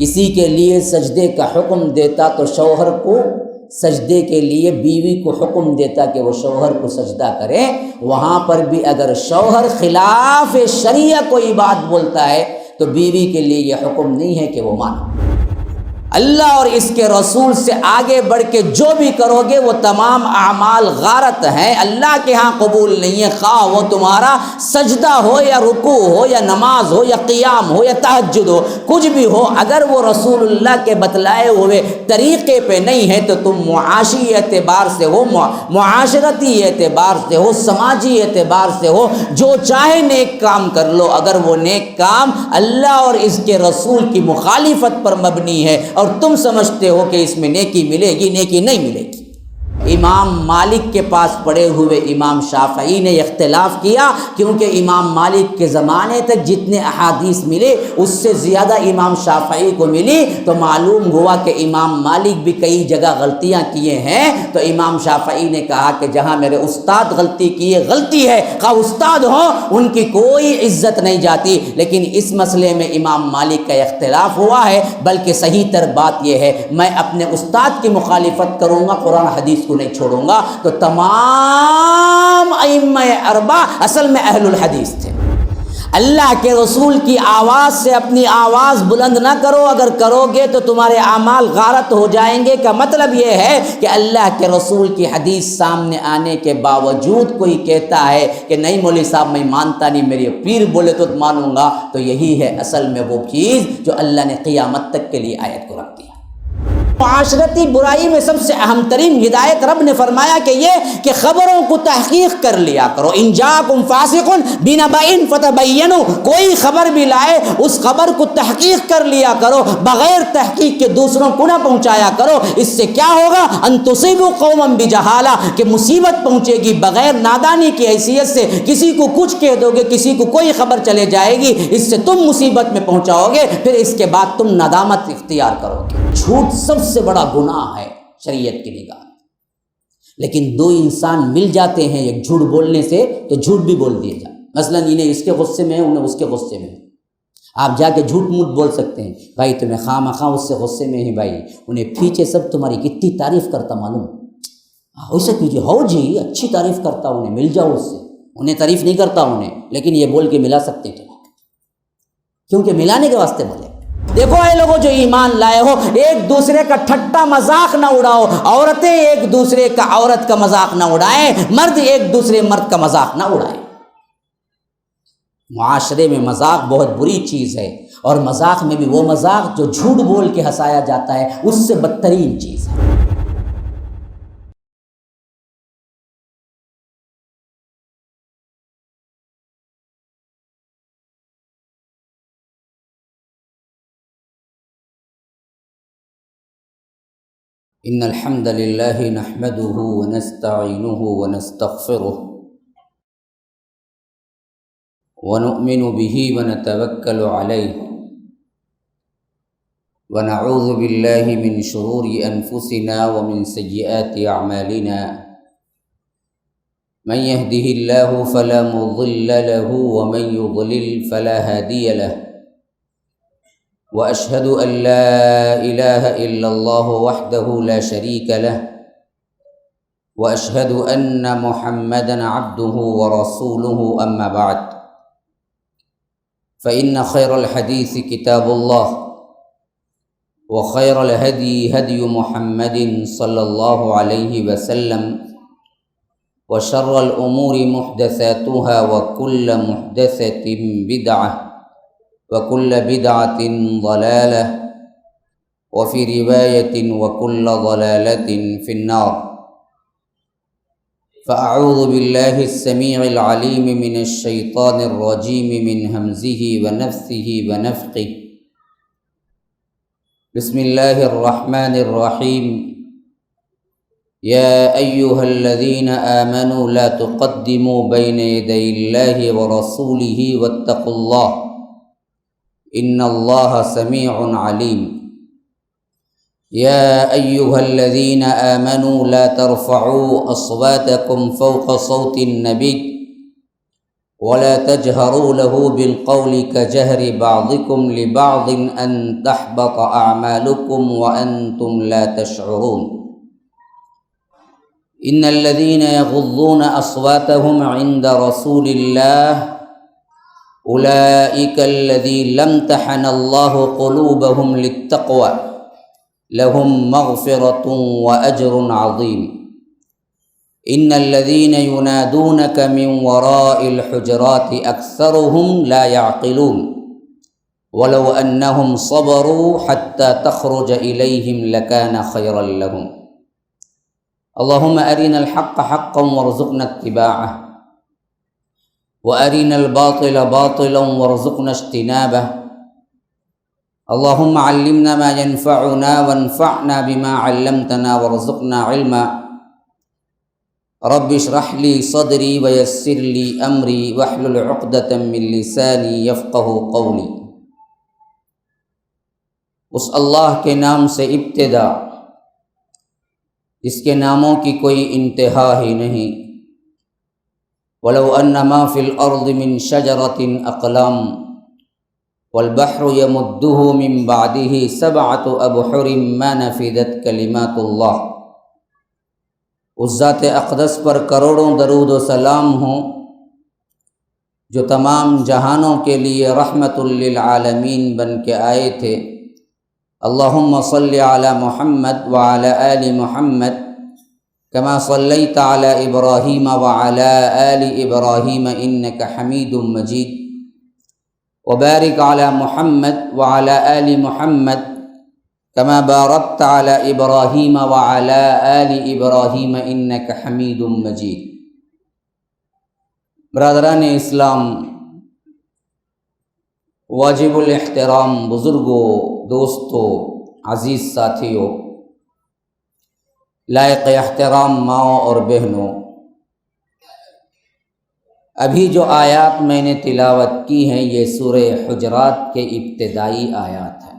کسی کے لیے سجدے کا حکم دیتا تو شوہر کو سجدے کے لیے بیوی کو حکم دیتا کہ وہ شوہر کو سجدہ کرے، وہاں پر بھی اگر شوہر خلاف شریعہ کوئی بات بولتا ہے تو بیوی کے لیے یہ حکم نہیں ہے کہ وہ مانے۔ اللہ اور اس کے رسول سے آگے بڑھ کے جو بھی کرو گے وہ تمام اعمال غارت ہیں، اللہ کے ہاں قبول نہیں ہے، خواہ وہ تمہارا سجدہ ہو یا رکوع ہو یا نماز ہو یا قیام ہو یا تہجد ہو، کچھ بھی ہو، اگر وہ رسول اللہ کے بتلائے ہوئے طریقے پہ نہیں ہے تو تم معاشی اعتبار سے ہو، معاشرتی اعتبار سے ہو، سماجی اعتبار سے ہو، جو چاہے نیک کام کر لو، اگر وہ نیک کام اللہ اور اس کے رسول کی مخالفت پر مبنی ہے اور تم سمجھتے ہو کہ اس میں نیکی ملے گی، نیکی نہیں ملے گی۔ امام مالک کے پاس پڑے ہوئے امام شافعی نے اختلاف کیا، کیونکہ امام مالک کے زمانے تک جتنے احادیث ملے اس سے زیادہ امام شافعی کو ملی، تو معلوم ہوا کہ امام مالک بھی کئی جگہ غلطیاں کیے ہیں، تو امام شافعی نے کہا کہ جہاں میرے استاد غلطی کیے غلطی ہے، خواہ استاد ہوں ان کی کوئی عزت نہیں جاتی، لیکن اس مسئلے میں امام مالک کا اختلاف ہوا ہے، بلکہ صحیح تر بات یہ ہے میں اپنے استاد کی مخالفت کروں گا، قرآن حدیث کو نہیں چھوڑوں گا۔ تو تمام ائمہ اربعہ اصل میں اہل الحدیث تھے۔ اللہ کے رسول کی آواز سے اپنی آواز بلند نہ کرو، اگر کرو گے تو تمہارے اعمال غارت ہو جائیں گے، کا مطلب یہ ہے کہ اللہ کے رسول کی حدیث سامنے آنے کے باوجود کوئی کہتا ہے کہ نہیں مولوی صاحب میں مانتا نہیں، میرے پیر بولے تو مانوں گا، تو یہی ہے اصل میں وہ چیز جو اللہ نے قیامت تک کے لیے آیت کو رکھ دیا۔ معاشرتی برائی میں سب سے اہم ترین ہدایت رب نے فرمایا کہ یہ کہ خبروں کو تحقیق کر لیا کرو، ان جاءکم فاسق بنبأ فتبینوا، کوئی خبر بھی لائے اس خبر کو تحقیق کر لیا کرو، بغیر تحقیق کے دوسروں کو نہ پہنچایا کرو۔ اس سے کیا ہوگا؟ ان تصیبوا قوما بجہالہ، کہ مصیبت پہنچے گی بغیر نادانی کی حیثیت سے، کسی کو کچھ کہہ دو گے، کسی کو کوئی خبر چلے جائے گی، اس سے تم مصیبت میں پہنچاؤ گے، پھر اس کے بعد تم ندامت اختیار کرو گے۔ جھوٹ سب سے بڑا گناہ ہے شریعت کی نگاہ میں، لیکن دو انسان مل جاتے ہیں ایک جھوٹ بولنے سے تو جھوٹ بھی بول دیا جائے، مثلا انہیں اس کے غصے میں ہے، انہیں اس کے غصے میں ہے، آپ جا کے جھوٹ موٹ بول سکتے ہیں، بھائی تمہیں خواہ مخواہ اس سے غصے میں ہی، بھائی انہیں پیچھے سب تمہاری کتنی تعریف کرتا معلوم، اسے کیجیے، ہو جی اچھی تعریف کرتا، انہیں مل جاؤ اس سے، انہیں تعریف نہیں کرتا انہیں، لیکن یہ بول کے ملا سکتے تھے، کیونکہ ملانے کے واسطے بولے۔ دیکھو اے لوگوں جو ایمان لائے ہو، ایک دوسرے کا ٹھٹا مذاق نہ اڑاؤ، عورتیں ایک دوسرے کا عورت کا مذاق نہ اڑائیں، مرد ایک دوسرے مرد کا مذاق نہ اڑائیں۔ معاشرے میں مذاق بہت بری چیز ہے، اور مذاق میں بھی وہ مذاق جو جھوٹ بول کے ہنسایا جاتا ہے اس سے بدترین چیز ہے۔ ان الحمد للہ نحمده ونستعینه ونستغفره ونؤمن به ونتوکل علیہ ونعوذ باللہ من شرور انفسنا ومن سیئات اعمالنا، من يهده اللہ فلا مضل له ومن يضلل فلا هادی له، وأشهد أن لا إله إلا الله وحده لا شريك له، وأشهد أن محمدًا عبده ورسوله، أما بعد، فإن خير الحديث كتاب الله، وخير الهدي هدي محمد صلى الله عليه وسلم، وشر الأمور محدثاتها، وكل محدثة بدعة، وكل بدعة ضلالة، وفي رواية وكل ضلالة في النار۔ فأعوذ بالله السميع العليم من الشيطان الرجيم من همزه ونفثه ونفخه، بسم الله الرحمن الرحيم، يا أيها الذين آمنوا لا تقدموا بين يدي الله ورسوله واتقوا الله، ان اللہ سمیع علیم۔ یا ایہا الذین آمنوا لا ترفعوا اصواتکم فوق صوت النبی ولا تجهروا له بالقول كجهر بعضكم لبعض أن تحبط أعمالكم وأنتم لا تشعرون إن الذين يغضون أصواتهم عند رسول الله أولئك الذين امتحن الله قلوبهم للتقوى لهم مغفرة وأجر عظيم إن الذين ينادونك من وراء الحجرات أكثرهم لا يعقلون ولو أنهم صبروا حتى تخرج إليهم لكان خيرا لهم اللهم أرنا الحق حقا وارزقنا اتباعه وأرنا الباطل باطلا وارزقنا اجتنابه اللهم علمنا ما ينفعنا وانفعنا بما علمتنا وارزقنا علما رب اشرح لي صدري ويسر لي امری واحلل عقدۃ من لسانی یفقہوا قولی۔ اس اللہ کے نام سے ابتدا جس کے ناموں کی کوئی انتہا ہی نہیں۔ ولو ان ما فی الارض من شجرۃ اقلام والبحر یمدہ من بعدہ سبعۃ ابحر ما نفدت کلمات اللہ۔ اس ذات اقدس پر کروڑوں درود و سلام ہوں جو تمام جہانوں کے لیے رحمت للعالمین بن کے آئے تھے۔ اللہم صلی علی محمد وعلی آل محمد کما صلیت علی ابراہیم وعلی آل ابراہیم انک حمید مجید وبارک علی محمد وعلی آل محمد کما بارکت علی ابراہیم وعلی آل ابراہیم انک حمید مجید۔ برادران اسلام، واجب الاحترام بزرگوں، دوستوں، عزیز ساتھیوں، لائق احترام ماؤں اور بہنوں، ابھی جو آیات میں نے تلاوت کی ہیں یہ سورہ حجرات کے ابتدائی آیات ہیں،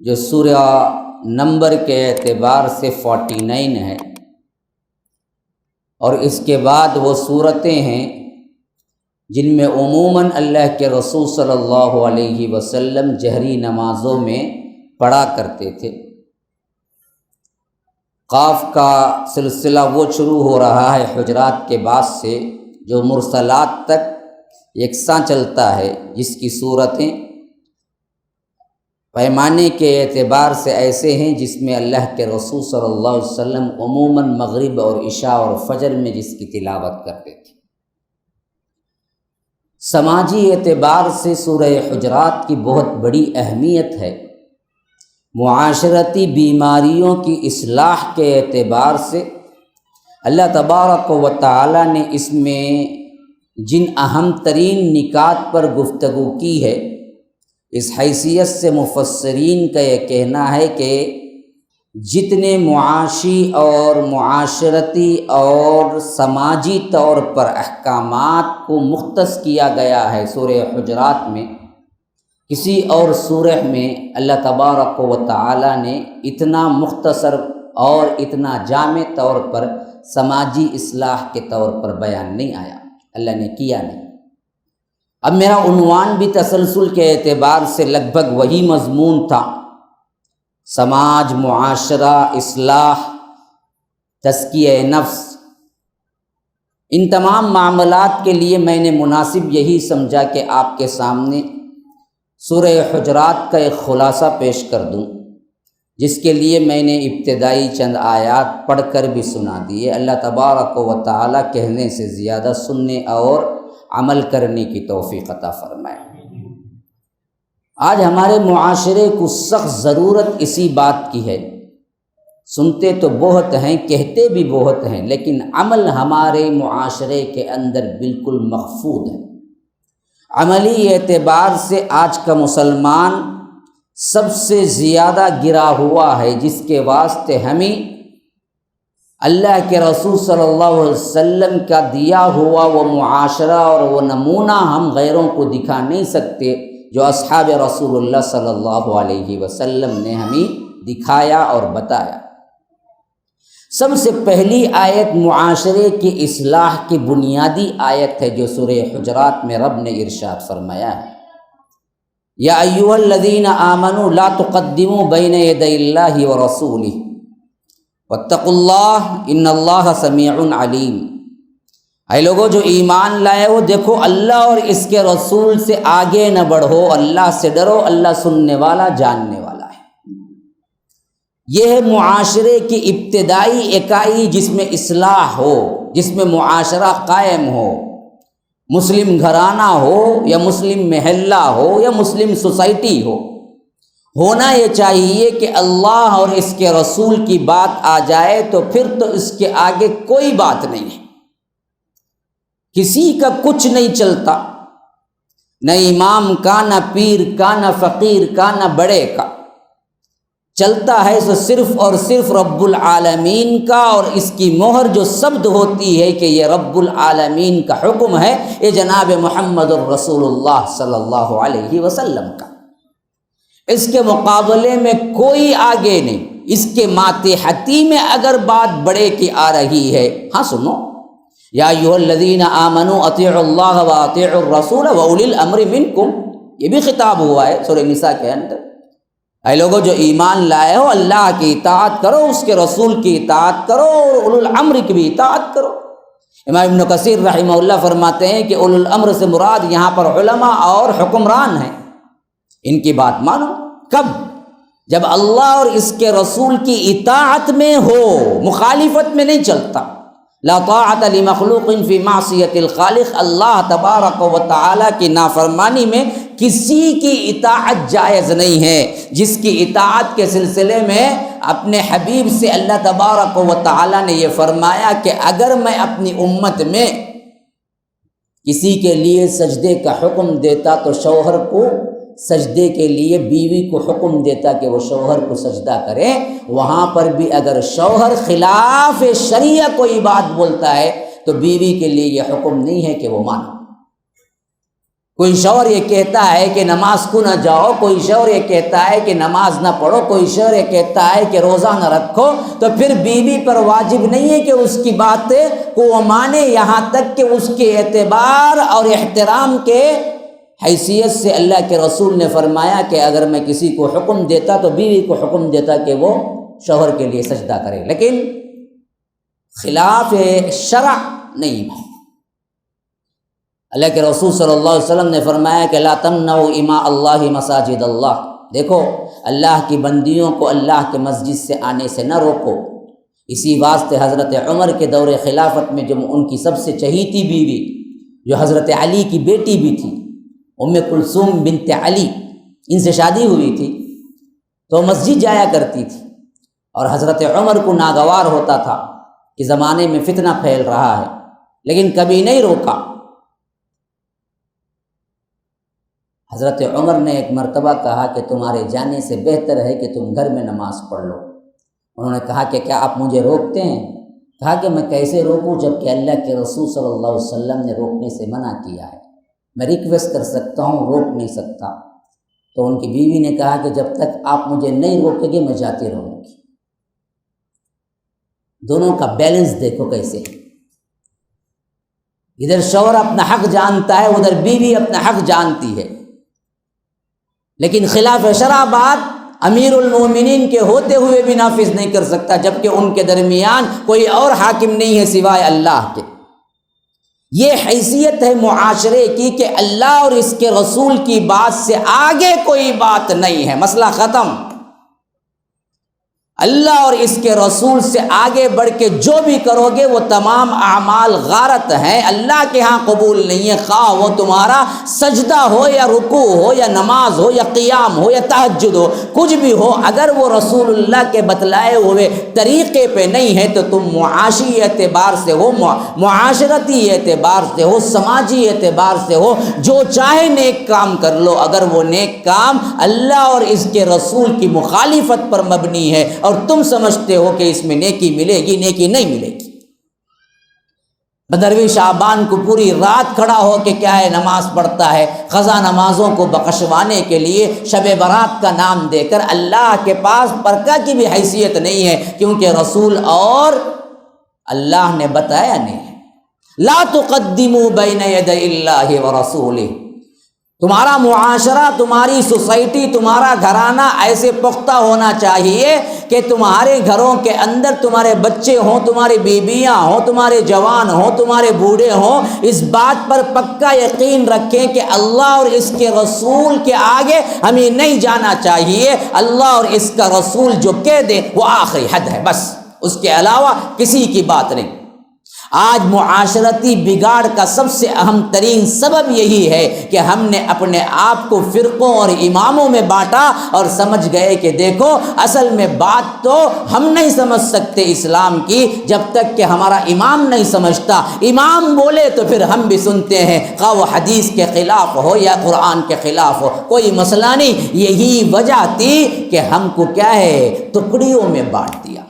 جو سورہ نمبر کے اعتبار سے 49 ہے، اور اس کے بعد وہ صورتیں ہیں جن میں عموماً اللہ کے رسول صلی اللہ علیہ وسلم جہری نمازوں میں پڑھا کرتے تھے۔ قاف کا سلسلہ وہ شروع ہو رہا ہے حجرات کے بعد سے جو مرسلات تک یکساں چلتا ہے، جس کی صورتیں پیمانے کے اعتبار سے ایسے ہیں جس میں اللہ کے رسول صلی اللہ علیہ وسلم عموماً مغرب اور عشاء اور فجر میں جس کی تلاوت کرتے تھے۔ سماجی اعتبار سے سورہ حجرات کی بہت بڑی اہمیت ہے، معاشرتی بیماریوں کی اصلاح کے اعتبار سے اللہ تبارک و تعالی نے اس میں جن اہم ترین نکات پر گفتگو کی ہے، اس حیثیت سے مفسرین کا یہ کہنا ہے کہ جتنے معاشی اور معاشرتی اور سماجی طور پر احکامات کو مختص کیا گیا ہے سورہ حجرات میں، کسی اور سورہ میں اللہ تبارک و تعالی نے اتنا مختصر اور اتنا جامع طور پر سماجی اصلاح کے طور پر بیان نہیں آیا، اللہ نے کیا نہیں۔ اب میرا عنوان بھی تسلسل کے اعتبار سے لگ بھگ وہی مضمون تھا، سماج، معاشرہ، اصلاح، تزکیہ نفس۔ ان تمام معاملات کے لیے میں نے مناسب یہی سمجھا کہ آپ کے سامنے سورہ حجرات کا ایک خلاصہ پیش کر دوں، جس کے لیے میں نے ابتدائی چند آیات پڑھ کر بھی سنا دیے۔ اللہ تبارک و تعالی کہنے سے زیادہ سننے اور عمل کرنے کی توفیق عطا فرمائے۔ آج ہمارے معاشرے کو سخت ضرورت اسی بات کی ہے، سنتے تو بہت ہیں، کہتے بھی بہت ہیں، لیکن عمل ہمارے معاشرے کے اندر بالکل مخفوض ہے۔ عملی اعتبار سے آج کا مسلمان سب سے زیادہ گرا ہوا ہے، جس کے واسطے ہمیں اللہ کے رسول صلی اللہ علیہ وسلم کا دیا ہوا وہ معاشرہ اور وہ نمونہ ہم غیروں کو دکھا نہیں سکتے جو اصحاب رسول اللہ صلی اللہ علیہ وسلم نے ہمیں دکھایا اور بتایا۔ سب سے پہلی آیت معاشرے کی اصلاح کی بنیادی آیت ہے جو سورہ حجرات میں رب نے ارشاد فرمایا ہے، یا ایھا الذین آمنوا لا تقدموا بین یدی اللہ ورسولہ واتقوا اللہ ان اللہ سمیع علیم۔ اے لوگوں جو ایمان لائے ہو، دیکھو اللہ اور اس کے رسول سے آگے نہ بڑھو، اللہ سے ڈرو، اللہ سننے والا جاننے والا ہے۔ یہ ہے معاشرے کی ابتدائی اکائی جس میں اصلاح ہو، جس میں معاشرہ قائم ہو، مسلم گھرانہ ہو یا مسلم محلہ ہو یا مسلم سوسائٹی ہو۔ ہونا یہ چاہیے کہ اللہ اور اس کے رسول کی بات آ جائے تو پھر تو اس کے آگے کوئی بات نہیں ہے، کسی کا کچھ نہیں چلتا، نہ امام کا، نہ پیر کا، نہ فقیر کا، نہ بڑے کا۔ چلتا ہے تو صرف اور صرف رب العالمین کا، اور اس کی مہر جو ثبت ہوتی ہے کہ یہ رب العالمین کا حکم ہے، یہ جناب محمد الرسول اللہ صلی اللہ علیہ وسلم کا۔ اس کے مقابلے میں کوئی آگے نہیں۔ اس کے ماتحتی میں اگر بات بڑے کی آ رہی ہے، ہاں سنو، یا ایھا الذین آمنوا اطیعوا اللہ واطیعوا الرسول واولی الامر منکم، یہ بھی خطاب ہوا ہے سورہ نساء کے اندر۔ اے لوگو جو ایمان لائے ہو، اللہ کی اطاعت کرو، اس کے رسول کی اطاعت کرو، اور اولو الامر کی بھی اطاعت کرو۔ امام ابن کثیر رحمہ اللہ فرماتے ہیں کہ اولو الامر سے مراد یہاں پر علماء اور حکمران ہیں، ان کی بات مانو۔ کب؟ جب اللہ اور اس کے رسول کی اطاعت میں ہو، مخالفت میں نہیں چلتا۔ لا طاعت لمخلوق فی معصیت الخالق، اللہ تبارک و تعالی کی نافرمانی میں کسی کی اطاعت جائز نہیں ہے۔ جس کی اطاعت کے سلسلے میں اپنے حبیب سے اللہ تبارک و تعالی نے یہ فرمایا کہ اگر میں اپنی امت میں کسی کے لیے سجدے کا حکم دیتا تو شوہر کو سجدے کے لیے بیوی کو حکم دیتا کہ وہ شوہر کو سجدہ کرے۔ وہاں پر بھی اگر شوہر خلاف شریعہ کوئی بات بولتا ہے تو بیوی کے لیے یہ حکم نہیں ہے کہ وہ مانے۔ کوئی شوہر یہ کہتا ہے کہ نماز کو نہ جاؤ، کوئی شوہر یہ کہتا ہے کہ نماز نہ پڑھو، کوئی شوہر یہ کہتا ہے کہ روزہ نہ رکھو، تو پھر بیوی پر واجب نہیں ہے کہ اس کی بات کو وہ مانے، یہاں تک کہ اس کے اعتبار اور احترام کے حیثیت سے اللہ کے رسول نے فرمایا کہ اگر میں کسی کو حکم دیتا تو بیوی کو حکم دیتا کہ وہ شوہر کے لیے سجدہ کرے، لیکن خلاف شرع نہیں۔ اللہ کے رسول صلی اللہ علیہ وسلم نے فرمایا کہ لا تمنعوا اماء اللہ مساجد اللہ، دیکھو اللہ کی بندیوں کو اللہ کے مسجد سے آنے سے نہ روکو۔ اسی واسطے حضرت عمر کے دور خلافت میں جب ان کی سب سے چہیتی بیوی جو حضرت علی کی بیٹی بھی تھی، ام کلثوم بنت علی، ان سے شادی ہوئی تھی تو مسجد جایا کرتی تھی، اور حضرت عمر کو ناگوار ہوتا تھا کہ زمانے میں فتنہ پھیل رہا ہے، لیکن کبھی نہیں روکا۔ حضرت عمر نے ایک مرتبہ کہا کہ تمہارے جانے سے بہتر ہے کہ تم گھر میں نماز پڑھ لو۔ انہوں نے کہا کہ کیا آپ مجھے روکتے ہیں؟ کہا کہ میں کیسے روکوں جب کہ اللہ کے رسول صلی اللہ علیہ وسلم نے روکنے سے منع کیا ہے، میں ریکویسٹ کر سکتا ہوں، روک نہیں سکتا۔ تو ان کی بیوی نے کہا کہ جب تک آپ مجھے نہیں روکیں گے میں جاتی رہوں گی۔ دونوں کا بیلنس دیکھو کیسے، ادھر شوہر اپنا حق جانتا ہے، ادھر بیوی اپنا حق جانتی ہے، لیکن خلاف شرع بات امیر المومنین کے ہوتے ہوئے بھی نافذ نہیں کر سکتا، جبکہ ان کے درمیان کوئی اور حاکم نہیں ہے سوائے اللہ کے۔ یہ حیثیت ہے معاشرے کی کہ اللہ اور اس کے رسول کی بات سے آگے کوئی بات نہیں ہے، مسئلہ ختم۔ اللہ اور اس کے رسول سے آگے بڑھ کے جو بھی کرو گے وہ تمام اعمال غارت ہیں، اللہ کے ہاں قبول نہیں ہے، خواہ وہ تمہارا سجدہ ہو یا رکوع ہو یا نماز ہو یا قیام ہو یا تہجد ہو، کچھ بھی ہو، اگر وہ رسول اللہ کے بتلائے ہوئے طریقے پہ نہیں ہے تو تم معاشی اعتبار سے ہو، معاشرتی اعتبار سے ہو، سماجی اعتبار سے ہو، جو چاہے نیک کام کر لو، اگر وہ نیک کام اللہ اور اس کے رسول کی مخالفت پر مبنی ہے اور تم سمجھتے ہو کہ اس میں نیکی ملے گی، نیکی نہیں ملے گی۔ 15ویں شعبان کو پوری رات کھڑا ہو کے کیا ہے نماز پڑھتا ہے، قضا نمازوں کو بخشوانے کے لیے شب برات کا نام دے کر۔ اللہ کے پاس برکہ کی بھی حیثیت نہیں ہے، کیونکہ رسول اور اللہ نے بتایا نہیں ہے۔ لا تقدموا بین یدی اللہ ورسولہ۔ تمہارا معاشرہ، تمہاری سوسائٹی، تمہارا گھرانہ ایسے پختہ ہونا چاہیے کہ تمہارے گھروں کے اندر تمہارے بچے ہوں، تمہاری بیویاں ہوں، تمہارے جوان ہوں، تمہارے بوڑھے ہوں، اس بات پر پکا یقین رکھیں کہ اللہ اور اس کے رسول کے آگے ہمیں نہیں جانا چاہیے۔ اللہ اور اس کا رسول جو کہہ دے وہ آخری حد ہے، بس اس کے علاوہ کسی کی بات نہیں۔ آج معاشرتی بگاڑ کا سب سے اہم ترین سبب یہی ہے کہ ہم نے اپنے آپ کو فرقوں اور اماموں میں بانٹا اور سمجھ گئے کہ دیکھو اصل میں بات تو ہم نہیں سمجھ سکتے اسلام کی جب تک کہ ہمارا امام نہیں سمجھتا۔ امام بولے تو پھر ہم بھی سنتے ہیں، خواہ وہ حدیث کے خلاف ہو یا قرآن کے خلاف ہو، کوئی مسئلہ نہیں۔ یہی وجہ تھی کہ ہم کو کیا ہے ٹکڑیوں میں بانٹ دیا،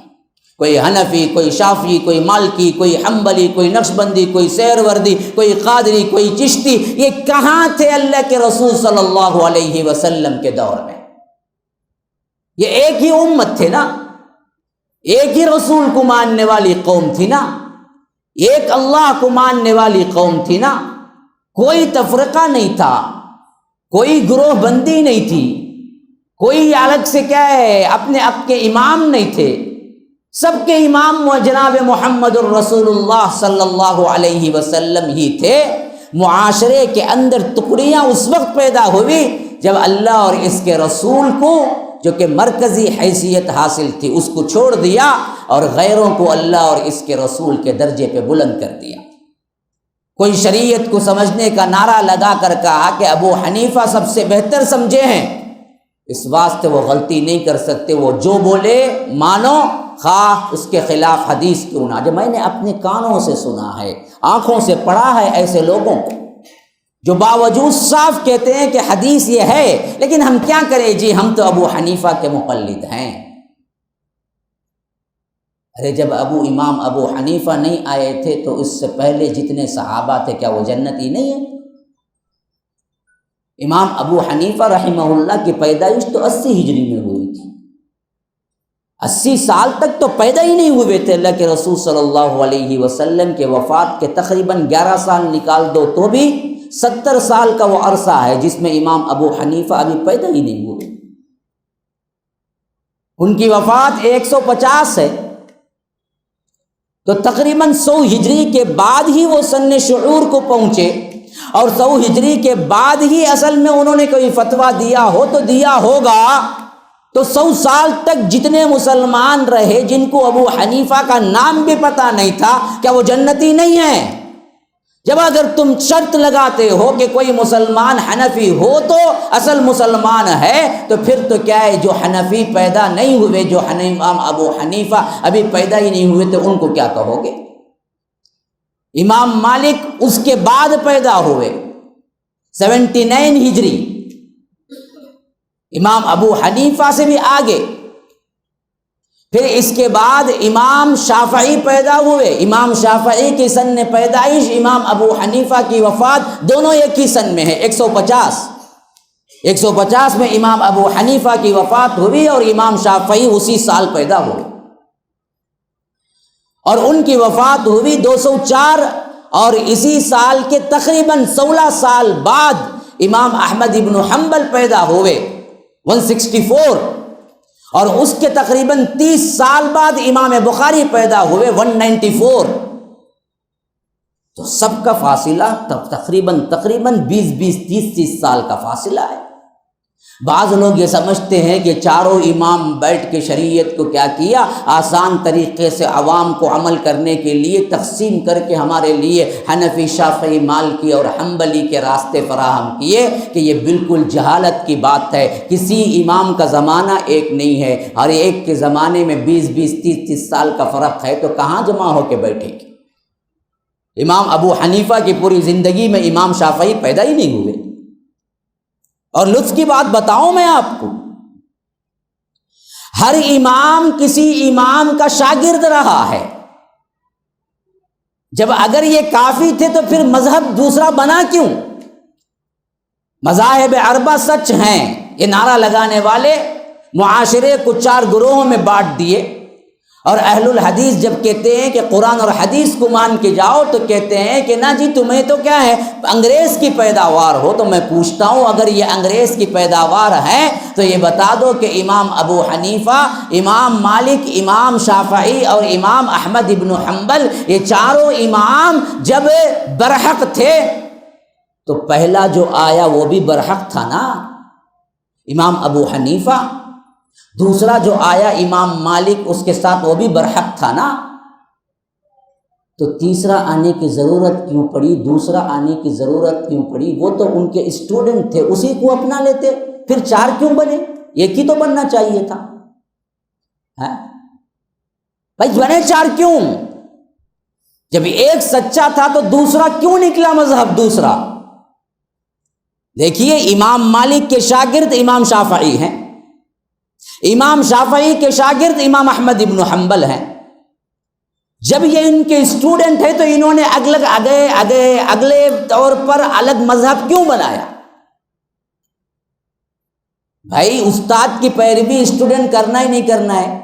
کوئی حنفی، کوئی شافعی، کوئی مالکی، کوئی حنبلی، کوئی نقشبندی، کوئی سہروردی، کوئی قادری، کوئی چشتی۔ یہ کہاں تھے اللہ کے رسول صلی اللہ علیہ وسلم کے دور میں؟ یہ ایک ہی امت تھے نا، ایک ہی رسول کو ماننے والی قوم تھی نا، ایک اللہ کو ماننے والی قوم تھی نا، کوئی تفرقہ نہیں تھا، کوئی گروہ بندی نہیں تھی، کوئی الگ سے کیا ہے اپنے آپ کے امام نہیں تھے، سب کے امام جناب محمد الرسول اللہ صلی اللہ علیہ وسلم ہی تھے۔ معاشرے کے اندر ٹکڑیاں اس وقت پیدا ہوئی جب اللہ اور اس کے رسول کو جو کہ مرکزی حیثیت حاصل تھی اس کو چھوڑ دیا اور غیروں کو اللہ اور اس کے رسول کے درجے پہ بلند کر دیا۔ کوئی شریعت کو سمجھنے کا نعرہ لگا کر کہا کہ ابو حنیفہ سب سے بہتر سمجھے ہیں، اس واسطے وہ غلطی نہیں کر سکتے، وہ جو بولے مانو، خواہ اس کے خلاف حدیث کیوں نہ۔ جو میں نے اپنے کانوں سے سنا ہے، آنکھوں سے پڑھا ہے ایسے لوگوں کو جو باوجود صاف کہتے ہیں کہ حدیث یہ ہے لیکن ہم کیا کریں جی، ہم تو ابو حنیفہ کے مقلد ہیں۔ ارے جب امام ابو حنیفہ نہیں آئے تھے تو اس سے پہلے جتنے صحابہ تھے کیا وہ جنتی نہیں ہیں؟ امام ابو حنیفہ رحمہ اللہ کی پیدائش تو 80 ہجری میں ہوئی تھی، 80 سال تک تو پیدا ہی نہیں ہوئے تھے۔ اللہ کے رسول صلی اللہ علیہ وسلم کے وفات کے تقریباً 11 سال نکال دو تو بھی 70 سال کا وہ عرصہ ہے جس میں امام ابو حنیفہ ابھی پیدا ہی نہیں ہوئے۔ ان کی وفات 150 ہے تو تقریباً 100 ہجری کے بعد ہی وہ سن شعور کو پہنچے، اور 100 ہجری کے بعد ہی اصل میں انہوں نے کوئی فتویٰ دیا ہو تو دیا ہوگا۔ تو 100 سال تک جتنے مسلمان رہے جن کو ابو حنیفہ کا نام بھی پتہ نہیں تھا، کیا وہ جنتی نہیں ہیں؟ جب اگر تم شرط لگاتے ہو کہ کوئی مسلمان حنفی ہو تو اصل مسلمان ہے، تو پھر تو کیا ہے جو حنفی پیدا نہیں ہوئے، جو امام ابو حنیفہ ابھی پیدا ہی نہیں ہوئے، تو ان کو کیا کہو گے؟ امام مالک اس کے بعد پیدا ہوئے 79 ہجری، امام ابو حنیفہ سے بھی آگے۔ پھر اس کے بعد امام شافعی پیدا ہوئے، امام شافعی کی سن پیدائش، امام ابو حنیفہ کی وفات دونوں ایک ہی سن میں ہے، 150 میں امام ابو حنیفہ کی وفات ہوئی اور امام شافعی اسی سال پیدا ہوئے، اور ان کی وفات ہوئی 204، اور اسی سال کے تقریباً 16 سال بعد امام احمد ابن حنبل پیدا ہوئے 164، اور اس کے تقریباً 30 سال بعد امام بخاری پیدا ہوئے 194۔ تو سب کا فاصلہ تقریباً 20-30 سال کا فاصلہ ہے۔ بعض لوگ یہ سمجھتے ہیں کہ چاروں امام بیٹھ کے شریعت کو کیا کیا، آسان طریقے سے عوام کو عمل کرنے کے لیے تقسیم کر کے ہمارے لیے حنفی، شافعی، مالکی اور حنبلی کے راستے فراہم کیے، کہ یہ بالکل جہالت کی بات ہے۔ کسی امام کا زمانہ ایک نہیں ہے، اور ایک کے زمانے میں 20-30 سال کا فرق ہے، تو کہاں جمع ہو کے بیٹھے گی؟ امام ابو حنیفہ کی پوری زندگی میں امام شافعی پیدا ہی نہیں ہوئے۔ اور لطف کی بات بتاؤں میں آپ کو، ہر امام کسی امام کا شاگرد رہا ہے۔ جب اگر یہ کافی تھے تو پھر مذہب دوسرا بنا کیوں؟ مذاہب اربع سچ ہیں، یہ نعرہ لگانے والے معاشرے کو 4 گروہوں میں بانٹ دیے، اور اہل الحدیث جب کہتے ہیں کہ قرآن اور حدیث کو مان کے جاؤ تو کہتے ہیں کہ نہ جی تمہیں تو کیا ہے، انگریز کی پیداوار ہو۔ تو میں پوچھتا ہوں اگر یہ انگریز کی پیداوار ہے تو یہ بتا دو کہ امام ابو حنیفہ، امام مالک، امام شافعی اور امام احمد ابن حنبل، یہ چاروں امام جب برحق تھے تو پہلا جو آیا وہ بھی برحق تھا نا، امام ابو حنیفہ۔ دوسرا جو آیا امام مالک، اس کے ساتھ وہ بھی برحق تھا نا۔ تو تیسرا آنے کی ضرورت کیوں پڑی؟ دوسرا آنے کی ضرورت کیوں پڑی؟ وہ تو ان کے اسٹوڈنٹ تھے، اسی کو اپنا لیتے، پھر 4 کیوں بنے؟ ایک ہی تو بننا چاہیے تھا بھائی، بنے 4 کیوں؟ جب ایک سچا تھا تو دوسرا کیوں نکلا مذہب دوسرا؟ دیکھیے، امام مالک کے شاگرد امام شافعی ہیں، امام شافعی کے شاگرد امام احمد ابن حنبل ہیں۔ جب یہ ان کے اسٹوڈنٹ ہیں تو انہوں نے اگلے طور پر الگ مذہب کیوں بنایا؟ بھائی استاد کی پیروی اسٹوڈنٹ کرنا ہی نہیں کرنا ہے؟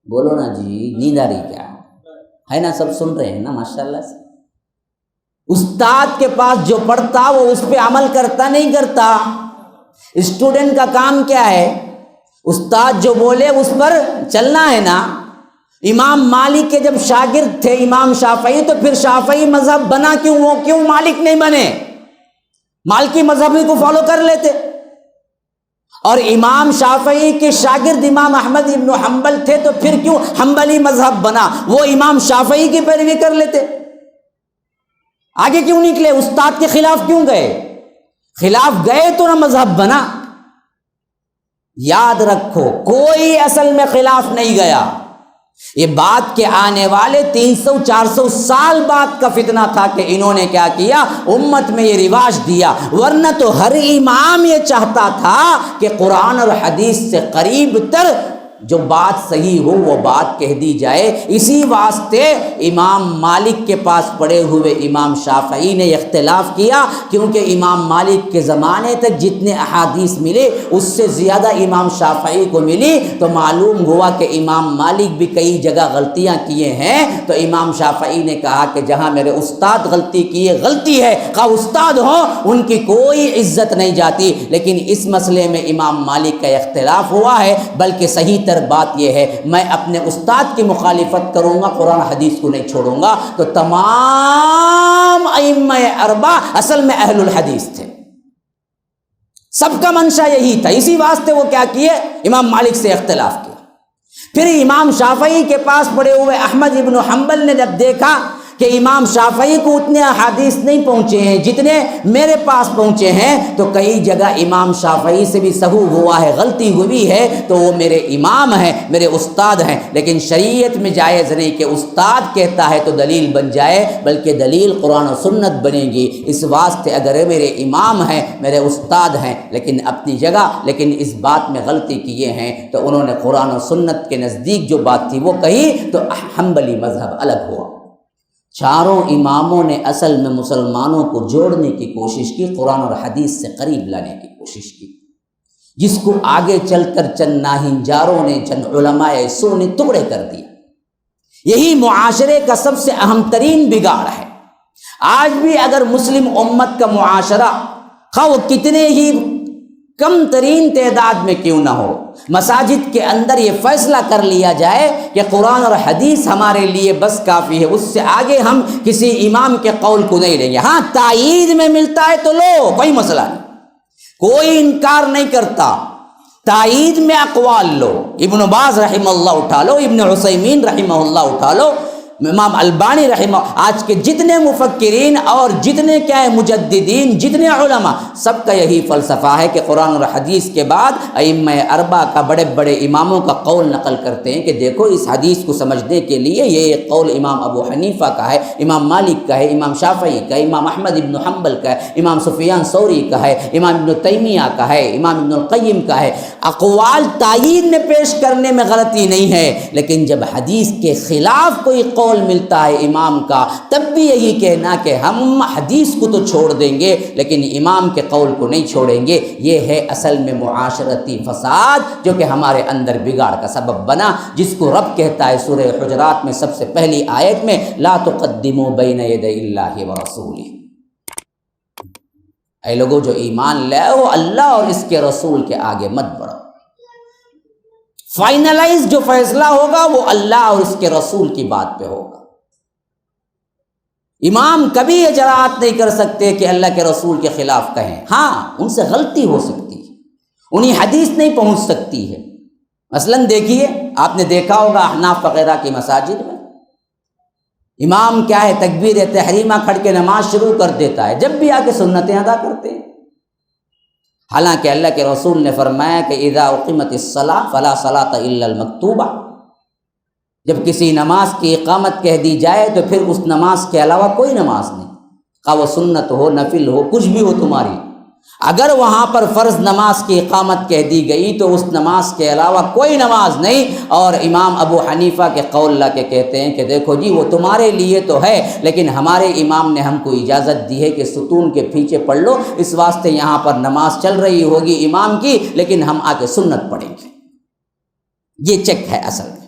بولو نا جی، نیند آ رہی کیا ہے نا؟ سب سن رہے ہیں نا ماشاءاللہ سے؟ استاد کے پاس جو پڑھتا وہ اس پہ عمل کرتا نہیں کرتا؟ اسٹوڈنٹ کا کام کیا ہے؟ استاد جو بولے اس پر چلنا ہے نا۔ امام مالک کے جب شاگرد تھے امام شافعی تو پھر شافعی مذہب بنا کیوں؟ وہ کیوں مالک نہیں بنے؟ مالکی مذہب کو فالو کر لیتے۔ اور امام شافعی کے شاگرد امام احمد ابن حنبل تھے تو پھر کیوں حنبلی مذہب بنا؟ وہ امام شافعی کی پیروی کر لیتے۔ آگے کیوں نکلے؟ استاد کے خلاف کیوں گئے؟ خلاف گئے تو نہ مذہب بنا۔ یاد رکھو، کوئی اصل میں خلاف نہیں گیا۔ یہ بات کے آنے والے 300-400 سال بعد کا فتنہ تھا کہ انہوں نے کیا کیا، امت میں یہ رواج دیا، ورنہ تو ہر امام یہ چاہتا تھا کہ قرآن اور حدیث سے قریب تر جو بات صحیح ہو وہ بات کہہ دی جائے۔ اسی واسطے امام مالک کے پاس پڑے ہوئے امام شافعی نے اختلاف کیا، کیونکہ امام مالک کے زمانے تک جتنے احادیث ملے اس سے زیادہ امام شافعی کو ملی، تو معلوم ہوا کہ امام مالک بھی کئی جگہ غلطیاں کیے ہیں۔ تو امام شافعی نے کہا کہ جہاں میرے استاد غلطی کیے، غلطی ہے، خواہ استاد ہو، ان کی کوئی عزت نہیں جاتی۔ لیکن اس مسئلے میں امام مالک کا اختلاف ہوا ہے، بلکہ صحیح بات یہ ہے میں اپنے استاد کی مخالفت کروں گا، قرآن حدیث کو نہیں چھوڑوں گا۔ تو تمام ائمہ اربعہ اصل میں اہل الحدیث تھے، سب کا منشا یہی تھا۔ اسی واسطے وہ کیا کیے، امام مالک سے اختلاف کیا۔ پھر امام شافعی کے پاس پڑے ہوئے احمد ابن حنبل نے جب دیکھا کہ امام شافعی کو اتنے احادیث نہیں پہنچے ہیں جتنے میرے پاس پہنچے ہیں، تو کئی جگہ امام شافعی سے بھی سہو ہوا ہے، غلطی ہوئی ہے، تو وہ میرے امام ہیں، میرے استاد ہیں۔ لیکن شریعت میں جائز نہیں کہ استاد کہتا ہے تو دلیل بن جائے، بلکہ دلیل قرآن و سنت بنے گی۔ اس واسطے اگر میرے امام ہیں، میرے استاد ہیں، لیکن اپنی جگہ، لیکن اس بات میں غلطی کیے ہیں، تو انہوں نے قرآن و سنت کے نزدیک جو بات تھی وہ کہی، تو حنبلی مذہب الگ ہوا۔ چاروں اماموں نے اصل میں مسلمانوں کو جوڑنے کی کوشش کی، قرآن اور حدیث سے قریب لانے کی کوشش کی، جس کو آگے چل کر چند ناہنجاروں نے، چند علماء سو نے ٹکڑے کر دیا۔ یہی معاشرے کا سب سے اہم ترین بگاڑ ہے۔ آج بھی اگر مسلم امت کا معاشرہ، خواہ وہ کتنے ہی کم ترین تعداد میں کیوں نہ ہو، مساجد کے اندر یہ فیصلہ کر لیا جائے کہ قرآن اور حدیث ہمارے لیے بس کافی ہے، اس سے آگے ہم کسی امام کے قول کو نہیں لیں گے۔ ہاں تائید میں ملتا ہے تو لو، کوئی مسئلہ نہیں، کوئی انکار نہیں کرتا، تائید میں اقوال لو، ابن باز رحمہ اللہ اٹھا لو، ابن عثیمین رحمہ اللہ اٹھا لو، امام البانی رحمہ، آج کے جتنے مفکرین اور جتنے کیا ہے مجددین، جتنے علماء، سب کا یہی فلسفہ ہے کہ قرآن اور حدیث کے بعد ائمہ اربعہ کا، بڑے بڑے اماموں کا قول نقل کرتے ہیں کہ دیکھو اس حدیث کو سمجھنے کے لیے یہ قول امام ابو حنیفہ کا ہے، امام مالک کا ہے، امام شافعی کا ہے، امام احمد ابن حنبل کا ہے، امام سفیان ثوری کا ہے، امام ابن تیمیہ کا ہے، امام ابن القیم کا ہے۔ اقوال تائید میں پیش کرنے میں غلطی نہیں ہے، لیکن جب حدیث کے خلاف کوئی قول قول ملتا ہے امام کا تب بھی یہی کہنا کہ ہم حدیث کو تو چھوڑ دیں گے لیکن امام کے قول کو نہیں چھوڑیں گے. یہ ہے اصل میں معاشرتی فساد جو کہ ہمارے اندر بگاڑ کا سبب بنا، جس کو رب کہتا ہے سورہ حجرات میں سب سے پہلی آیت میں لا تقدموا بین یدی اللہ ورسولہ. اے لوگوں جو ایمان لے آؤ اللہ اور اس کے رسول کے آگے مت بڑھو. فائنلائز جو فیصلہ ہوگا وہ اللہ اور اس کے رسول کی بات پہ ہوگا. امام کبھی یہ جرأت نہیں کر سکتے کہ اللہ کے رسول کے خلاف کہیں. ہاں ان سے غلطی ہو سکتی ہے، انہیں حدیث نہیں پہنچ سکتی ہے. مثلاً دیکھیے آپ نے دیکھا ہوگا احناف وغیرہ کی مساجد میں امام کیا ہے تکبیر تحریمہ کھڑ کے نماز شروع کر دیتا ہے جب بھی آ کے سنتیں ادا کرتے ہیں. حالانکہ اللہ کے رسول نے فرمایا کہ اذا اقیمت الصلاۃ فلا صلاۃ الا المکتوبہ، جب کسی نماز کی اقامت کہہ دی جائے تو پھر اس نماز کے علاوہ کوئی نماز نہیں، خواہ وہ سنت ہو نفل ہو کچھ بھی ہو تمہاری. اگر وہاں پر فرض نماز کی اقامت کہہ دی گئی تو اس نماز کے علاوہ کوئی نماز نہیں. اور امام ابو حنیفہ کے قول لا کے کہتے ہیں کہ دیکھو جی وہ تمہارے لیے تو ہے لیکن ہمارے امام نے ہم کو اجازت دی ہے کہ ستون کے پیچھے پڑھ لو، اس واسطے یہاں پر نماز چل رہی ہوگی امام کی لیکن ہم آ کے سنت پڑھیں گے. یہ چیک ہے اصل میں.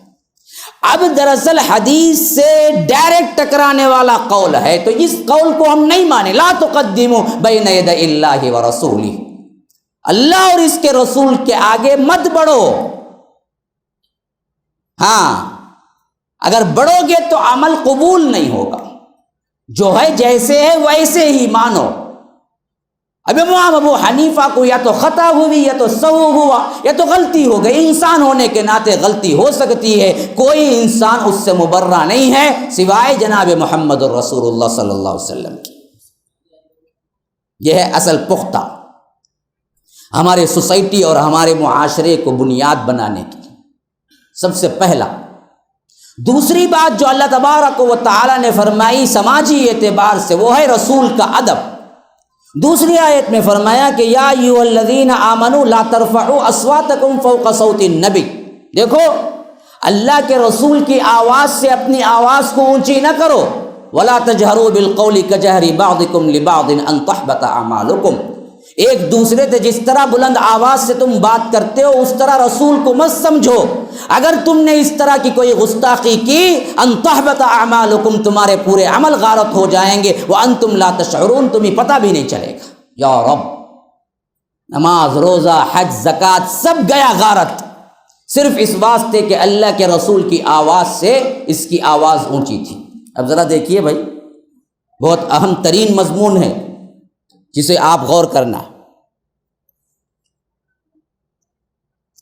اب دراصل حدیث سے ڈائریکٹ ٹکرانے والا قول ہے تو اس قول کو ہم نہیں مانیں. لا تقدموا بین یدی اللہ ورسولہ، اللہ اور اس کے رسول کے آگے مت بڑھو. ہاں اگر بڑھو گے تو عمل قبول نہیں ہوگا، جو ہے جیسے ہے ویسے ہی مانو. اب امام ابو حنیفہ کو یا تو خطا ہوئی یا تو سہو ہوا یا تو غلطی ہو گئی. انسان ہونے کے ناطے غلطی ہو سکتی ہے، کوئی انسان اس سے مبرہ نہیں ہے سوائے جناب محمد الرسول اللہ صلی اللہ علیہ وسلم کی. یہ ہے اصل پختہ ہمارے سوسائٹی اور ہمارے معاشرے کو بنیاد بنانے کی سب سے پہلا. دوسری بات جو اللہ تبارک و تعالی نے فرمائی سماجی اعتبار سے وہ ہے رسول کا ادب. دوسری آیت میں فرمایا کہ یا ایھا الذین آمنوا لا ترفعوا اصواتکم فوق صوت النبی. دیکھو اللہ کے رسول کی آواز سے اپنی آواز کو اونچی نہ کرو. ولا تجہروا بالقول کجہر بعضکم لبعض ان تحبط اعمالکم. ایک دوسرے سے جس طرح بلند آواز سے تم بات کرتے ہو اس طرح رسول کو مت سمجھو. اگر تم نے اس طرح کی کوئی گستاخی کی ان تحبط اعمالکم تمہارے پورے عمل غارت ہو جائیں گے وانتم لا تشعرون تمہیں پتہ بھی نہیں چلے گا. یا رب نماز روزہ حج زکوٰۃ سب گیا غارت صرف اس واسطے کہ اللہ کے رسول کی آواز سے اس کی آواز اونچی تھی. اب ذرا دیکھیے بھائی بہت اہم ترین مضمون ہے جسے آپ غور کرنا.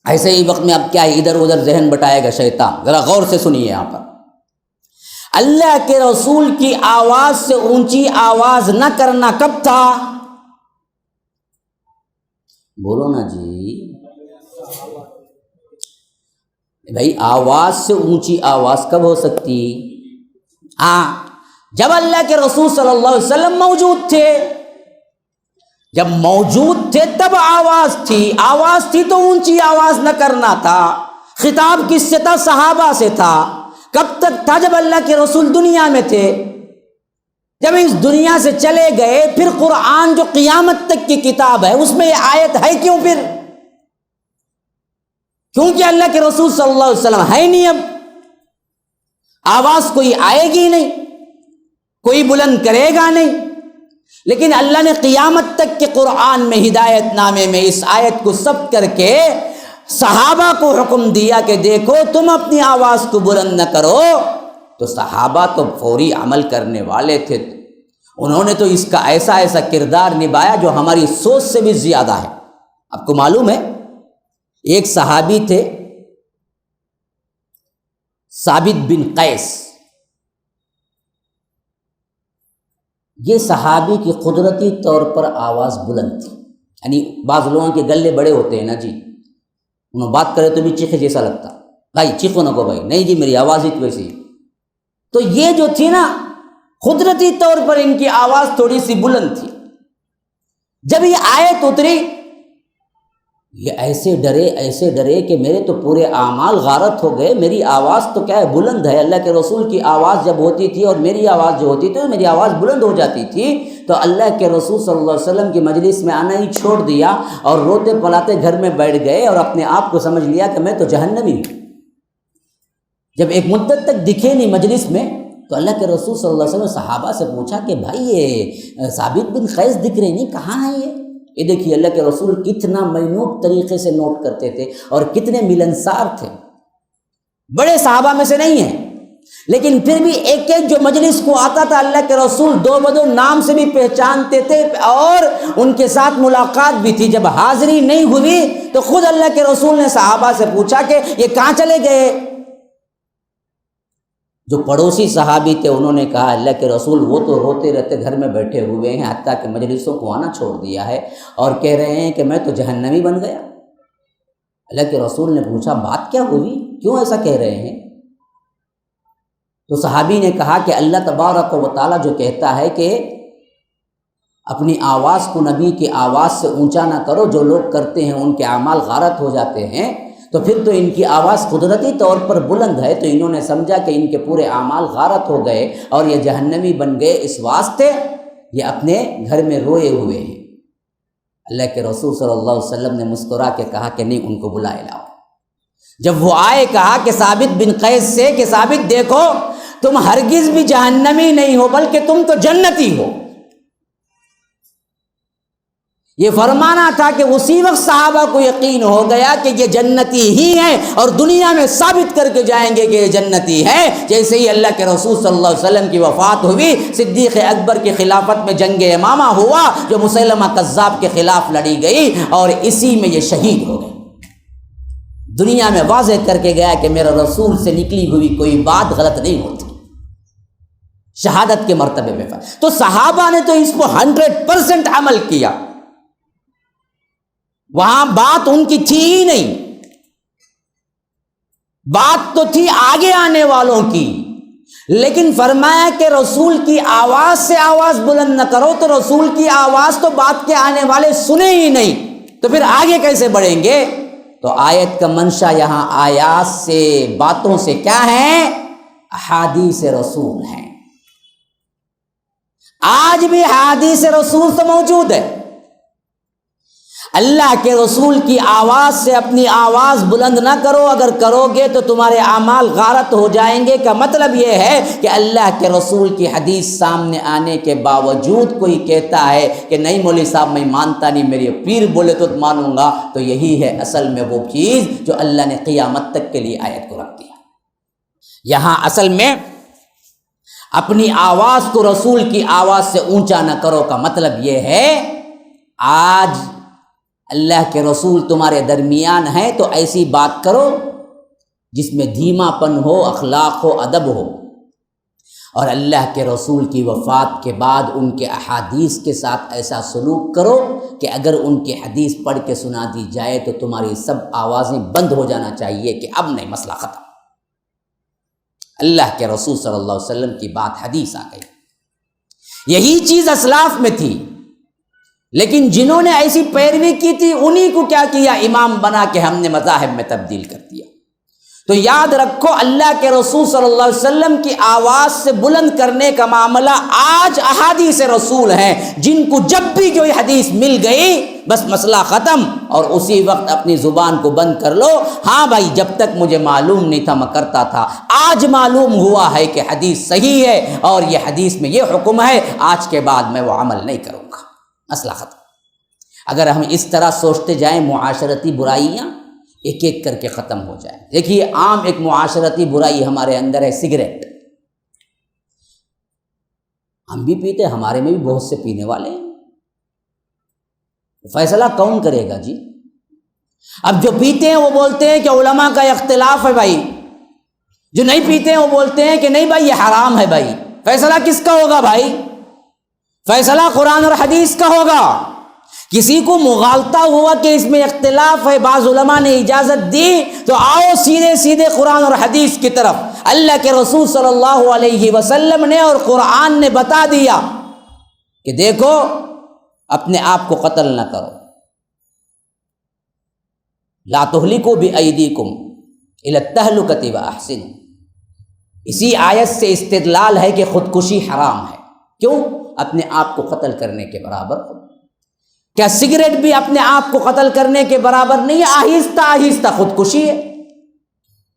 ایسے ہی وقت میں اب کیا ہے ادھر ادھر ذہن بٹائے گا شیطان. ذرا غور سے سنیے یہاں پر اللہ کے رسول کی آواز سے اونچی آواز نہ کرنا کب تھا؟ بولو نا جی بھائی آواز سے اونچی آواز کب ہو سکتی؟ جب اللہ کے رسول صلی اللہ علیہ وسلم موجود تھے. جب موجود تھے تب آواز تھی. آواز تھی تو اونچی آواز نہ کرنا تھا. خطاب کس سے تھا؟ صحابہ سے تھا. کب تک تھا؟ جب اللہ کے رسول دنیا میں تھے. جب اس دنیا سے چلے گئے پھر قرآن جو قیامت تک کی کتاب ہے اس میں یہ آیت ہے کیوں؟ پھر کیونکہ اللہ کے رسول صلی اللہ علیہ وسلم ہے نہیں. اب آواز کوئی آئے گی نہیں، کوئی بلند کرے گا نہیں. لیکن اللہ نے قیامت تک کے قرآن میں ہدایت نامے میں اس آیت کو ثبت کر کے صحابہ کو حکم دیا کہ دیکھو تم اپنی آواز کو بلند نہ کرو. تو صحابہ تو فوری عمل کرنے والے تھے. انہوں نے تو اس کا ایسا ایسا کردار نبھایا جو ہماری سوچ سے بھی زیادہ ہے. آپ کو معلوم ہے ایک صحابی تھے ثابت بن قیس. یہ صحابی کی قدرتی طور پر آواز بلند تھی. یعنی بعض لوگوں کے گلے بڑے ہوتے ہیں نا جی، انہوں بات کرے تو بھی چیخے جیسا لگتا. بھائی چیخو نہ کو بھائی، نہیں جی میری آواز ہی ویسی. تو یہ جو تھی نا قدرتی طور پر ان کی آواز تھوڑی سی بلند تھی. جب یہ آیت اتری یہ ایسے ڈرے کہ میرے تو پورے اعمال غارت ہو گئے، میری آواز تو کیا ہے بلند ہے، اللہ کے رسول کی آواز جب ہوتی تھی اور میری آواز جو ہوتی تھی میری آواز بلند ہو جاتی تھی، تو اللہ کے رسول صلی اللہ علیہ وسلم کی مجلس میں آنا ہی چھوڑ دیا اور روتے پلاتے گھر میں بیٹھ گئے اور اپنے آپ کو سمجھ لیا کہ میں تو جہنمی ہوں۔ جب ایک مدت تک دکھے نہیں مجلس میں، تو اللہ کے رسول صلی اللہ علیہ وسلم نے صحابہ سے پوچھا کہ بھائی یہ ثابت بن قیس دکھ رہے نہیں، کہاں ہے یہ دیکھیے اللہ کے رسول کتنا منوٹ طریقے سے نوٹ کرتے تھے اور کتنے ملنسار تھے۔ بڑے صحابہ میں سے نہیں ہیں، لیکن پھر بھی ایک ایک جو مجلس کو آتا تھا اللہ کے رسول دو بدو نام سے بھی پہچانتے تھے اور ان کے ساتھ ملاقات بھی تھی۔ جب حاضری نہیں ہوئی تو خود اللہ کے رسول نے صحابہ سے پوچھا کہ یہ کہاں چلے گئے؟ جو پڑوسی صحابی تھے انہوں نے کہا اللہ کے رسول وہ تو روتے رہتے گھر میں بیٹھے ہوئے ہیں، حتیٰ کہ مجلسوں کو آنا چھوڑ دیا ہے اور کہہ رہے ہیں کہ میں تو جہنمی بن گیا۔ اللہ کے رسول نے پوچھا بات کیا ہوئی، کیوں ایسا کہہ رہے ہیں؟ تو صحابی نے کہا کہ اللہ تبارک و تعالیٰ جو کہتا ہے کہ اپنی آواز کو نبی کی آواز سے اونچا نہ کرو، جو لوگ کرتے ہیں ان کے اعمال غارت ہو جاتے ہیں، تو پھر تو ان کی آواز قدرتی طور پر بلند ہے، تو انہوں نے سمجھا کہ ان کے پورے اعمال غارت ہو گئے اور یہ جہنمی بن گئے، اس واسطے یہ اپنے گھر میں روئے ہوئے ہیں۔ اللہ کے رسول صلی اللہ علیہ وسلم نے مسکرا کے کہا کہ نہیں، ان کو بلائے لاؤ۔ جب وہ آئے کہا کہ ثابت بن قیس سے کہ ثابت دیکھو تم ہرگز بھی جہنمی نہیں ہو بلکہ تم تو جنتی ہو۔ یہ فرمانا تھا کہ اسی وقت صحابہ کو یقین ہو گیا کہ یہ جنتی ہی ہیں اور دنیا میں ثابت کر کے جائیں گے کہ یہ جنتی ہے۔ جیسے ہی اللہ کے رسول صلی اللہ علیہ وسلم کی وفات ہوئی، صدیق اکبر کی خلافت میں جنگ امامہ ہوا جو مسیلمہ کذاب کے خلاف لڑی گئی اور اسی میں یہ شہید ہو گئے۔ دنیا میں واضح کر کے گیا کہ میرا رسول سے نکلی ہوئی کوئی بات غلط نہیں ہوتی، شہادت کے مرتبے میں۔ تو صحابہ نے تو اس کو 100% عمل کیا، وہاں بات ان کی تھی ہی نہیں، بات تو تھی آگے آنے والوں کی، لیکن فرمایا کہ رسول کی آواز سے آواز بلند نہ کرو، تو رسول کی آواز تو بات کے آنے والے سنے ہی نہیں، تو پھر آگے کیسے بڑھیں گے؟ تو آیت کا منشا یہاں آیات سے باتوں سے کیا ہے؟ احادیث رسول ہیں۔ آج بھی احادیث رسول تو موجود ہے۔ اللہ کے رسول کی آواز سے اپنی آواز بلند نہ کرو، اگر کرو گے تو تمہارے اعمال غارت ہو جائیں گے۔ کا مطلب یہ ہے کہ اللہ کے رسول کی حدیث سامنے آنے کے باوجود کوئی کہتا ہے کہ نہیں مولوی صاحب میں مانتا نہیں، میرے پیر بولے تو مانوں گا، تو یہی ہے اصل میں وہ چیز جو اللہ نے قیامت تک کے لیے آیت کو رکھ دیا۔ یہاں اصل میں اپنی آواز کو رسول کی آواز سے اونچا نہ کرو کا مطلب یہ ہے آج اللہ کے رسول تمہارے درمیان ہیں تو ایسی بات کرو جس میں دھیما پن ہو، اخلاق ہو، ادب ہو، اور اللہ کے رسول کی وفات کے بعد ان کے احادیث کے ساتھ ایسا سلوک کرو کہ اگر ان کی حدیث پڑھ کے سنا دی جائے تو تمہاری سب آوازیں بند ہو جانا چاہیے کہ اب نہیں، مسئلہ ختم۔ اللہ کے رسول صلی اللہ علیہ وسلم کی بات حدیث آ گئی۔ یہی چیز اسلاف میں تھی، لیکن جنہوں نے ایسی پیروی کی تھی انہی کو کیا کیا؟ امام بنا کے ہم نے مذاہب میں تبدیل کر دیا۔ تو یاد رکھو اللہ کے رسول صلی اللہ علیہ وسلم کی آواز سے بلند کرنے کا معاملہ آج احادیث رسول ہیں، جن کو جب بھی جو حدیث مل گئی بس مسئلہ ختم اور اسی وقت اپنی زبان کو بند کر لو۔ ہاں بھائی، جب تک مجھے معلوم نہیں تھا میں کرتا تھا، آج معلوم ہوا ہے کہ حدیث صحیح ہے اور یہ حدیث میں یہ حکم ہے، آج کے بعد میں وہ عمل نہیں کروں گا، مسئلہ ختم۔ اگر ہم اس طرح سوچتے جائیں معاشرتی برائیاں ایک ایک کر کے ختم ہو جائیں۔ دیکھیے عام ایک معاشرتی برائی ہمارے اندر ہے سگریٹ۔ ہم بھی پیتے، ہمارے میں بھی بہت سے پینے والے ہیں، فیصلہ کون کرے گا جی؟ اب جو پیتے ہیں وہ بولتے ہیں کہ علماء کا اختلاف ہے بھائی، جو نہیں پیتے ہیں وہ بولتے ہیں کہ نہیں بھائی یہ حرام ہے۔ بھائی فیصلہ کس کا ہوگا بھائی؟ فیصلہ قرآن اور حدیث کا ہوگا۔ کسی کو مغالطہ ہوا کہ اس میں اختلاف ہے، بعض علماء نے اجازت دی، تو آؤ سیدھے سیدھے قرآن اور حدیث کی طرف۔ اللہ کے رسول صلی اللہ علیہ وسلم نے اور قرآن نے بتا دیا کہ دیکھو اپنے آپ کو قتل نہ کرو، لا تہلکوا بایدیکم الی التہلکۃ واحسنوا۔ اسی آیت سے استدلال ہے کہ خودکشی حرام ہے۔ کیوں؟ اپنے آپ کو قتل کرنے کے برابر۔ کیا سگریٹ بھی اپنے آپ کو قتل کرنے کے برابر نہیں ہے؟ آہستہ آہستہ خودکشی ہے۔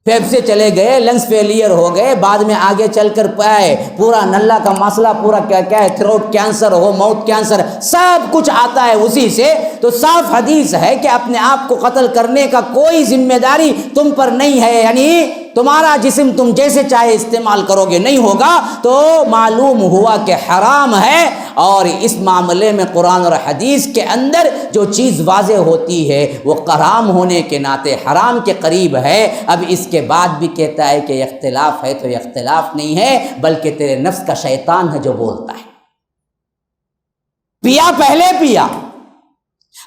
پھیپھڑے چلے گئے، لنگس فیلئر ہو گئے، بعد میں آگے چل کر پائے پورا نلا کا مسئلہ، پورا کیا ہے، تھروٹ کینسر ہو، ماؤتھ کینسر، سب کچھ آتا ہے اسی سے۔ تو صاف حدیث ہے کہ اپنے آپ کو قتل کرنے کا کوئی ذمہ داری تم پر نہیں ہے، یعنی تمہارا جسم تم جیسے چاہے استعمال کرو گے، نہیں ہوگا۔ تو معلوم ہوا کہ حرام ہے، اور اس معاملے میں قرآن اور حدیث کے اندر جو چیز واضح ہوتی ہے وہ حرام ہونے کے ناطے حرام کے قریب ہے۔ اب اس کے بعد بھی کہتا ہے کہ یہ اختلاف ہے، تو یہ اختلاف نہیں ہے بلکہ تیرے نفس کا شیطان ہے جو بولتا ہے۔ پیا پہلے پیا،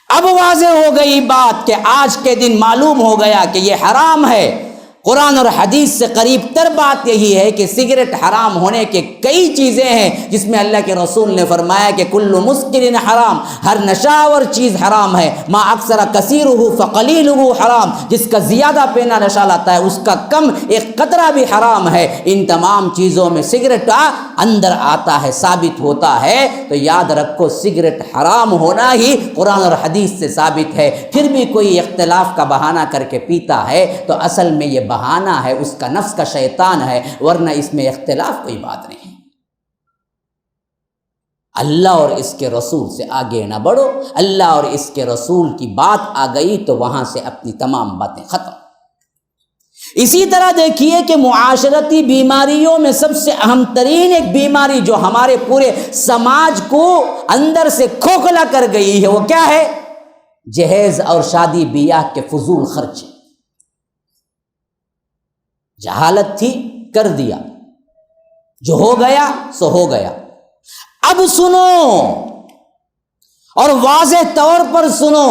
اب واضح ہو گئی بات کہ آج کے دن معلوم ہو گیا کہ یہ حرام ہے۔ قرآن اور حدیث سے قریب تر بات یہی ہے کہ سگریٹ حرام ہونے کے کئی چیزیں ہیں، جس میں اللہ کے رسول نے فرمایا کہ کل مسکر حرام، ہر نشاور چیز حرام ہے، ما اکثر کثیرہ فقلیلہ حرام، جس کا زیادہ پینا نشہ لاتا ہے اس کا کم ایک قطرہ بھی حرام ہے۔ ان تمام چیزوں میں سگریٹ اندر آتا ہے، ثابت ہوتا ہے۔ تو یاد رکھو سگریٹ حرام ہونا ہی قرآن اور حدیث سے ثابت ہے۔ پھر بھی کوئی اختلاف کا بہانہ کر کے پیتا ہے تو اصل میں یہ بہانہ ہے، اس کا نفس کا شیطان ہے، ورنہ اس میں اختلاف کوئی بات نہیں۔ اللہ اور اس کے رسول سے آگے نہ بڑھو، اللہ اور اس کے رسول کی بات آ گئی تو وہاں سے اپنی تمام باتیں ختم۔ اسی طرح دیکھیے کہ معاشرتی بیماریوں میں سب سے اہم ترین ایک بیماری جو ہمارے پورے سماج کو اندر سے کھوکھلا کر گئی ہے وہ کیا ہے؟ جہیز اور شادی بیاہ کے فضول خرچ۔ جہالت تھی، کر دیا، جو ہو گیا سو ہو گیا۔ اب سنو اور واضح طور پر سنو،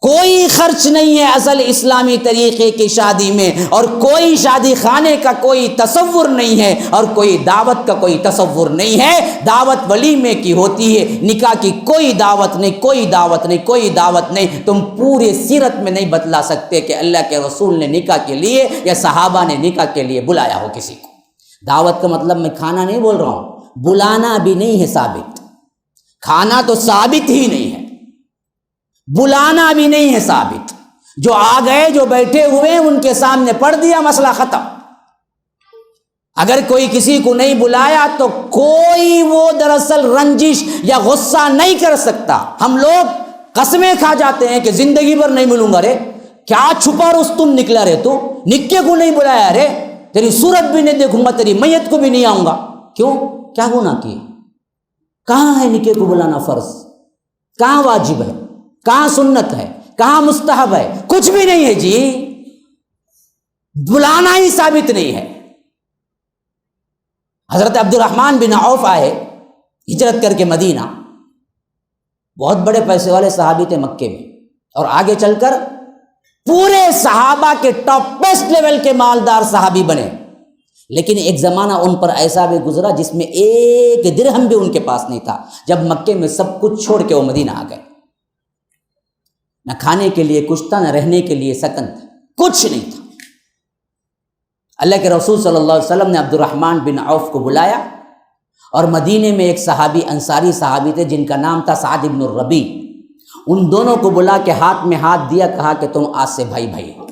کوئی خرچ نہیں ہے اصل اسلامی طریقے کی شادی میں، اور کوئی شادی خانے کا کوئی تصور نہیں ہے، اور کوئی دعوت کا کوئی تصور نہیں ہے۔ دعوت ولیمے کی ہوتی ہے، نکاح کی کوئی دعوت نہیں، کوئی دعوت نہیں، کوئی دعوت نہیں۔ تم پورے سیرت میں نہیں بتلا سکتے کہ اللہ کے رسول نے نکاح کے لیے یا صحابہ نے نکاح کے لیے بلایا ہو کسی کو۔ دعوت کا مطلب میں کھانا نہیں بول رہا ہوں، بلانا بھی نہیں ہے ثابت، کھانا تو ثابت ہی نہیں ہے، بلانا بھی نہیں ہے ثابت۔ جو آ گئے، جو بیٹھے ہوئے ان کے سامنے پڑھ دیا، مسئلہ ختم۔ اگر کوئی کسی کو نہیں بلایا تو کوئی وہ دراصل رنجش یا غصہ نہیں کر سکتا۔ ہم لوگ قسمیں کھا جاتے ہیں کہ زندگی بھر نہیں ملوں گا، رے کیا چھپا رستم نکلا رے، تو نکے کو نہیں بلایا، رے تیری صورت بھی نہیں دیکھوں گا، تیری میت کو بھی نہیں آؤں گا۔ کیوں؟ کیا گناہ کیے؟ کہاں ہے نکے کو بلانا فرض؟ کہاں واجب ہے؟ کہاں سنت ہے؟ کہاں مستحب ہے؟ کچھ بھی نہیں ہے جی، بلانا ہی ثابت نہیں ہے۔ حضرت عبد الرحمن بن عوف آئے ہجرت کر کے مدینہ، بہت بڑے پیسے والے صحابی تھے مکے میں، اور آگے چل کر پورے صحابہ کے ٹاپ بیسٹ لیول کے مالدار صحابی بنے۔ لیکن ایک زمانہ ان پر ایسا بھی گزرا جس میں ایک درہم بھی ان کے پاس نہیں تھا، جب مکے میں سب کچھ چھوڑ کے وہ مدینہ آ گئے۔ نہ کھانے کے لیے کچھ تھا، نہ رہنے کے لیے سکن تھا، کچھ نہیں تھا۔ اللہ کے رسول صلی اللہ علیہ وسلم نے عبد الرحمن بن عوف کو بلایا، اور مدینے میں ایک صحابی، انصاری صحابی تھے جن کا نام تھا سعد بن الربیع، ان دونوں کو بلا کے ہاتھ میں ہاتھ دیا، کہا کہ تم آج سے بھائی بھائی ہو۔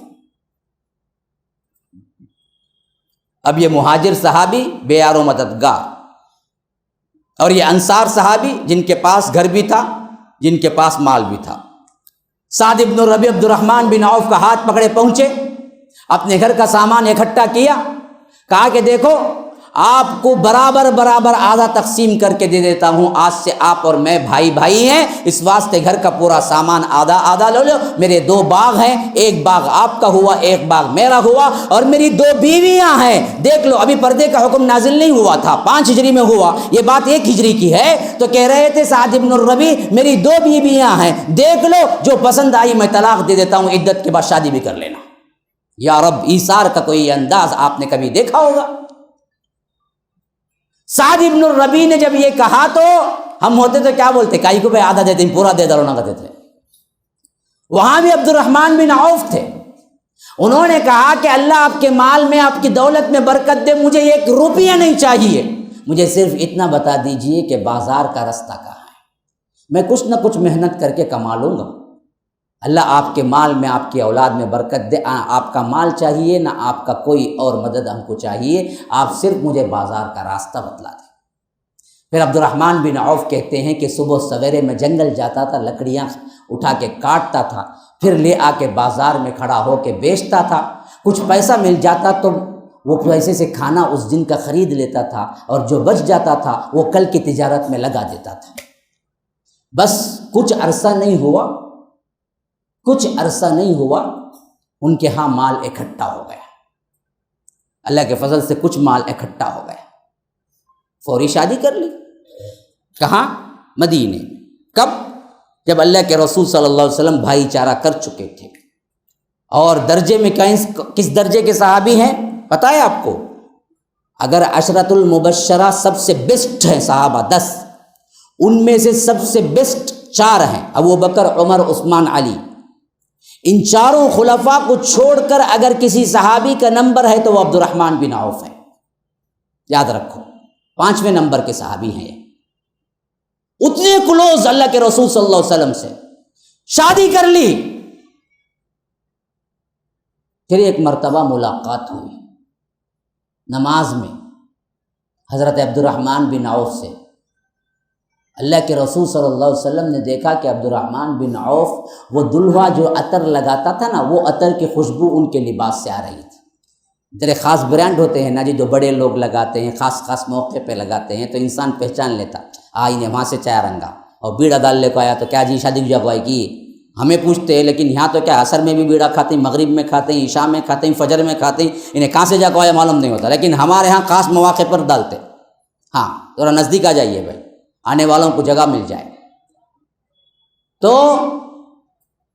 اب یہ مہاجر صحابی بے یار و مددگار، اور یہ انصار صحابی جن کے پاس گھر بھی تھا، جن کے پاس مال بھی تھا۔ سعد بن الربیع عبد الرحمن بن عوف کا ہاتھ پکڑے پہنچے، اپنے گھر کا سامان اکٹھا کیا، کہا کہ دیکھو آپ کو برابر برابر آدھا تقسیم کر کے دے دیتا ہوں، آج سے آپ اور میں بھائی بھائی ہیں، اس واسطے گھر کا پورا سامان آدھا آدھا لے لو۔ میرے 2 باغ ہیں، ایک باغ آپ کا ہوا، ایک باغ میرا ہوا، اور میری 2 بیویاں ہیں۔ دیکھ لو، ابھی پردے کا حکم نازل نہیں ہوا تھا، 5 ہجری میں ہوا، یہ بات 1 ہجری کی ہے۔ تو کہہ رہے تھے سعد بن الربیع میری 2 بیویاں ہیں، دیکھ لو، جو پسند آئی میں طلاق دے دیتا ہوں، عدت کے بعد شادی بھی کر لینا۔ یا رب، ایثار کا کوئی انداز آپ نے کبھی دیکھا ہوگا؟ سعد بن الربیع نے جب یہ کہا تو ہم ہوتے تو کیا بولتے؟ کائی کو بھائی آدھا دیتے ہیں، پورا دے دو نہ کہتے تھے۔ وہاں بھی عبد الرحمن بن عوف تھے. انہوں نے کہا کہ اللہ آپ کے مال میں، آپ کی دولت میں برکت دے، مجھے 1 روپیہ نہیں چاہیے، مجھے صرف اتنا بتا دیجئے کہ بازار کا رستہ کہاں ہے، میں کچھ نہ کچھ محنت کر کے کما لوں گا. اللہ آپ کے مال میں، آپ کی اولاد میں برکت دے. آپ کا مال چاہیے نہ آپ کا کوئی اور مدد ہم کو چاہیے، آپ صرف مجھے بازار کا راستہ بتلا دیں. پھر عبد الرحمن بن عوف کہتے ہیں کہ صبح سویرے میں جنگل جاتا تھا، لکڑیاں اٹھا کے کاٹتا تھا، پھر لے آ کے بازار میں کھڑا ہو کے بیچتا تھا. کچھ پیسہ مل جاتا تو وہ پیسے سے کھانا اس دن کا خرید لیتا تھا، اور جو بچ جاتا تھا وہ کل کی تجارت میں لگا دیتا تھا. بس کچھ عرصہ نہیں ہوا ان کے ہاں مال اکٹھا ہو گیا. اللہ کے فضل سے کچھ مال اکٹھا ہو گیا. فوری شادی کر لی. کہاں؟ مدینے. کب؟ جب اللہ کے رسول صلی اللہ علیہ وسلم بھائی چارہ کر چکے تھے. اور درجے میں کس درجے کے صحابی ہیں پتہ ہے آپ کو؟ اگر عشرۃ المبشرہ سب سے بیسٹ ہیں صحابہ 10، ان میں سے سب سے بیسٹ 4 ہیں، ابو بکر، عمر، عثمان، علی. ان چاروں خلفاء کو چھوڑ کر اگر کسی صحابی کا نمبر ہے تو وہ عبد الرحمن بن عوف ہے. یاد رکھو، 5ویں نمبر کے صحابی ہیں. اتنے کلوز اللہ کے رسول صلی اللہ علیہ وسلم سے. شادی کر لی. پھر ایک مرتبہ ملاقات ہوئی نماز میں حضرت عبد الرحمن بن عوف سے. اللہ کے رسول صلی اللہ علیہ وسلم نے دیکھا کہ عبد الرحمن بن عوف وہ دلہا جو عطر لگاتا تھا نا، وہ عطر کی خوشبو ان کے لباس سے آ رہی تھی. ذرا خاص برانڈ ہوتے ہیں نا جی، جو بڑے لوگ لگاتے ہیں، خاص موقع پہ لگاتے ہیں تو انسان پہچان لیتا. انہیں وہاں سے چایا رنگا اور بیڑا ڈال لے کو آیا تو کیا جی شادی کی جگہ کی ہمیں پوچھتے ہیں. لیکن یہاں تو کیا عصر میں بھی بیڑا کھاتے ہیں، مغرب میں کھاتے ہیں، عشاء میں کھاتے ہیں، فجر میں کھاتے ہیں. انہیں کہاں سے جا کو آیا معلوم نہیں ہوتا، لیکن ہمارے ہاں خاص مواقع پر ڈالتے. ہاں ذرا نزدیک آ جائیے بھائی، آنے والوں کو جگہ مل جائے. تو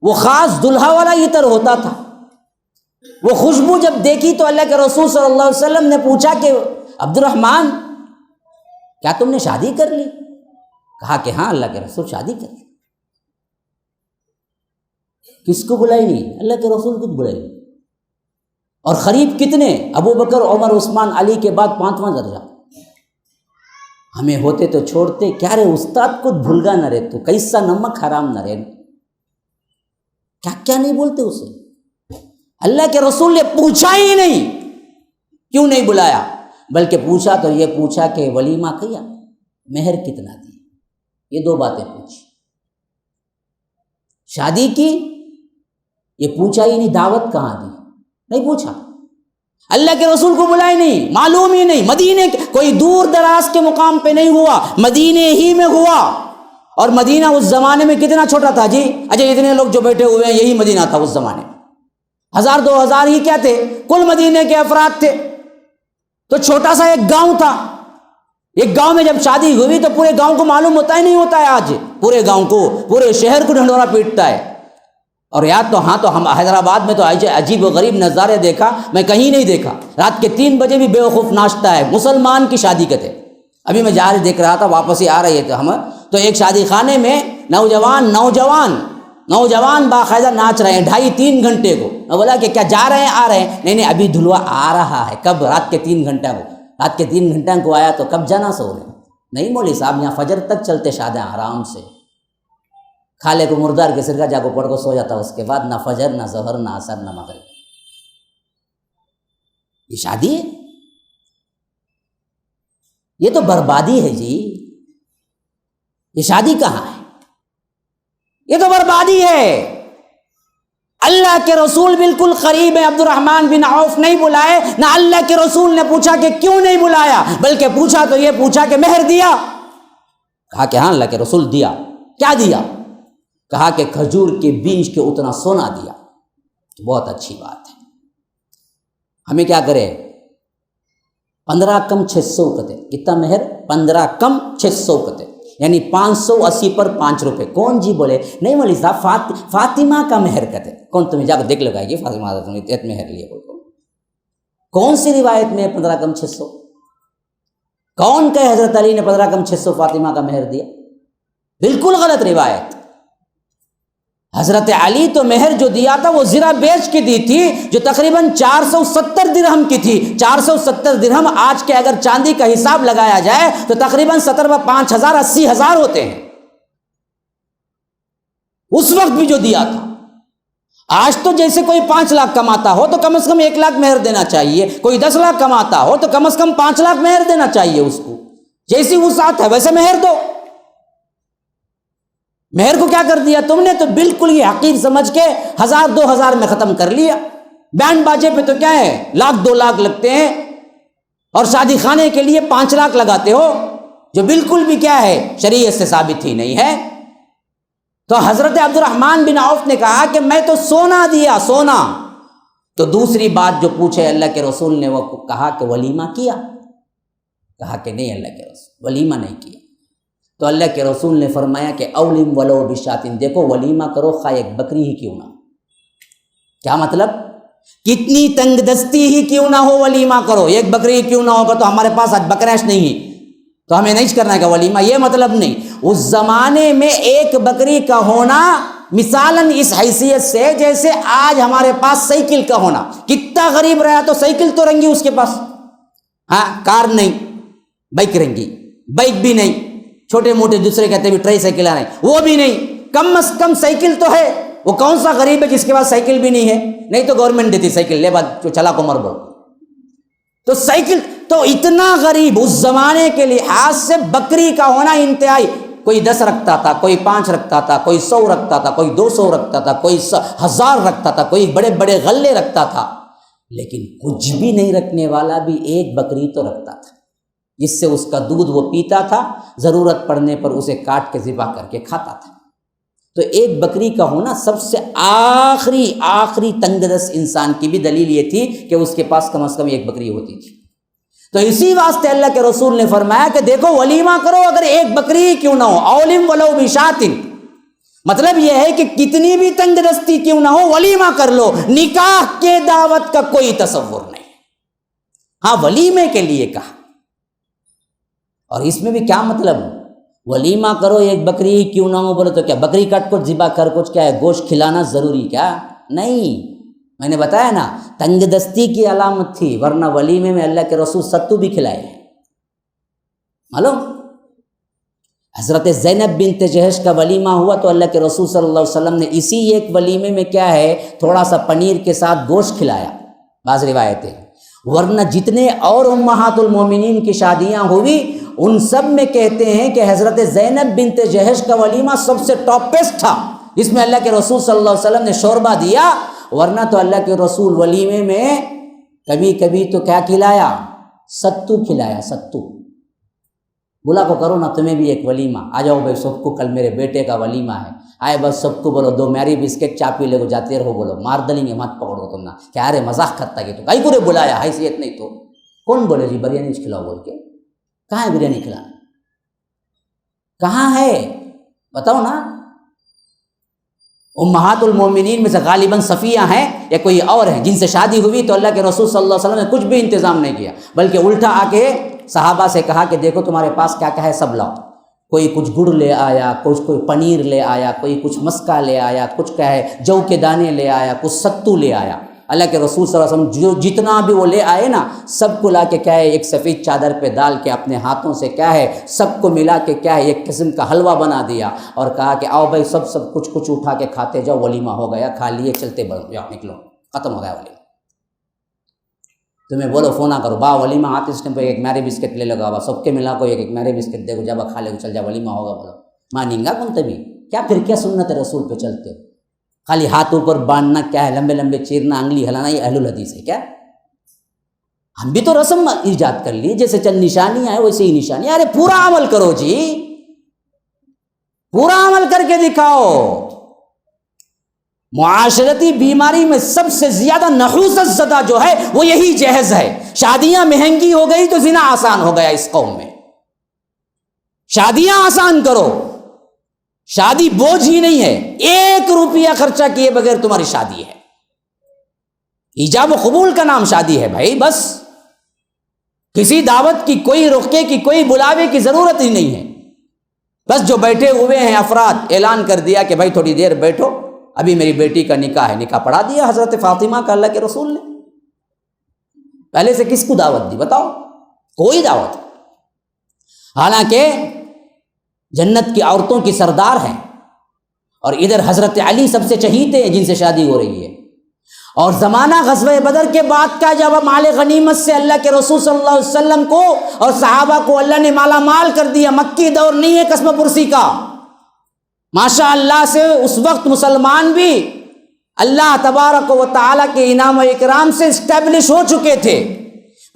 وہ خاص دلہا والا عطر ہوتا تھا. وہ خوشبو جب دیکھی تو اللہ کے رسول صلی اللہ علیہ وسلم نے پوچھا کہ عبد الرحمن کیا تم نے شادی کر لی؟ کہا کہ ہاں اللہ کے رسول شادی کر لی. کس کو بلائی نہیں؟ اللہ کے رسول کو بلائی. اور قریب کتنے؟ ابو بکر، عمر، عثمان، علی کے بعد 5واں درجہ. ہمیں ہوتے تو چھوڑتے. کیا رے استاد کو بھولگا نہ رے تو کیسا نمک حرام نہ رے. کیا نہیں بولتے اسے. اللہ کے رسول نے پوچھا ہی نہیں کیوں نہیں بلایا، بلکہ پوچھا تو یہ پوچھا کہ ولیمہ کیا، مہر کتنا دی. یہ 2 باتیں پوچھی. شادی کی یہ پوچھا ہی نہیں. دعوت کہاں دی نہیں پوچھا. اللہ کے رسول کو بلائے نہیں، معلوم ہی نہیں. مدینے کوئی دور دراز کے مقام پہ نہیں ہوا، مدینے ہی میں ہوا. اور مدینہ اس زمانے میں کتنا چھوٹا تھا جی. اچھا اتنے لوگ جو بیٹھے ہوئے ہیں یہی مدینہ تھا اس زمانے میں. 1000-2000 ہی کیا تھے کل مدینے کے افراد تھے. تو چھوٹا سا ایک گاؤں تھا. ایک گاؤں میں جب شادی ہوئی تو پورے گاؤں کو معلوم ہوتا ہی نہیں ہوتا ہے. آج پورے گاؤں کو، پورے شہر کو ڈھنڈورا پیٹتا ہے. اور یاد تو ہاں تو ہم حیدرآباد میں تو عجیب و غریب نظارے دیکھا میں کہیں نہیں دیکھا. رات کے 3 بجے بھی بے وقوف ناشتہ ہے. مسلمان کی شادی کے تھے. ابھی میں جا دیکھ رہا تھا، واپس ہی آ رہے تھے ہم، تو ایک شادی خانے میں نوجوان باقاعدہ ناچ رہے ہیں 2.5-3 گھنٹے کو. میں بولا کہ کیا جا رہے ہیں؟ آ رہے ہیں. نہیں ابھی دلہا آ رہا ہے. کب؟ رات کے 3 گھنٹہ کو. رات کے 3 گھنٹہ کو آیا تو کب جانا سو رہے نہیں مولوی صاحب، یہاں فجر تک چلتے شادیاں آرام سے. کھالے کو مردار کے سرکا جا کو پڑھ کو سو جاتا. اس کے بعد نہ فجر، نہ ظہر، نہ عصر، نہ مغرب. یہ شادی ہے؟ یہ تو بربادی ہے جی. یہ شادی کہاں ہے؟ یہ تو بربادی ہے. اللہ کے رسول بالکل قریب ہے. عبد الرحمن بن عوف نہیں بلائے. نہ اللہ کے رسول نے پوچھا کہ کیوں نہیں بلایا، بلکہ پوچھا تو یہ پوچھا کہ مہر دیا. کہا کہ ہاں اللہ کے رسول دیا. کیا دیا؟ کہا کہ کھجور کے بیج کے اتنا سونا دیا. بہت اچھی بات ہے. ہمیں کیا کرے؟ 15 کم 600 کتے. کتنا مہر؟ 15 کم 600 کتے، یعنی 580 پر 5 روپے. کون جی بولے نہیں مولوی صاحب فاطمہ کا مہر کتے. کون؟ تمہیں جا کے دیکھ لگائے گی فاطمہ نے اتنے مہر لیے. کون سی روایت میں 15 کم 600؟ کون کہ حضرت علی نے 15 کم 600 فاطمہ کا مہر دیا؟ بالکل غلط روایت. حضرت علی تو مہر جو دیا تھا وہ زرہ بیچ کے دی تھی، جو تقریباً 470 درہم کی تھی۔ 470 درہم آج کے اگر چاندی کا حساب لگایا جائے تو تقریباً 5,000 80,000 ہوتے ہیں، اس وقت بھی جو دیا تھا۔ آج تو جیسے کوئی 5 لاکھ کماتا ہو تو کم از کم 1 لاکھ مہر دینا چاہیے، کوئی 10 لاکھ کماتا ہو تو کم از کم 5 لاکھ مہر دینا چاہیے اس کو، جیسی وسعت ہے ویسے مہر دو۔ مہر کو کیا کر دیا تم نے؟ تو بالکل یہ حقیر سمجھ کے 1000 2000 میں ختم کر لیا۔ بینڈ باجے پہ تو کیا ہے 1,00,000 2 لاکھ لگتے ہیں، اور شادی خانے کے لیے 5 لاکھ لگاتے ہو، جو بالکل بھی کیا ہے شریعت سے ثابت ہی نہیں ہے۔ تو حضرت عبد الرحمن بن عوف نے کہا کہ میں تو سونا دیا، سونا۔ تو دوسری بات جو پوچھے اللہ کے رسول نے، وہ کہا کہ ولیمہ کیا؟ کہا کہ نہیں اللہ کے رسول، ولیمہ نہیں کیا۔ تو اللہ کے رسول نے فرمایا کہ اولم ولو بشاتن، دیکھو ولیمہ کرو خواہ ایک بکری ہی کیوں نہ ہو۔ کیا مطلب؟ کتنی تنگ دستی ہی کیوں نہ ہو ولیمہ کرو، ایک بکری ہی کیوں نہ ہوگا تو ہمارے پاس آج بکریش نہیں تو ہمیں نہیں کرنا ہے کہ ولیمہ، یہ مطلب نہیں۔ اس زمانے میں ایک بکری کا ہونا مثالاً اس حیثیت سے جیسے آج ہمارے پاس سائیکل کا ہونا۔ کتنا غریب رہا تو سائیکل تو رنگی اس کے پاس، ہاں کار نہیں، بائک رنگی، بائک بھی نہیں، چھوٹے موٹے دوسرے کہتے بھی ٹرائی سائیکل آ رہے ہیں وہ بھی نہیں، کم از کم سائیکل تو ہے۔ وہ کون سا غریب ہے جس کے پاس سائیکل بھی نہیں ہے؟ نہیں تو گورنمنٹ دیتی سائیکل، لے بات چلا کو مر بول۔ تو سائیکل تو اتنا غریب اس زمانے کے لحاظ سے بکری کا ہونا انتہائی، کوئی 10 رکھتا تھا، کوئی 5 رکھتا تھا، کوئی 100 رکھتا تھا، کوئی 200 رکھتا تھا، کوئی 1000 رکھتا تھا، کوئی بڑے بڑے غلے رکھتا تھا، لیکن کچھ بھی نہیں رکھنے والا بھی ایک بکری تو رکھتا تھا، جس سے اس کا دودھ وہ پیتا تھا، ضرورت پڑنے پر اسے کاٹ کے ذبح کر کے کھاتا تھا۔ تو ایک بکری کا ہونا سب سے آخری تنگ دست انسان کی بھی دلیل یہ تھی کہ اس کے پاس کم از کم ایک بکری ہوتی تھی۔ تو اسی واسطے اللہ کے رسول نے فرمایا کہ دیکھو ولیمہ کرو اگر ایک بکری ہی کیوں نہ ہو، اولم ولو بشاتن، مطلب یہ ہے کہ کتنی بھی تنگ دستی کیوں نہ ہو ولیمہ کر لو۔ نکاح کے دعوت کا کوئی تصور نہیں، ہاں ولیمے کے لیے کہا۔ اور اس میں بھی کیا مطلب، ولیمہ کرو ایک بکری ہی کیوں نہ ہو، بولے تو کیا بکری کٹ کچھ ذبح کر کچھ کیا ہے گوشت کھلانا ضروری کیا؟ نہیں، میں نے بتایا نا تنگ دستی کی علامت تھی، ورنہ ولیمے میں اللہ کے رسول ستو بھی کھلائے ہیں۔ معلوم حضرت زینب بنت جہش کا ولیمہ ہوا تو اللہ کے رسول صلی اللہ علیہ وسلم نے اسی ایک ولیمے میں کیا ہے تھوڑا سا پنیر کے ساتھ گوشت کھلایا، بعض روایتیں۔ ورنہ جتنے اور امہات المومنین کی شادیاں ہوئی ان سب میں کہتے ہیں کہ حضرت زینب بنت جہش کا ولیمہ سب سے ٹاپسٹ تھا، جس میں اللہ کے رسول صلی اللہ علیہ وسلم نے شوربہ دیا۔ ورنہ تو اللہ کے رسول ولیمے میں کبھی کبھی تو کیا کھلایا، ستو کھلایا، ستو۔ بلا کو کرو نا تمہیں بھی ایک ولیمہ، آ جاؤ بھائی سب کو، کل میرے بیٹے کا ولیمہ ہے، آئے بس سب کو بولو 2 میری بسکٹ چا پی لے کو جاتے رہو، بولو مار دلیں گے مت پکڑو تم نا، کیا رے مذاق کرتا ہے تو کئی کو بلایا، حیثیت نہیں تو کون بولے جی بریانی کھلاؤ بول کے، کہاں ہے بریانی کھلانا، کہاں ہے بتاؤ نا۔ امہات المومنین میں سے غالباً صفیہ ہیں یا کوئی اور ہیں جن سے شادی ہوئی تو اللہ کے رسول صلی اللہ علیہ وسلم نے کچھ بھی انتظام نہیں کیا، بلکہ الٹا آ کے صحابہ سے کہا کہ دیکھو تمہارے پاس کیا کیا ہے سب لاؤ۔ کوئی کچھ گڑ لے آیا، کوئی پنیر لے آیا، کوئی کچھ مسکا لے آیا، کچھ کیا ہے جو کے دانے لے آیا، کچھ ستو لے آیا۔ اللہ کے رسول صلی اللہ علیہ وسلم جو جتنا بھی وہ لے آئے نا سب کو لا کے کیا ہے ایک سفید چادر پہ ڈال کے اپنے ہاتھوں سے کیا ہے سب کو ملا کے کیا ہے ایک قسم کا حلوہ بنا دیا، اور کہا کہ آؤ بھائی سب کچھ اٹھا کے کھاتے جاؤ، ولیمہ ہو گیا، کھا لیے چلتے بڑھو جاؤ نکلو، ختم ہو گیا ولیمہ۔ تمہیں بولو فون نہ کرو با ولیمہ آتے اس ٹائم پہ ایک میرے بسکٹ لے لگا با سب کے ملا کو ایک میرے بسکٹ دے گو جب کھا لے گو چل جا ولیمہ ہوگا، بولو مانیں گا کون تبھی کیا؟ پھر کیا سنت رسول پہ چلتے ہو؟ خالی ہاتھ اوپر باندھنا کیا ہے، لمبے لمبے چیرنا، انگلی ہلانا، یہ اہل الحدیث ہے کیا؟ ہم بھی تو رسم ایجاد کر لی، جیسے چند نشانیاں ہیں ویسے ہی نشانی، ارے پورا عمل کرو جی، پورا عمل کر کے دکھاؤ۔ معاشرتی بیماری میں سب سے زیادہ نحوست زدہ جو ہے وہ یہی جہیز ہے۔ شادیاں مہنگی ہو گئی تو زنا آسان ہو گیا اس قوم میں۔ شادیاں آسان کرو، شادی بوجھ ہی نہیں ہے، 1 روپیہ خرچہ کیے بغیر تمہاری شادی ہے، ایجاب و قبول کا نام شادی ہے بھائی، بس کسی دعوت کی، کوئی رخے کی، کوئی بلاوے کی ضرورت ہی نہیں ہے۔ بس جو بیٹھے ہوئے ہیں افراد اعلان کر دیا کہ بھائی تھوڑی دیر بیٹھو، ابھی میری بیٹی کا نکاح ہے، نکاح پڑھا دیا حضرت فاطمہ کا اللہ کے رسول نے۔ پہلے سے کس کو دعوت دی بتاؤ؟ کوئی دعوت۔ حالانکہ جنت کی عورتوں کی سردار ہیں، اور ادھر حضرت علی سب سے چہیتے ہیں جن سے شادی ہو رہی ہے۔ اور زمانہ غزوہ بدر کے بعد کا جب مال غنیمت سے اللہ کے رسول صلی اللہ علیہ وسلم کو اور صحابہ کو اللہ نے مالا مال کر دیا، مکی دور نہیں ہے قصبہ پرسی کا، ماشاء اللہ سے اس وقت مسلمان بھی اللہ تبارک و تعالیٰ کے انعام و اکرام سے اسٹیبلش ہو چکے تھے،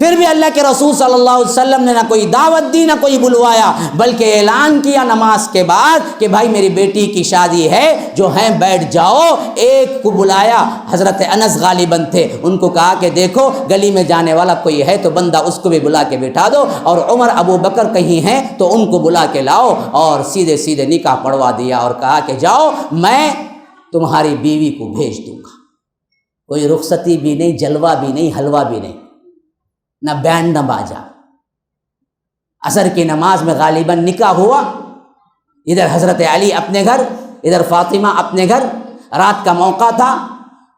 پھر بھی اللہ کے رسول صلی اللہ علیہ وسلم نے نہ کوئی دعوت دی نہ کوئی بلوایا، بلکہ اعلان کیا نماز کے بعد کہ بھائی میری بیٹی کی شادی ہے، جو ہیں بیٹھ جاؤ۔ ایک کو بلایا، حضرت انس غالباً تھے، ان کو کہا کہ دیکھو گلی میں جانے والا کوئی ہے تو بندہ اس کو بھی بلا کے بٹھا دو، اور عمر ابو بکر کہیں ہیں تو ان کو بلا کے لاؤ، اور سیدھے سیدھے نکاح پڑھوا دیا اور کہا کہ جاؤ میں تمہاری بیوی کو بھیج دوں گا۔ کوئی رخصتی بھی نہیں، جلوہ بھی نہیں، حلوہ بھی نہیں، نہ بینڈ نہ باجا۔ عصر کی نماز میں غالباً نکاح ہوا، ادھر حضرت علی اپنے گھر، ادھر فاطمہ اپنے گھر، رات کا موقع تھا،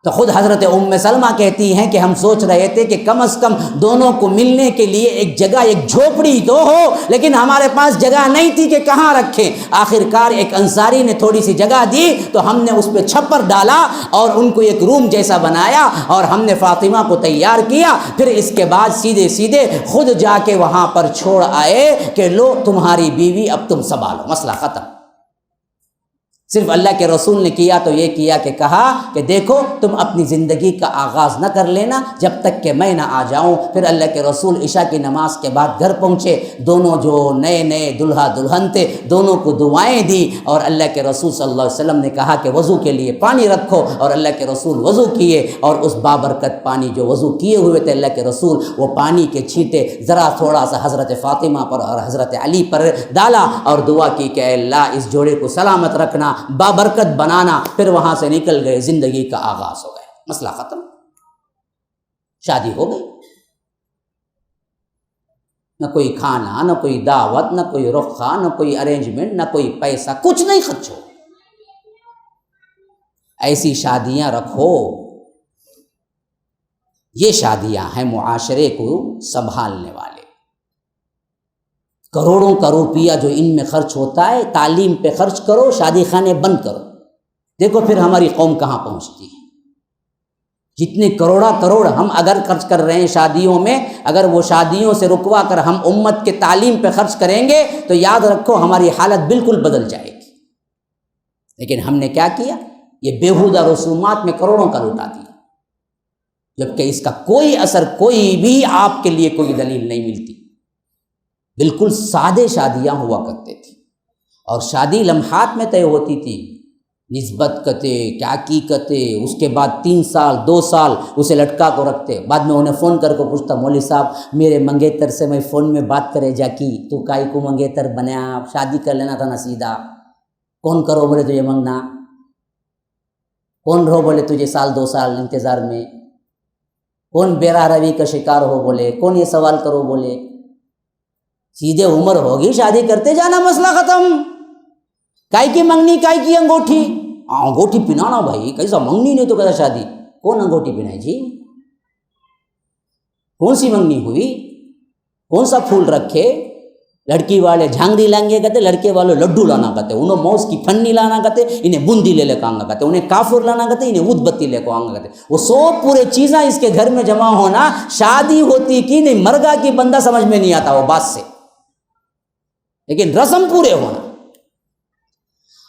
تو خود حضرت ام سلمہ کہتی ہیں کہ ہم سوچ رہے تھے کہ کم از کم دونوں کو ملنے کے لیے ایک جگہ، ایک جھوپڑی تو ہو، لیکن ہمارے پاس جگہ نہیں تھی کہ کہاں رکھیں۔ آخر کار ایک انصاری نے تھوڑی سی جگہ دی تو ہم نے اس پہ چھپر ڈالا اور ان کو ایک روم جیسا بنایا، اور ہم نے فاطمہ کو تیار کیا، پھر اس کے بعد سیدھے سیدھے خود جا کے وہاں پر چھوڑ آئے کہ لو تمہاری بیوی اب تم سنبھالو، مسئلہ ختم۔ صرف اللہ کے رسول نے کیا تو یہ کیا کہ کہا کہ دیکھو تم اپنی زندگی کا آغاز نہ کر لینا جب تک کہ میں نہ آ جاؤں۔ پھر اللہ کے رسول عشاء کی نماز کے بعد گھر پہنچے، دونوں جو نئے نئے دلہا دلہن تھے دونوں کو دعائیں دی، اور اللہ کے رسول صلی اللہ علیہ وسلم نے کہا کہ وضو کے لیے پانی رکھو، اور اللہ کے رسول وضو کیے، اور اس بابرکت پانی جو وضو کیے ہوئے تھے اللہ کے رسول، وہ پانی کے چھینٹے ذرا تھوڑا سا حضرت فاطمہ پر اور حضرت علی پر ڈالا، اور دعا کی کہ اے اللہ اس جوڑے کو سلامت رکھنا، بابرکت بنانا۔ پھر وہاں سے نکل گئے، زندگی کا آغاز ہو گیا، مسئلہ ختم، شادی ہو گئی۔ نہ کوئی کھانا، نہ کوئی دعوت، نہ کوئی رخصہ، نہ کوئی ارینجمنٹ، نہ کوئی پیسہ، کچھ نہیں خرچ ہو۔ ایسی شادیاں رکھو، یہ شادیاں ہیں معاشرے کو سنبھالنے والے۔ کروڑوں کا روپیہ جو ان میں خرچ ہوتا ہے، تعلیم پہ خرچ کرو، شادی خانے بند کرو، دیکھو پھر ہماری قوم کہاں پہنچتی ہے۔ جتنے کروڑ ہم اگر خرچ کر رہے ہیں شادیوں میں، اگر وہ شادیوں سے رکوا کر ہم امت کے تعلیم پہ خرچ کریں گے تو یاد رکھو ہماری حالت بالکل بدل جائے گی۔ لیکن ہم نے کیا کیا؟ یہ بیہودہ رسومات میں کروڑوں کا لوٹا دیا، جبکہ اس کا کوئی اثر، کوئی بھی آپ کے لیے کوئی دلیل نہیں ملتی۔ بالکل سادے شادیاں ہوا کرتے تھیں، اور شادی لمحات میں طے ہوتی تھی، نسبت کتے کیا کی کتے، اس کے بعد 3 سال 2 سال اسے لٹکا کو رکھتے، بعد میں انہیں فون کر کو پوچھتا مولوی صاحب میرے منگیتر سے میں فون میں بات کرے جا کی، تو کائی کو منگیتر بنیا، شادی کر لینا تھا نا سیدھا، کون کرو بولے تجھے منگنا، کون رہو بولے تجھے 1-2 سال انتظار میں، کون بیرا روی کا شکار ہو بولے، کون یہ سوال کرو بولے، سیدھے عمر ہوگی شادی کرتے جانا، مسئلہ ختم۔ کائی کی منگنی، کائی کی انگوٹھی، انگوٹھی پہنانا بھائی، کیسا منگنی نہیں تو کیسا شادی، کون انگوٹھی پہنائے جی، کون سی منگنی ہوئی، کون سا پھول رکھے، لڑکی والے جھانگری لانگے کہتے، لڑکے والے لڈو لانا کہتے، انہوں موز کی پھنی لانا کہتے، انہیں بوندی لے لے کے آنگا کہتے، انہیں کافر لانا کہتے، انہیں ادھ بتی لے کو آنگا کہتے، وہ سب پورے چیزاں اس کے گھر میں جمع ہونا، شادی ہوتی کی نہیں، مرگا کی بندہ سمجھ میں نہیں آتا وہ بات سے، لیکن رسم پورے ہونا۔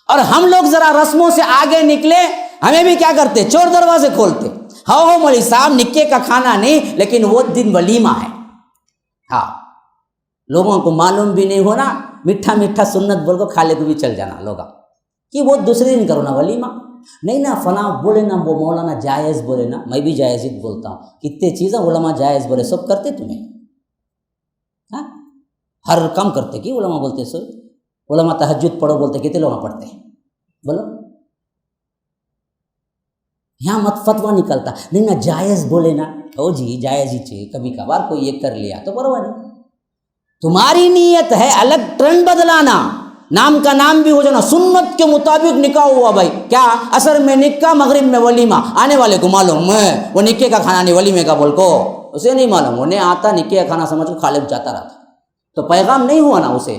اور ہم لوگ ذرا رسموں سے آگے نکلے، ہمیں بھی کیا کرتے، چور دروازے کھولتے، ہو مولوی صاحب نکے کا کھانا نہیں، لیکن وہ دن ولیمہ ہے، ہاں لوگوں کو معلوم بھی نہیں ہونا، میٹھا میٹھا سنت بول کو کھالے کو بھی چل جانا لوگا کہ وہ دوسرے دن کرو نا ولیمہ، نہیں نا فلاں بولے نا وہ مولانا جائز بولے نا، میں بھی جائز ہی بولتا ہوں، کتنے چیزیں علماء جائز بولے، سب کرتے تمہیں، ہاں ہر کام کرتے کہ علماء بولتے سو، علماء تہجد پڑھو بولتے، کتنے لوگ پڑھتے ہیں بولو، یہاں مت فتویٰ نکلتا نہیں نا جائز بولے نا، او جی جائز ہی چاہیے، کبھی کبھار کوئی یہ کر لیا تو پرواہ نہیں، تمہاری نیت ہے الگ ٹرینڈ بدلانا، نام کا نام بھی ہو جانا, سنت کے مطابق نکاح ہوا بھائی. کیا عصر میں نکاح, مغرب میں ولیمہ. آنے والے کو معلوم ہے وہ نکاح کا کھانا نہیں ولیمے کا بول کو, اسے نہیں معلوم. انہیں آتا نکاح کا کھانا سمجھ کو کھا لے جاتا رہتا, تو پیغام نہیں ہوا نا اسے.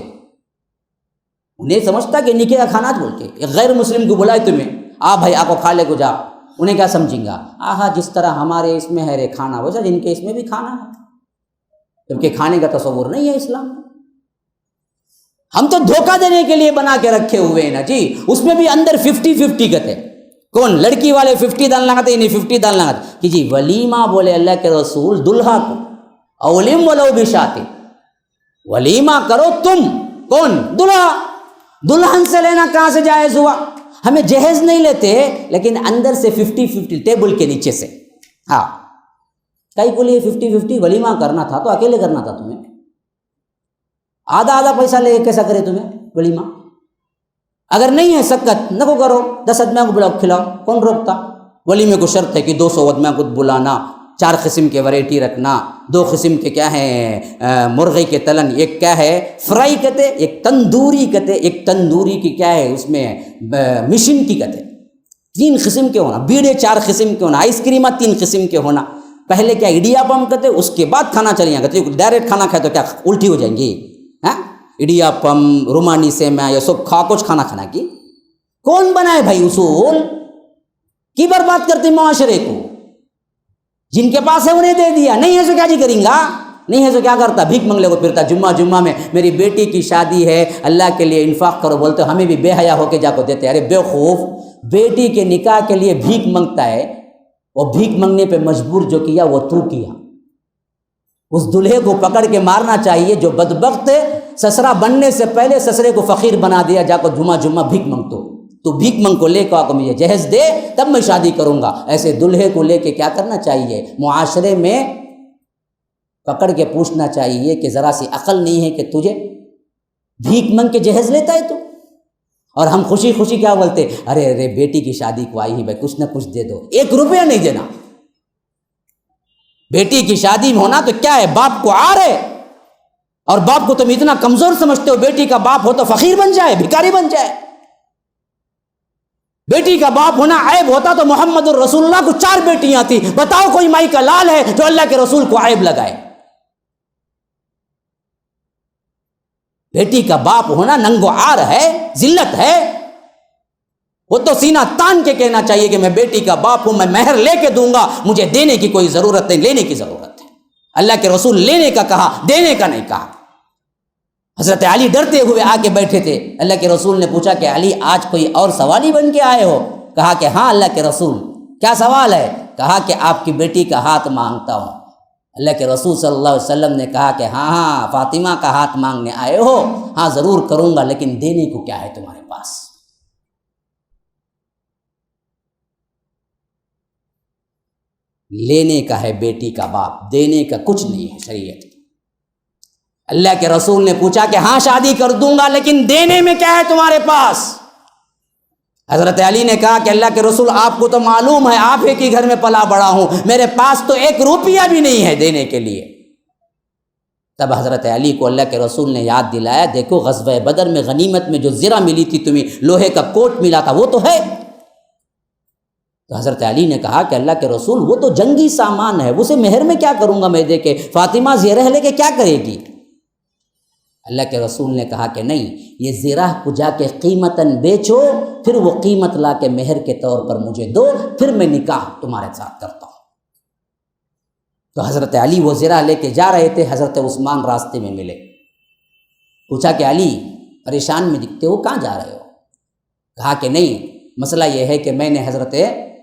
انہیں سمجھتا کہ نکاح کا کھانا بول کے ایک غیر مسلم کو بلائے تمہیں, آ بھائی آپ کو کھا لے کو جا, انہیں کیا سمجھیں گا؟ آہا جس طرح ہمارے اس میں ہے رے کھانا ویسا جن کے اس میں بھی کھانا ہے, جبکہ کھانے کا تصور نہیں ہے اسلام میں. ہم تو دھوکہ دینے کے لیے بنا کے رکھے ہوئے ہیں نا جی. اس میں بھی اندر 50-50 کہتے, کون لڑکی والے 50 دان لگاتے, انہیں 50 دان لگاتے کہ جی ولیمہ بولے اللہ کے رسول دلہا کو, اولیم ولو بشاتے, ولیمہ کرو تم, کون دلہا. دلہن سے لینا کہاں سے جائز ہوا؟ ہمیں جہیز نہیں لیتے لیکن اندر سے 50-50 ٹیبل کے نیچے سے. ہاں کئی کو لیے 50-50 ولیمہ کرنا تھا تو اکیلے کرنا تھا تمہیں, آدھا پیسہ لے کیسا کرے تمہیں ولیمہ؟ اگر نہیں ہے سکت نہ کو کرو, 10 آدمیوں کو بلاؤ کھلاؤ, کون روکتا؟ ولیمے کو شرط ہے کہ 200 آدمیوں کو بلانا, 4 قسم کے ورائٹی رکھنا, 2 قسم کے کیا ہیں مرغے کے تلن, ایک کیا ہے فرائی کہتے, ایک تندوری کہتے, ایک تندوری کی کیا ہے اس میں مشین کی کہتے, 3 قسم کے ہونا, بیڑے 4 قسم کے ہونا, آئس کریمہ 3 قسم کے ہونا. پہلے کیا اڈیاپم کہتے, اس کے بعد کھانا چلیاں کہتے. ڈائریکٹ کھانا کھائے تو کیا الٹی ہو جائیں گی؟ اڈیاپم رومانی سے میں یہ سب کھا کچھ کھانا کی کون بنائے بھائی؟ اصول کی برباد کرتے معاشرے کو. جن کے پاس ہے انہیں دے دیا, نہیں ہے تو کیا جی کریں گا؟ نہیں ہے تو کیا کرتا؟ بھیک منگلے کو پھرتا. جمعہ میں میری بیٹی کی شادی ہے اللہ کے لیے انفاق کرو بولتے, ہمیں بھی بے حیا ہو کے جا کو دیتے. ارے بیوقوف, بیٹی کے نکاح کے لیے بھیک منگتا ہے, وہ بھیک منگنے پہ مجبور جو کیا وہ تو کیا. اس دلہے کو پکڑ کے مارنا چاہیے جو بدبخت سسرا بننے سے پہلے سسرے کو فقیر بنا دیا, جا کو جمعہ بھیک منگتو, تو بھیک منگ کو لے کو مجھے جہیز دے تب میں شادی کروں گا. ایسے دلہے کو لے کے کیا کرنا چاہیے؟ معاشرے میں پکڑ کے پوچھنا چاہیے کہ ذرا سی عقل نہیں ہے کہ تجھے بھیک منگ کے جہیز لیتا ہے تو. اور ہم خوشی خوشی کیا بولتے, ارے بیٹی کی شادی کو آئی ہی بھائی کچھ نہ کچھ دے دو. 1 روپیہ نہیں دینا. بیٹی کی شادی میں ہونا تو کیا ہے, باپ کو آر ہے, اور باپ کو تم اتنا کمزور سمجھتے ہو, بیٹی کا باپ ہو تو فقیر بن جائے, بھکاری بن جائے. بیٹی کا باپ ہونا عیب ہوتا تو محمد الرسول اللہ کو 4 بیٹیاں تھی. بتاؤ کوئی مائی کا لال ہے جو اللہ کے رسول کو عیب لگائے؟ بیٹی کا باپ ہونا ننگو عار ہے, ذلت ہے. وہ تو سینہ تان کے کہنا چاہیے کہ میں بیٹی کا باپ ہوں, میں مہر لے کے دوں گا, مجھے دینے کی کوئی ضرورت نہیں, لینے کی ضرورت ہے. اللہ کے رسول لینے کا کہا, دینے کا نہیں کہا. حضرت علی ڈرتے ہوئے آ کے بیٹھے تھے. اللہ کے رسول نے پوچھا کہ علی آج کوئی اور سوالی بن کے آئے ہو؟ کہا کہ ہاں اللہ کے رسول. کیا سوال ہے؟ کہا کہ آپ کی بیٹی کا ہاتھ مانگتا ہوں. اللہ کے رسول صلی اللہ علیہ وسلم نے کہا کہ ہاں فاطمہ کا ہاتھ مانگنے آئے ہو, ہاں ضرور کروں گا, لیکن دینے کو کیا ہے تمہارے پاس؟ لینے کا ہے بیٹی کا باپ, دینے کا کچھ نہیں ہے شریعت. اللہ کے رسول نے پوچھا کہ ہاں شادی کر دوں گا, لیکن دینے میں کیا ہے تمہارے پاس؟ حضرت علی نے کہا کہ اللہ کے رسول آپ کو تو معلوم ہے آپ ہی کے گھر میں پلا بڑا ہوں, میرے پاس تو 1 روپیہ بھی نہیں ہے دینے کے لیے. تب حضرت علی کو اللہ کے رسول نے یاد دلایا, دیکھو غزوہ بدر میں غنیمت میں جو زرہ ملی تھی تمہیں, لوہے کا کوٹ ملا تھا, وہ تو ہے. تو حضرت علی نے کہا کہ اللہ کے رسول وہ تو جنگی سامان ہے, اسے مہر میں کیا کروں گا میں دے کے؟ فاطمہ زیرہ لے کے کیا کرے گی؟ اللہ کے رسول نے کہا کہ نہیں, یہ زیرہ کو جا کے قیمتاً بیچو, پھر وہ قیمت لا کے مہر کے طور پر مجھے دو, پھر میں نکاح تمہارے ساتھ کرتا ہوں. تو حضرت علی وہ زیرہ لے کے جا رہے تھے, حضرت عثمان راستے میں ملے. پوچھا کہ علی پریشان میں دکھتے ہو, کہاں جا رہے ہو؟ کہا کہ نہیں, مسئلہ یہ ہے کہ میں نے حضرت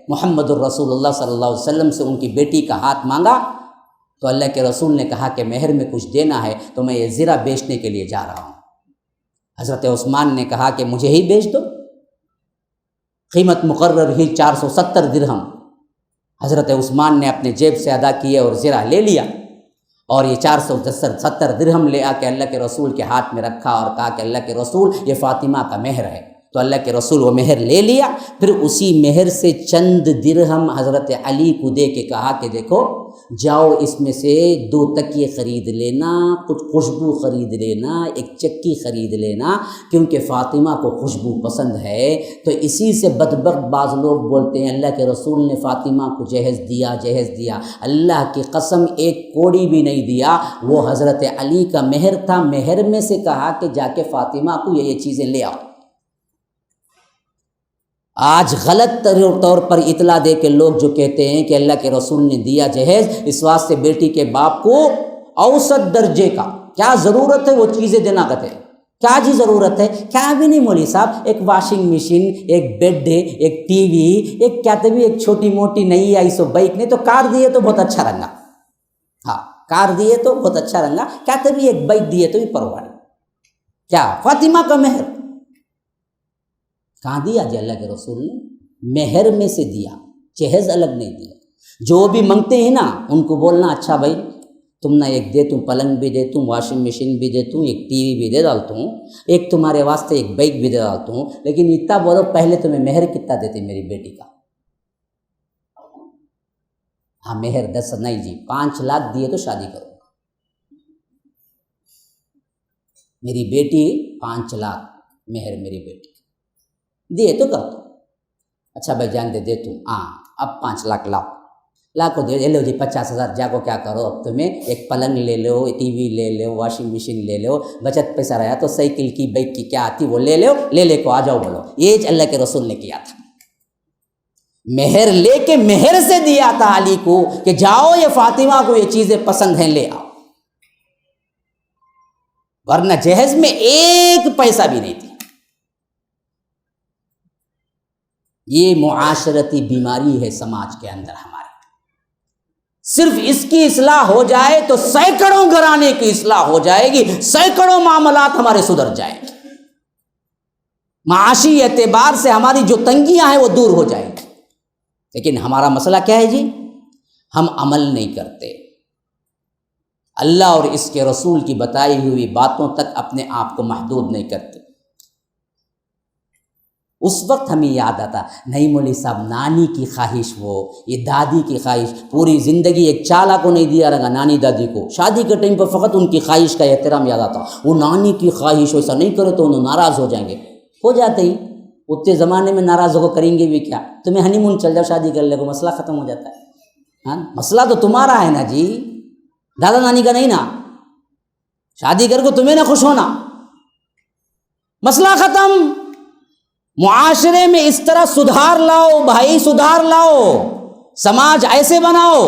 محمد الرسول اللہ صلی اللہ علیہ وسلم سے ان کی بیٹی کا ہاتھ مانگا, تو اللہ کے رسول نے کہا کہ مہر میں کچھ دینا ہے, تو میں یہ زرہ بیچنے کے لیے جا رہا ہوں. حضرت عثمان نے کہا کہ مجھے ہی بیچ دو. قیمت مقرر ہی 470 درہم. حضرت عثمان نے اپنے جیب سے ادا کیے اور زرہ لے لیا, اور یہ 470 درہم لے آ کے اللہ کے رسول کے ہاتھ میں رکھا اور کہا کہ اللہ کے رسول یہ فاطمہ کا مہر ہے. تو اللہ کے رسول وہ مہر لے لیا, پھر اسی مہر سے چند درہم حضرت علی کو دے کے کہا کہ دیکھو جاؤ اس میں سے 2 تکیے خرید لینا، کچھ خوشبو خرید لینا، ایک چکی خرید لینا، کیونکہ فاطمہ کو خوشبو پسند ہے۔ تو اسی سے بدبخت بعض لوگ بولتے ہیں اللہ کے رسول نے فاطمہ کو جہیز دیا۔ اللہ کی قسم ایک کوڑی بھی نہیں دیا، وہ حضرت علی کا مہر تھا، مہر میں سے کہا کہ جا کے فاطمہ کو یہ چیزیں لے آؤ۔ آج غلط طور پر اطلاع دے کے لوگ جو کہتے ہیں کہ اللہ کے رسول نے دیا جہیز، اس واسطے بیٹی کے باپ کو اوسط درجے کا کیا ضرورت ہے وہ چیزیں دینا کہتے ہیں، کیا جی ضرورت ہے؟ کیا بھی نہیں مولوی صاحب، ایک واشنگ مشین، ایک بیڈ، ایک ٹی وی، ایک کیا تبھی ایک چھوٹی موٹی نہیں آئی سو بائک، نہیں تو کار دیے تو بہت اچھا رنگا، ہاں کار دیے تو بہت اچھا رنگا، کیا تبھی ایک بائک دیے تو بھی پرواہ نہیں۔ کیا فاطمہ کا مہر کہاں دیا جی اللہ کے رسول نے؟ مہر میں سے دیا، جہیز الگ نہیں دیا۔ جو بھی منگتے ہیں نا ان کو بولنا اچھا بھائی تم نہ ایک دے تم پلنگ بھی دے تم، واشنگ مشین بھی دے تم، ایک ٹی وی بھی دے ڈالتا ہوں، ایک تمہارے واسطے ایک بائک بھی دے ڈالتا ہوں، لیکن اتنا بولو پہلے تمہیں مہر کتنا دیتے میری بیٹی کا؟ ہاں مہر 10 نہیں جی 5 لاکھ دیے تو شادی کروں گا، میری بیٹی 5 لاکھ مہر میری بیٹی دیے تو کر دو۔ اچھا بھائی جان دے تم، ہاں اب 5 لاکھ لاکھ کو دے لو جی 50,000 جا کو کیا کرو، اب تمہیں ایک پلنگ لے لو، ٹی وی لے لو، واشنگ مشین لے لو، بچت پیسہ رہا تو سائیکل کی بائک کی کیا آتی وہ لے لو، لے کو آ جاؤ بولو۔ یہ اللہ کے رسول نے کیا تھا، مہر لے کے مہر سے دیا تھا علی کو کہ جاؤ یہ فاطمہ کو یہ چیزیں پسند ہیں لے آؤ، ورنہ جہیز میں ایک پیسہ بھی نہیں تھی۔ یہ معاشرتی بیماری ہے سماج کے اندر ہمارے، صرف اس کی اصلاح ہو جائے تو سینکڑوں گھرانے کی اصلاح ہو جائے گی، سینکڑوں معاملات ہمارے سدھر جائیں گے، معاشی اعتبار سے ہماری جو تنگیاں ہیں وہ دور ہو جائیں گی۔ لیکن ہمارا مسئلہ کیا ہے جی؟ ہم عمل نہیں کرتے، اللہ اور اس کے رسول کی بتائی ہوئی باتوں تک اپنے آپ کو محدود نہیں کرتے۔ اس وقت ہمیں یاد آتا نہیں مولوی صاحب نانی کی خواہش، وہ یہ دادی کی خواہش، پوری زندگی ایک چالا کو نہیں دیا رہا نانی دادی کو، شادی کے ٹائم پر فقط ان کی خواہش کا احترام یاد آتا، وہ نانی کی خواہش ایسا نہیں کرے تو انہوں ناراض ہو جائیں گے، ہو جاتے ہی اتنے زمانے میں ناراض ہو کو کریں گے بھی کیا، تمہیں ہنی مون چل جاؤ شادی کر لے کو مسئلہ ختم ہو جاتا ہے۔ ہاں مسئلہ تو تمہارا ہے نا جی، دادا نانی کا نہیں نا، شادی کر کو تمہیں نہ خوش ہونا، مسئلہ ختم۔ معاشرے میں اس طرح سدھار لاؤ بھائی، سدھار لاؤ، سماج ایسے بناؤ،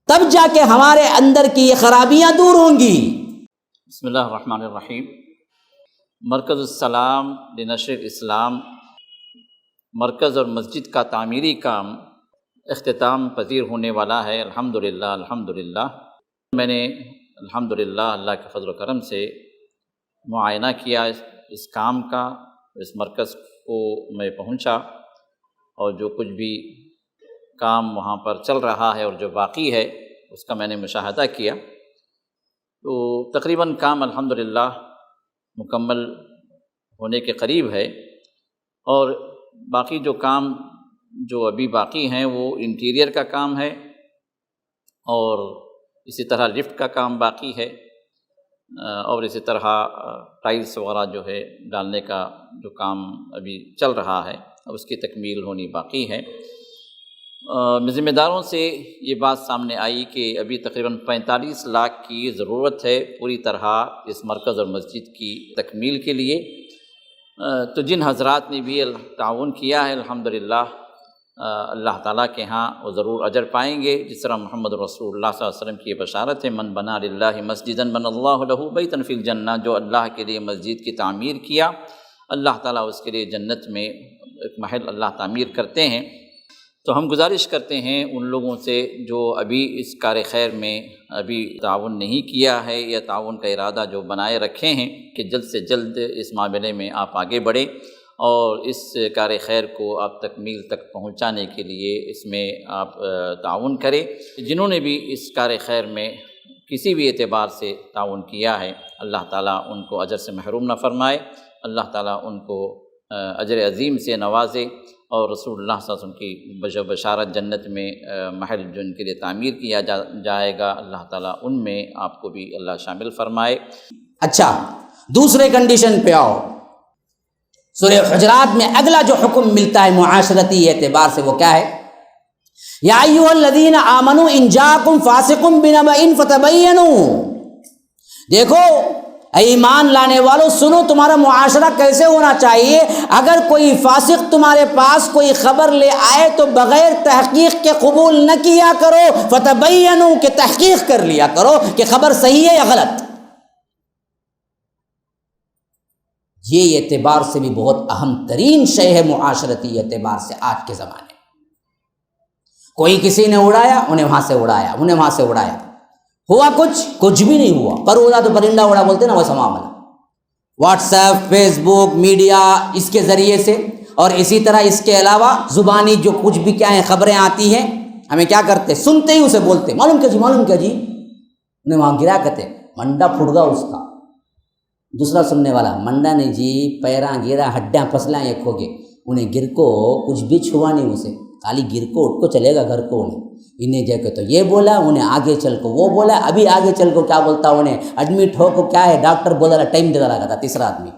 تب جا کے ہمارے اندر کی یہ خرابیاں دور ہوں گی۔ بسم اللہ الرحمن الرحیم۔ مرکز السلام لنشر الاسلام، مرکز اور مسجد کا تعمیری کام اختتام پذیر ہونے والا ہے، الحمدللہ۔ میں نے الحمدللہ اللہ کے فضل و کرم سے معائنہ کیا اس کام کا، اس مرکز کو میں پہنچا اور جو کچھ بھی کام وہاں پر چل رہا ہے اور جو باقی ہے اس کا میں نے مشاہدہ کیا، تو تقریباً کام الحمدللہ مکمل ہونے کے قریب ہے، اور باقی جو کام جو ابھی باقی ہیں وہ انٹیریئر کا کام ہے، اور اسی طرح لفٹ کا کام باقی ہے، اور اسی طرح ٹائلس وغیرہ جو ہے ڈالنے کا جو کام ابھی چل رہا ہے اس کی تکمیل ہونی باقی ہے۔ ذمہ داروں سے یہ بات سامنے آئی کہ ابھی تقریباً 45 لاکھ کی ضرورت ہے پوری طرح اس مرکز اور مسجد کی تکمیل کے لیے، تو جن حضرات نے بھی تعاون کیا ہے الحمدللہ اللہ تعالیٰ کے ہاں وہ ضرور اجر پائیں گے، جس طرح محمد رسول اللہ صلی اللہ علیہ وسلم کی بشارت ہے، من بنا للہ مسجدا بنى اللہ لہ بیتا فی الجنہ، جو اللہ کے لیے مسجد کی تعمیر کیا اللہ تعالیٰ اس کے لیے جنت میں ایک محل اللہ تعمیر کرتے ہیں۔ تو ہم گزارش کرتے ہیں ان لوگوں سے جو ابھی اس کار خیر میں ابھی تعاون نہیں کیا ہے یا تعاون کا ارادہ جو بنائے رکھے ہیں کہ جلد سے جلد اس معاملے میں آپ آگے بڑھیں اور اس کار خیر کو آپ تکمیل تک پہنچانے کے لیے اس میں آپ تعاون کریں۔ جنہوں نے بھی اس کار خیر میں کسی بھی اعتبار سے تعاون کیا ہے اللہ تعالیٰ ان کو اجر سے محروم نہ فرمائے، اللہ تعالیٰ ان کو اجر عظیم سے نوازے اور رسول اللہ صلی اللہ علیہ وسلم کی بشارت جنت میں محل جو ان کے لیے تعمیر کیا جائے گا، اللہ تعالیٰ ان میں آپ کو بھی اللہ شامل فرمائے۔ اچھا، دوسرے کنڈیشن پہ آؤ، سورہ حجرات میں اگلا جو حکم ملتا ہے معاشرتی اعتبار سے وہ کیا ہے؟ یا ایھا الذین آمنوا ان جاءکم فاسق بنبأ فتبینوا۔ دیکھو اے ایمان لانے والو، سنو تمہارا معاشرہ کیسے ہونا چاہیے۔ اگر کوئی فاسق تمہارے پاس کوئی خبر لے آئے تو بغیر تحقیق کے قبول نہ کیا کرو، فتبینوا، کہ تحقیق کر لیا کرو کہ خبر صحیح ہے یا غلط۔ یہ اعتبار سے بھی بہت اہم ترین شے ہے معاشرتی اعتبار سے آج کے زمانے میں۔ کوئی کسی نے اڑایا، انہیں وہاں سے اڑایا، انہیں وہاں سے اڑایا، ہوا کچھ بھی نہیں ہوا، پر اڑا تو پرندہ اڑا بولتے نا، ویسا معاملہ۔ واٹس ایپ، فیس بک، میڈیا، اس کے ذریعے سے، اور اسی طرح اس کے علاوہ زبانی جو کچھ بھی کیا ہیں خبریں آتی ہیں، ہمیں کیا کرتے، سنتے ہی اسے بولتے معلوم کیا جی، معلوم کیا جی، انہیں وہاں گرا کرتے منڈا پھٹ گا اس کا۔ دوسرا سننے والا، منڈا نہیں جی، پیراں گرا، ہڈیاں پسلاں ایک ہو گئے، انہیں گر کو کچھ بھی چھوا نہیں اسے، خالی گر کو اٹھ کو چلے گا گھر کو۔ انہیں جا کے تو یہ بولا، انہیں آگے چل کو وہ بولا، ابھی آگے چل کو کیا بولتا، انہیں ایڈمٹ ہو کو کیا ہے ڈاکٹر بولا رہا، ٹائم دیتا رہا تھا تیسرا آدمی۔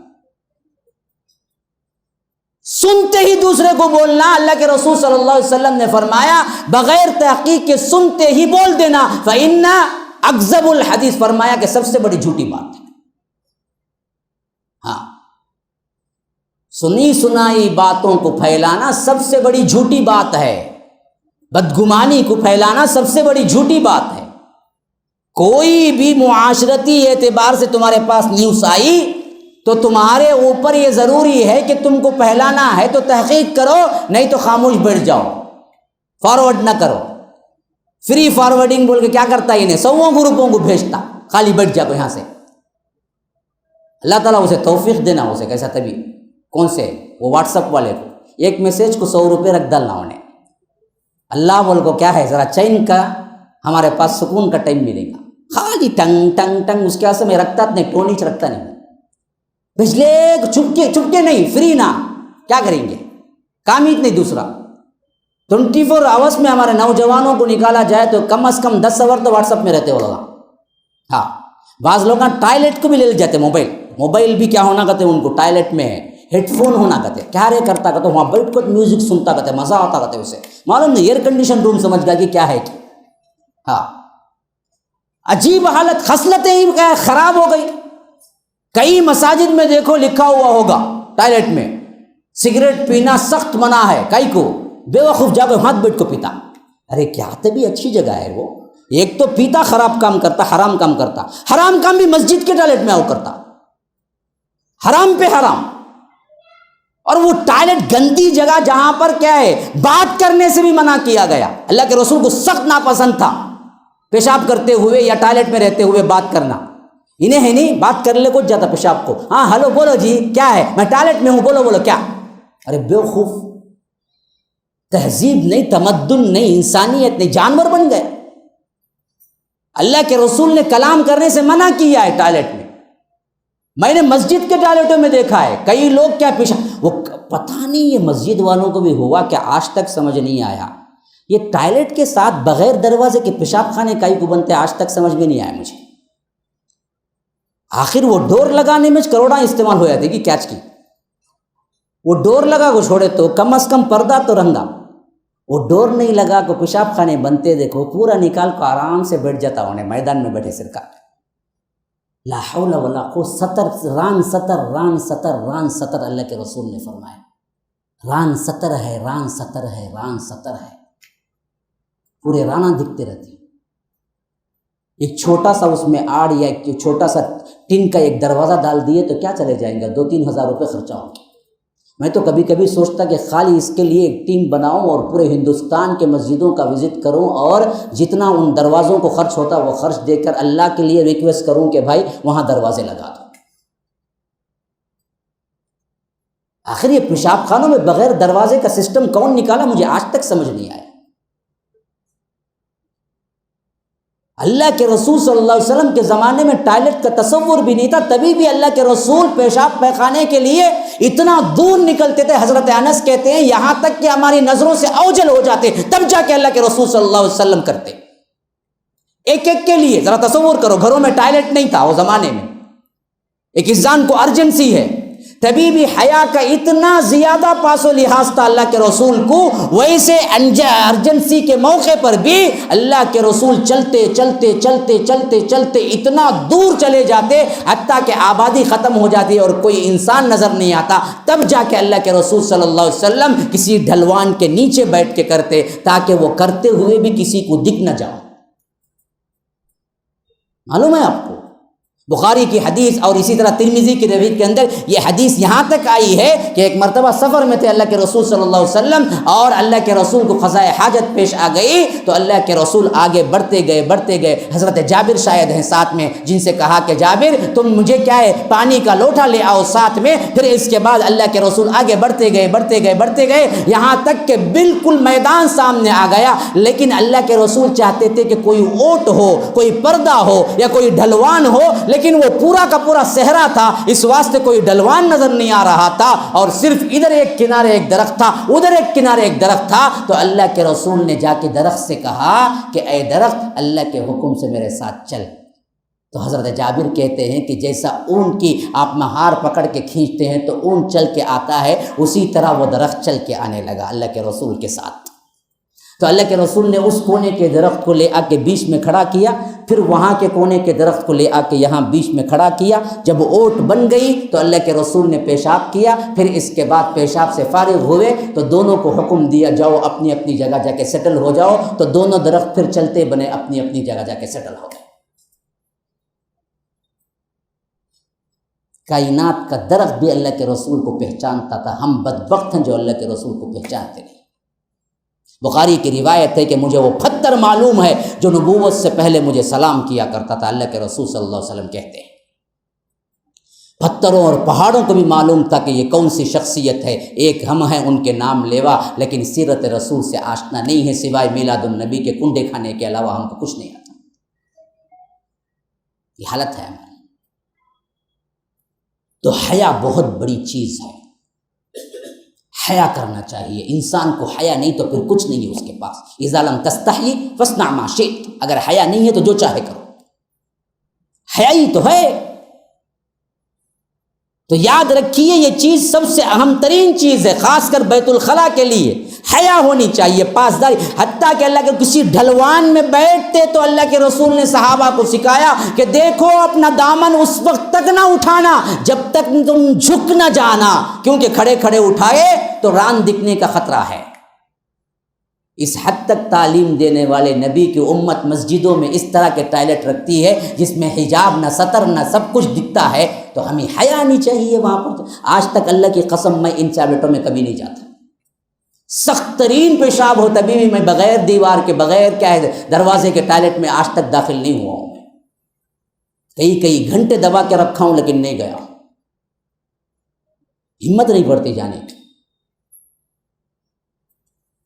سنتے ہی دوسرے کو بولنا، اللہ کے رسول صلی اللہ علیہ وسلم نے فرمایا بغیر تحقیق کے سنتے ہی بول دینا، فإن اکذب الحدیث، فرمایا کہ سب سے بڑی جھوٹی بات ہے۔ ہاں، سنی سنائی باتوں کو پھیلانا سب سے بڑی جھوٹی بات ہے، بدگمانی کو پھیلانا سب سے بڑی جھوٹی بات ہے۔ کوئی بھی معاشرتی اعتبار سے تمہارے پاس نیوز آئی تو تمہارے اوپر یہ ضروری ہے کہ تم کو پھیلانا ہے تو تحقیق کرو، نہیں تو خاموش بیٹھ جاؤ، فارورڈ نہ کرو۔ فری فارورڈنگ بول کے کیا کرتا ہے، انہیں 100 گروپوں کو بھیجتا، خالی بیٹھ جاؤ یہاں سے۔ اللہ تعالیٰ اسے توفیق دینا، اسے کیسا تبھی، کون سے، وہ واٹس ایپ والے کو ایک میسیج کو 100 روپے رکھ ڈالنا انہیں۔ اللہ بول کو کیا ہے، ذرا چین کا، ہمارے پاس سکون کا ٹائم ملے گا، خالی ٹنگ ٹنگ ٹنگ، اس کے واسطے میں رکھتا نہیں، ٹونیچ رکھتا نہیں، بھجلے چھپکے نہیں، فری نہ، کیا کریں گے، کام ہی نہیں۔ دوسرا 24 آورس میں ہمارے نوجوانوں کو نکالا جائے تو کم از کم 10 آور تو واٹس ایپ میں رہتے ہو لوگ۔ ہاں، بعض لوگ ٹوائلٹ کو بھی لے جاتے، موبائل بھی کیا ہونا کہتے ان کو، ٹوائلٹ میں ہیڈ فون ہونا کہتے، کیا رے کرتا کہتے، وہاں بیٹھ کر میوزک سنتا کہتے، مزہ آتا کہتے، اسے معلوم نہیں ایئر کنڈیشن روم سمجھ گیا کہ کیا ہے کہ۔ ہاں، عجیب حالت، خصلتیں ہی خراب ہو گئی۔ کئی مساجد میں دیکھو لکھا ہوا ہوگا ٹوائلٹ میں سگریٹ پینا سخت منع ہے، کئی کو بے وقوف جا کے ہاتھ بیٹھ کو پیتا۔ ارے کیا تبھی اچھی جگہ ہے وہ، ایک تو پیتا خراب کام کرتا، حرام کام کرتا، حرام کام بھی مسجد کے ٹوائلٹ میں آؤ کرتا، حرام پہ حرام۔ اور وہ ٹوائلٹ گندی جگہ جہاں پر کیا ہے بات کرنے سے بھی منع کیا گیا، اللہ کے رسول کو سخت ناپسند تھا پیشاب کرتے ہوئے یا ٹوائلٹ میں رہتے ہوئے بات کرنا۔ انہیں ہے نہیں بات کر لے کچھ جاتا پیشاب کو، ہاں ہلو بولو جی کیا ہے، میں ٹوائلٹ میں ہوں، بولو کیا۔ ارے بیوقوف، تہذیب نہیں، تمدن نہیں، انسانیت نہیں، جانور بن گئے۔ اللہ کے رسول نے کلام کرنے سے منع کیا ہے ٹوائلٹ میں۔ میں نے مسجد کے ٹوائلٹوں میں دیکھا ہے کئی لوگ کیا پیشاب، وہ پتہ نہیں یہ مسجد والوں کو بھی ہوا کہ آج تک سمجھ نہیں آیا، یہ ٹوائلٹ کے ساتھ بغیر دروازے کے پیشاب خانے کئی کو بنتے، آج تک سمجھ میں نہیں آیا مجھے۔ آخر وہ ڈور لگانے میں کروڑاں استعمال ہو جاتے کہ کیچ کی، وہ ڈور لگا کو چھوڑے تو کم از کم پردہ تو رنگا، وہ ڈور نہیں لگا کو پیشاب خانے بنتے دیکھو، پورا نکال کو آرام سے بیٹھ جاتا انہیں، میدان میں بیٹھے سرکار۔ لا حول ولا قوت، ران ستر اللہ کے رسول نے فرمایا، ران ستر ہے، ران ستر ہے، ران ستر ہے، پورے رانا دکھتے رہتے۔ ایک چھوٹا سا اس میں آڑ یا ایک چھوٹا سا ٹن کا ایک دروازہ ڈال دیے تو کیا چلے جائیں گے، 2-3 ہزار روپے خرچہ ہوگا۔ میں تو کبھی کبھی سوچتا کہ خالی اس کے لیے ایک ٹیم بناؤں اور پورے ہندوستان کے مسجدوں کا وزٹ کروں اور جتنا ان دروازوں کو خرچ ہوتا وہ خرچ دے کر اللہ کے لیے ریکویسٹ کروں کہ بھائی وہاں دروازے لگا دو۔ آخر یہ پیشاب خانوں میں بغیر دروازے کا سسٹم کون نکالا، مجھے آج تک سمجھ نہیں آیا۔ اللہ کے رسول صلی اللہ علیہ وسلم کے زمانے میں ٹوائلٹ کا تصور بھی نہیں تھا، تبھی بھی اللہ کے رسول پیشاب پیخانے کے لیے اتنا دور نکلتے تھے. حضرت انس کہتے ہیں یہاں تک کہ ہماری نظروں سے اوجل ہو جاتے، تب جا کے اللہ کے رسول صلی اللہ علیہ وسلم کرتے. ایک ایک کے لیے ذرا تصور کرو، گھروں میں ٹوائلٹ نہیں تھا وہ زمانے میں، ایک انسان کو ارجنسی ہے، تبھی بھی حیا کا اتنا زیادہ پاس و لحاظ تھا اللہ کے رسول کو. ویسے ارجنسی کے موقع پر بھی اللہ کے رسول چلتے چلتے چلتے چلتے چلتے اتنا دور چلے جاتے حتیٰ کہ آبادی ختم ہو جاتی اور کوئی انسان نظر نہیں آتا. تب جا کے اللہ کے رسول صلی اللہ علیہ وسلم کسی ڈھلوان کے نیچے بیٹھ کے کرتے تاکہ وہ کرتے ہوئے بھی کسی کو دکھ نہ جاؤ. معلوم ہے آپ کو بخاری کی حدیث اور اسی طرح ترمذی کی روایت کے اندر یہ حدیث یہاں تک آئی ہے کہ ایک مرتبہ سفر میں تھے اللہ کے رسول صلی اللہ علیہ وسلم اور اللہ کے رسول کو قضاء حاجت پیش آ گئی تو اللہ کے رسول آگے بڑھتے گئے. حضرت جابر شاید ہیں ساتھ میں، جن سے کہا کہ جابر تم مجھے کیا ہے پانی کا لوٹا لے آؤ ساتھ میں. پھر اس کے بعد اللہ کے رسول آگے بڑھتے گئے یہاں تک کہ بالکل میدان سامنے آ گیا. لیکن اللہ کے رسول چاہتے تھے کہ کوئی اونٹ ہو، کوئی پردہ ہو یا کوئی ڈھلوان ہو، لیکن وہ پورا کا پورا صحرا تھا، اس واسطے کوئی ڈھلوان نظر نہیں آ رہا تھا اور صرف ادھر ایک کنارے ایک درخت تھا، ادھر ایک کنارے ایک درخت تھا. تو اللہ کے رسول نے جا کے درخت سے کہا کہ اے درخت اللہ کے حکم سے میرے ساتھ چل. تو حضرت جابر کہتے ہیں کہ جیسا اون کی آپ مہار پکڑ کے کھینچتے ہیں تو اون چل کے آتا ہے، اسی طرح وہ درخت چل کے آنے لگا اللہ کے رسول کے ساتھ. تو اللہ کے رسول نے اس کونے کے درخت کو لے آ کے بیچ میں کھڑا کیا، پھر وہاں کے کونے کے درخت کو لے آ کے یہاں بیچ میں کھڑا کیا. جب اوٹ بن گئی تو اللہ کے رسول نے پیشاب کیا، پھر اس کے بعد پیشاب سے فارغ ہوئے تو دونوں کو حکم دیا جاؤ اپنی اپنی جگہ جا کے سیٹل ہو جاؤ. تو دونوں درخت پھر چلتے بنے اپنی اپنی جگہ جا کے سیٹل ہو گئے. کائنات کا درخت بھی اللہ کے رسول کو پہچانتا تھا. ہم بدبخت ہیں جو اللہ کے رسول کو پہچانتے نہیں. بخاری کی روایت ہے کہ مجھے وہ پتھر معلوم ہے جو نبوت سے پہلے مجھے سلام کیا کرتا تھا. اللہ کے رسول صلی اللہ علیہ وسلم کہتے ہیں پتھروں اور پہاڑوں کو بھی معلوم تھا کہ یہ کون سی شخصیت ہے. ایک ہم ہیں ان کے نام لیوا، لیکن سیرت رسول سے آشنا نہیں ہے، سوائے میلاد النبی کے کنڈے کھانے کے علاوہ ہم کو کچھ نہیں آتا. یہ حالت ہے ہماری. تو حیا بہت بڑی چیز ہے، حیا کرنا چاہیے انسان کو. حیا نہیں تو پھر کچھ نہیں ہے اس کے پاس. اذا لم تستحی فاصنع ما شئت، اگر حیا نہیں ہے تو جو چاہے کرو. حیا ہی تو ہے. تو یاد رکھیے یہ چیز سب سے اہم ترین چیز ہے، خاص کر بیت الخلاء کے لیے حیا ہونی چاہیے، پاسداری. حتیٰ کہ اللہ کے کسی ڈھلوان میں بیٹھتے تو اللہ کے رسول نے صحابہ کو سکھایا کہ دیکھو اپنا دامن اس وقت تک نہ اٹھانا جب تک تم جھک نہ جانا، کیونکہ کھڑے کھڑے اٹھائے تو ران دکھنے کا خطرہ ہے. اس حد تک تعلیم دینے والے نبی کی امت مسجدوں میں اس طرح کے ٹوائلٹ رکھتی ہے جس میں حجاب نہ سطر نہ سب کچھ دکھتا ہے. تو ہمیں حیا نہیں چاہیے وہاں پر. آج تک اللہ کی قسم میں ان ٹوائلٹوں میں کبھی نہیں جاتا. سخت ترین پیشاب ہو تبھی بھی میں بغیر دیوار کے بغیر کیا ہے دروازے کے ٹوائلٹ میں آج تک داخل نہیں ہوا ہوں. کئی گھنٹے دبا کے رکھا ہوں لیکن نہیں گیا. ہمت نہیں پڑتی جانے کی.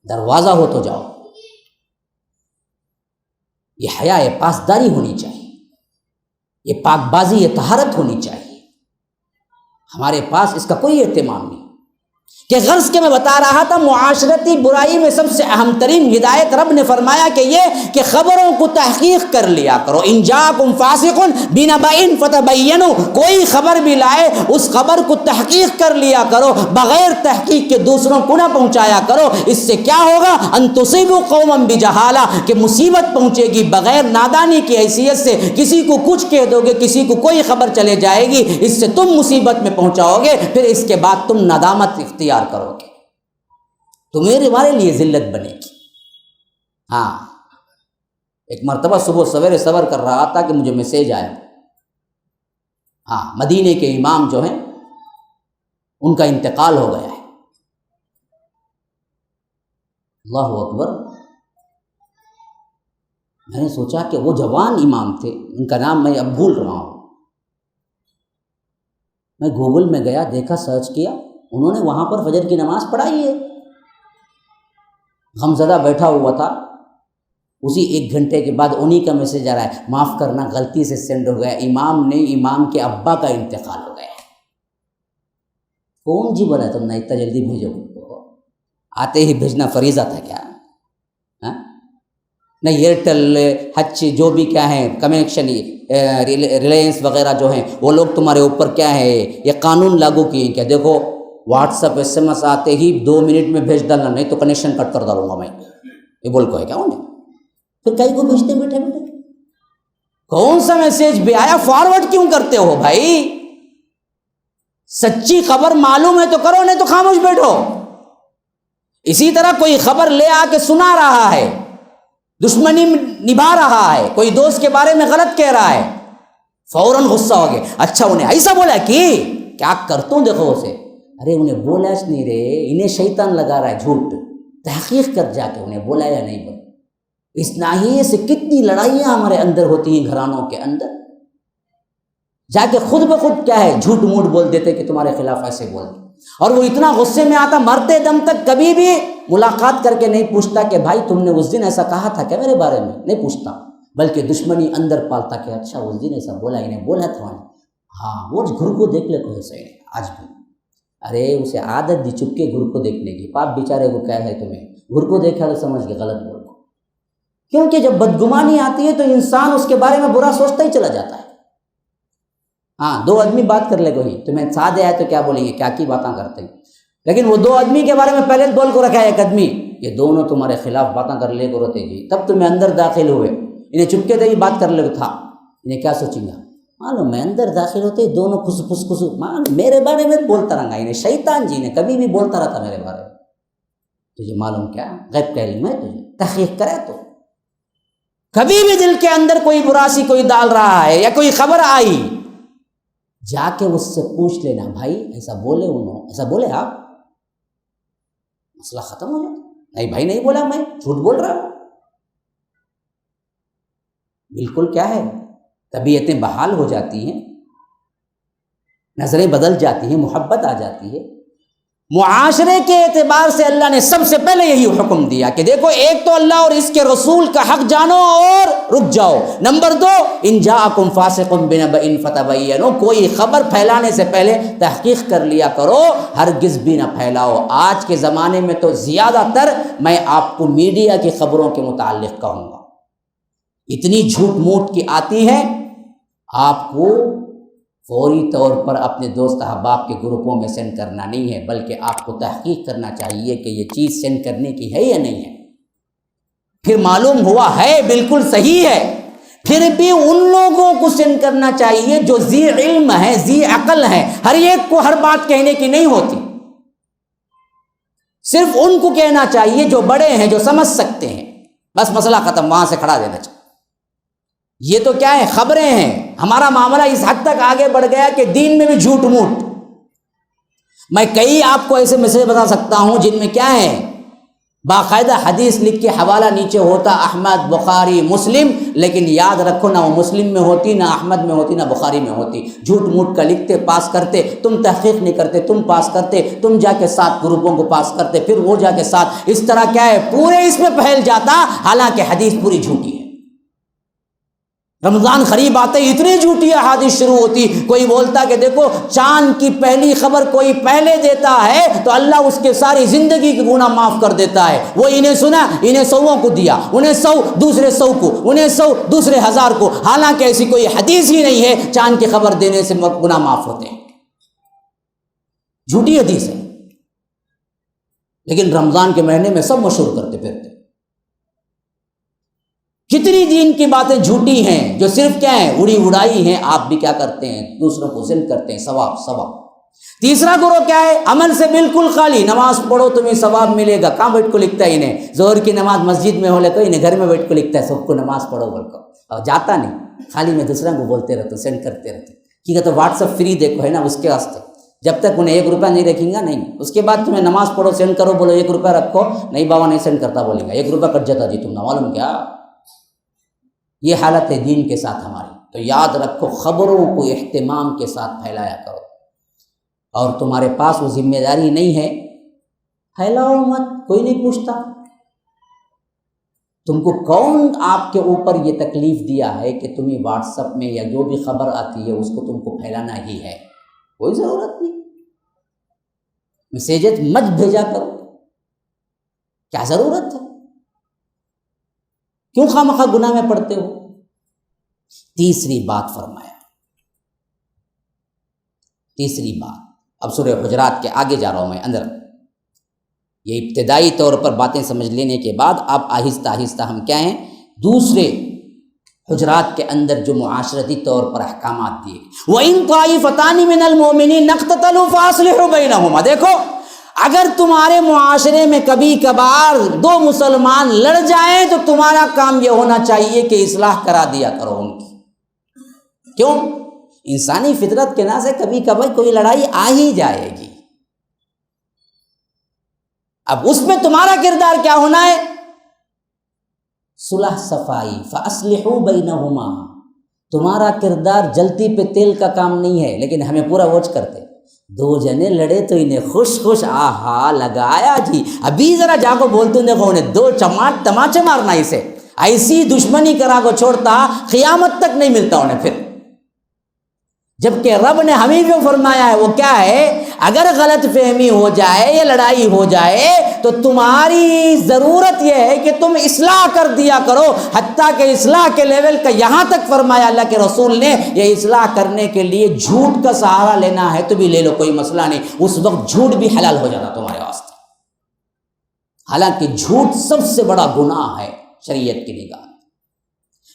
دروازہ ہو تو جاؤ. یہ حیا ہے، پاسداری ہونی چاہیے، یہ پاک بازی، یہ طہارت ہونی چاہیے. ہمارے پاس اس کا کوئی اہتمام نہیں. کہ غرض کے میں بتا رہا تھا معاشرتی برائی میں سب سے اہم ترین ہدایت رب نے فرمایا کہ یہ کہ خبروں کو تحقیق کر لیا کرو. ان جاکم فاسق بنبأ فتبینوا، کوئی خبر بھی لائے اس خبر کو تحقیق کر لیا کرو، بغیر تحقیق کے دوسروں کو نہ پہنچایا کرو. اس سے کیا ہوگا؟ ان تصیبوا قوما بجہالہ، کہ مصیبت پہنچے گی بغیر نادانی کی حیثیت سے. کسی کو کچھ کہہ دو گے، کسی کو کوئی خبر چلے جائے گی، اس سے تم مصیبت میں پہنچاؤ گے، پھر اس کے بعد تم ندامت اختیار کرو گے تو ہمارے لیے ذلت بنے گی. ہاں ایک مرتبہ صبح سویرے صبر کر رہا تھا کہ مجھے میسیج آیا. ہاں مدینے کے امام جو ہیں ان کا انتقال ہو گیا ہے. اللہ اکبر. میں نے سوچا کہ وہ جوان امام تھے، ان کا نام میں اب بھول رہا ہوں. میں گوگل میں گیا، دیکھا، سرچ کیا، انہوں نے وہاں پر فجر کی نماز پڑھائی ہے. غمزدہ بیٹھا ہوا تھا. اسی 1 گھنٹے کے بعد انہی کا میسج آ رہا ہے معاف کرنا غلطی سے سینڈ ہو گیا، امام نہیں امام کے ابا کا انتقال ہو گیا۔ کون جی بولا تم نے اتنا جلدی بھیجو؟ آتے ہی بھیجنا فریضہ تھا کیا؟ نہیں ایئرٹیل ہچ جو بھی کیا ہیں کنیکشن ریلائنس وغیرہ جو ہیں وہ لوگ تمہارے اوپر کیا ہے یہ قانون لاگو کیے ہیں کیا؟ دیکھو واٹس ایپ SMS آتے ہی 2 منٹ میں بھیج ڈالنا، نہیں تو کنیکشن کٹ کر ڈالوں گا میں، یہ بول کو ہے کیا انہیں؟ پھر کئی کو بھیجتے بیٹھے بیٹھے، کون سا میسج بھی آیا فارورڈ کیوں کرتے ہو بھائی؟ سچی خبر معلوم ہے تو کرو، نہیں تو خاموش بیٹھو۔ اسی طرح کوئی خبر لے آ کے سنا رہا ہے، دشمنی نبھا رہا ہے، کوئی دوست کے بارے میں غلط کہہ رہا ہے، فوراً غصہ ہو گیا، اچھا انہیں ایسا بولا کہ کیا کرتا ہوں دیکھو اسے، ارے انہیں بولا اس نہیں رے، انہیں شیطان لگا رہا ہے جھوٹ، تحقیق کر جا کے انہیں بولا یا نہیں بولا۔ اس ناحیے سے کتنی لڑائیاں ہمارے اندر ہوتی ہیں گھرانوں کے اندر، جا کے خود بخود کیا ہے جھوٹ موٹ بول دیتے کہ تمہارے خلاف ایسے بول دیں، اور وہ اتنا غصے میں آتا مرتے دم تک کبھی بھی ملاقات کر کے نہیں پوچھتا کہ بھائی تم نے اس دن ایسا کہا تھا کیا میرے بارے میں، نہیں پوچھتا، بلکہ دشمنی اندر پالتا کہ اچھا اس دن ایسا بولا، انہیں بولا تھا ہاں وہ گھر کو دیکھ لے کوئی صحیح نہیں آج بھی، ارے اسے عادت دی چپ کے گھر کو دیکھنے کی، پاپ بیچارے کو کیا ہے تمہیں گھر کو دیکھا تو سمجھ کے غلط بول دو، کیونکہ جب بدگمانی آتی ہے تو انسان اس کے بارے میں برا سوچتا ہی چلا جاتا ہے۔ ہاں 2 آدمی بات کر لے کوئی تمہیں ساتھ آیا تو کیا بولیں گے کیا کی باتیں کرتے ہیں، لیکن وہ 2 آدمی کے بارے میں پہلے بول کو رکھا ہے ایک آدمی، یہ دونوں تمہارے خلاف باتیں کر لے کو رہتے جی، تب تمہیں اندر داخل ہوئے، انہیں چپکے سے ہی بات کر لے تھا، انہیں کیا سوچیں گا معلوم میں اندر داخل ہوتے دونوں خس معلوم میرے بارے میں بولتا رہا، انہیں شیطان جی نے کبھی بھی بولتا رہتا میرے بارے میں، تجھے معلوم کیا غیب کا علم ہے، تجھے تحقیق کرے تو کبھی بھی دل کے اندر کوئی براسی کوئی ڈال رہا ہے یا کوئی خبر آئی جا کے اس سے پوچھ لینا بھائی ایسا بولے انہوں ایسا بولے آپ، مسئلہ ختم ہو جاتا، نہیں بھائی نہیں بولا میں جھوٹ بول رہا ہوں، بالکل کیا ہے طبیعتیں بحال ہو جاتی ہیں، نظریں بدل جاتی ہیں، محبت آ جاتی ہے۔ معاشرے کے اعتبار سے اللہ نے سب سے پہلے یہی حکم دیا کہ دیکھو ایک تو اللہ اور اس کے رسول کا حق جانو اور رک جاؤ، نمبر 2 ان جاءکم فاسق بنبأ فتبینوا، کوئی خبر پھیلانے سے پہلے تحقیق کر لیا کرو، ہرگز بھی نہ پھیلاؤ۔ آج کے زمانے میں تو زیادہ تر میں آپ کو میڈیا کی خبروں کے متعلق کہوں گا، اتنی جھوٹ موٹ کی آتی ہے، آپ کو فوری طور پر اپنے دوست احباب کے گروپوں میں سینڈ کرنا نہیں ہے، بلکہ آپ کو تحقیق کرنا چاہیے کہ یہ چیز سینڈ کرنے کی ہے یا نہیں ہے، پھر معلوم ہوا ہے بالکل صحیح ہے، پھر بھی ان لوگوں کو سینڈ کرنا چاہیے جو ذی علم ہے ذی عقل ہے، ہر ایک کو ہر بات کہنے کی نہیں ہوتی، صرف ان کو کہنا چاہیے جو بڑے ہیں جو سمجھ سکتے ہیں، بس مسئلہ ختم، وہاں سے کھڑا دینا چاہیے۔ یہ تو کیا ہے خبریں ہیں، ہمارا معاملہ اس حد تک آگے بڑھ گیا کہ دین میں بھی جھوٹ موٹ، میں کئی آپ کو ایسے میسج بتا سکتا ہوں جن میں کیا ہے باقاعدہ حدیث لکھ کے حوالہ نیچے ہوتا احمد بخاری مسلم، لیکن یاد رکھو نہ وہ مسلم میں ہوتی نہ احمد میں ہوتی نہ بخاری میں ہوتی، جھوٹ موٹ کا لکھتے پاس کرتے، تم تحقیق نہیں کرتے، تم پاس کرتے، تم جا کے 7 گروپوں کو پاس کرتے، پھر وہ جا کے 7، اس طرح کیا ہے پورے اس میں پھیل جاتا، حالانکہ حدیث پوری جھوٹی ہے۔ رمضان قریب آتے ہی اتنی جھوٹی احادیث شروع ہوتی، کوئی بولتا کہ دیکھو چاند کی پہلی خبر کوئی پہلے دیتا ہے تو اللہ اس کے ساری زندگی کے گناہ معاف کر دیتا ہے، وہ انہیں سنا انہیں 100 کو دیا، انہیں 100 دوسرے 100 کو، انہیں 100 دوسرے 1000 کو، حالانکہ ایسی کوئی حدیث ہی نہیں ہے چاند کی خبر دینے سے گناہ معاف ہوتے ہیں، جھوٹی حدیث ہے، لیکن رمضان کے مہینے میں سب مشہور کرتے پھرتے۔ کتنی دین کی باتیں جھوٹی ہیں جو صرف کیا ہیں اڑی اڑائی ہیں، آپ بھی کیا کرتے ہیں دوسروں کو سینڈ کرتے ہیں، ثواب۔ تیسرا گروہ کیا ہے عمل سے بالکل خالی، نماز پڑھو تمہیں ثواب ملے گا، کہاں بیٹھ کو لکھتا ہے انہیں ظہر کی نماز مسجد میں ہو لے تو انہیں گھر میں بیٹھ کو لکھتا ہے سب کو نماز پڑھو بول کو، اور جاتا نہیں، خالی میں دوسروں کو بولتے رہتا ہوں سینڈ کرتے رہتے، ٹھیک ہے تو واٹس ایپ فری دیکھو ہے نا اس کے واسطے، جب تک انہیں 1 روپیہ نہیں رکھیں گا نہیں، اس کے بعد تمہیں نماز پڑھو سینڈ کرو بولو 1 روپیہ رکھو، نہیں بابا نہیں سینڈ کرتا بولے گا 1 روپیہ کٹ جاتا جی تم نہ معلوم کیا، یہ حالت ہے دین کے ساتھ ہماری۔ تو یاد رکھو خبروں کو اہتمام کے ساتھ پھیلایا کرو، اور تمہارے پاس وہ ذمہ داری نہیں ہے پھیلاؤ مت، کوئی نہیں پوچھتا، تم کو کون آپ کے اوپر یہ تکلیف دیا ہے کہ تمہیں واٹس ایپ میں یا جو بھی خبر آتی ہے اس کو تم کو پھیلانا ہی ہے؟ کوئی ضرورت نہیں، میسیجز مت بھیجا کرو، کیا ضرورت ہے؟ کیوں خواہ گناہ میں پڑتے ہو؟ تیسری بات فرمایا، تیسری بات، اب سورہ حجرات کے آگے جا رہا ہوں میں اندر، یہ ابتدائی طور پر باتیں سمجھ لینے کے بعد اب آہستہ آہستہ ہم کیا ہیں دوسرے حجرات کے اندر جو معاشرتی طور پر احکامات دیے، وَإِن طَائِفَتَانِ مِنَ الْمُؤْمِنِينَ اقْتَتَلُوا فَأَصْلِحُوا بَيْنَهُمَا۔ دیکھو اگر تمہارے معاشرے میں کبھی کبھار دو مسلمان لڑ جائیں تو تمہارا کام یہ ہونا چاہیے کہ اصلاح کرا دیا کرو ان کی۔ کیوں؟ انسانی فطرت کے نا سے کبھی کبھی کوئی لڑائی آ ہی جائے گی، اب اس میں تمہارا کردار کیا ہونا ہے؟ صلح صفائی، فَأَصْلِحُوا بَيْنَهُمَا۔ تمہارا کردار جلتی پہ تیل کا کام نہیں ہے، لیکن ہمیں پورا واچ کرتے، دو جنے لڑے تو انہیں خوش خوش آہا لگایا جی، ابھی ذرا جا کو بولتے دیکھو انہیں دو تماچے مارنا، اسے ایسی دشمنی کرا کو چھوڑتا قیامت تک نہیں ملتا انہیں پھر۔ جبکہ رب نے ہمیں جو فرمایا ہے وہ کیا ہے؟ اگر غلط فہمی ہو جائے یا لڑائی ہو جائے تو تمہاری ضرورت یہ ہے کہ تم اصلاح کر دیا کرو، حتیٰ کہ اصلاح کے لیول کا یہاں تک فرمایا اللہ کے رسول نے، یہ اصلاح کرنے کے لیے جھوٹ کا سہارا لینا ہے تو بھی لے لو، کوئی مسئلہ نہیں، اس وقت جھوٹ بھی حلال ہو جاتا تمہارے واسطے۔ حالانکہ جھوٹ سب سے بڑا گناہ ہے شریعت کی نگاہ،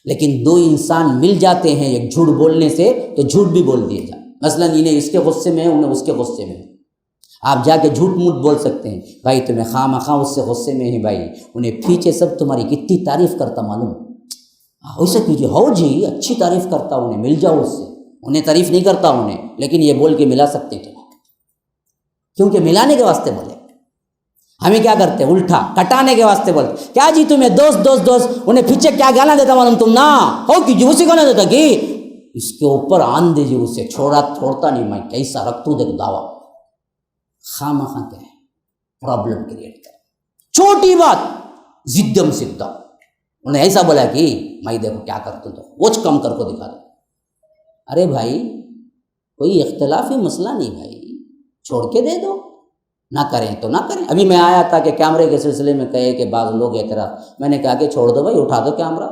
لیکن دو انسان مل جاتے ہیں ایک جھوٹ بولنے سے تو جھوٹ بھی بول دیے جائے، مثلا انہیں اس کے غصے میں ہے انہیں اس کے غصے میں ہے، آپ جا کے جھوٹ موٹ بول سکتے ہیں، بھائی تمہیں خواہ مخواہ اس سے غصے میں ہی بھائی، انہیں پیچھے سب تمہاری کتنی تعریف کرتا معلوم، اسے کیجیے ہو جی اچھی تعریف کرتا، انہیں مل جاؤ اس سے، انہیں تعریف نہیں کرتا انہیں، لیکن یہ بول کے ملا سکتے ہیں کیونکہ ملانے کے واسطے بولے۔ ہمیں کیا کرتے الٹا کٹانے کے واسطے بولتے، کیا جی تمہیں دوست انہیں پیچھے کیا گانا دیتا معلوم تم نہ ہو کہ جو اسی گانا دیتا کہ اس کے اوپر آن دے جی اسے چھوڑتا نہیں میں کیسا رکھ تو دیکھ دعویٰ خواہ مخواہ کیا ہے پرابلم کریٹ کر، چھوٹی بات زدم سدہ، انہیں ایسا بولا کہ میں دیکھو کیا کرتا ہوں تو وچ کم کر کو دکھا دو، ارے بھائی کوئی اختلافی مسئلہ نہیں بھائی، چھوڑ کے دے دو، نہ کریں تو نہ کریں۔ ابھی میں آیا تھا کہ کیمرے کے سلسلے میں کہے کہ بعض لوگ اعتراض، میں نے کہا کہ چھوڑ دو بھائی، اٹھا دو کیمرہ،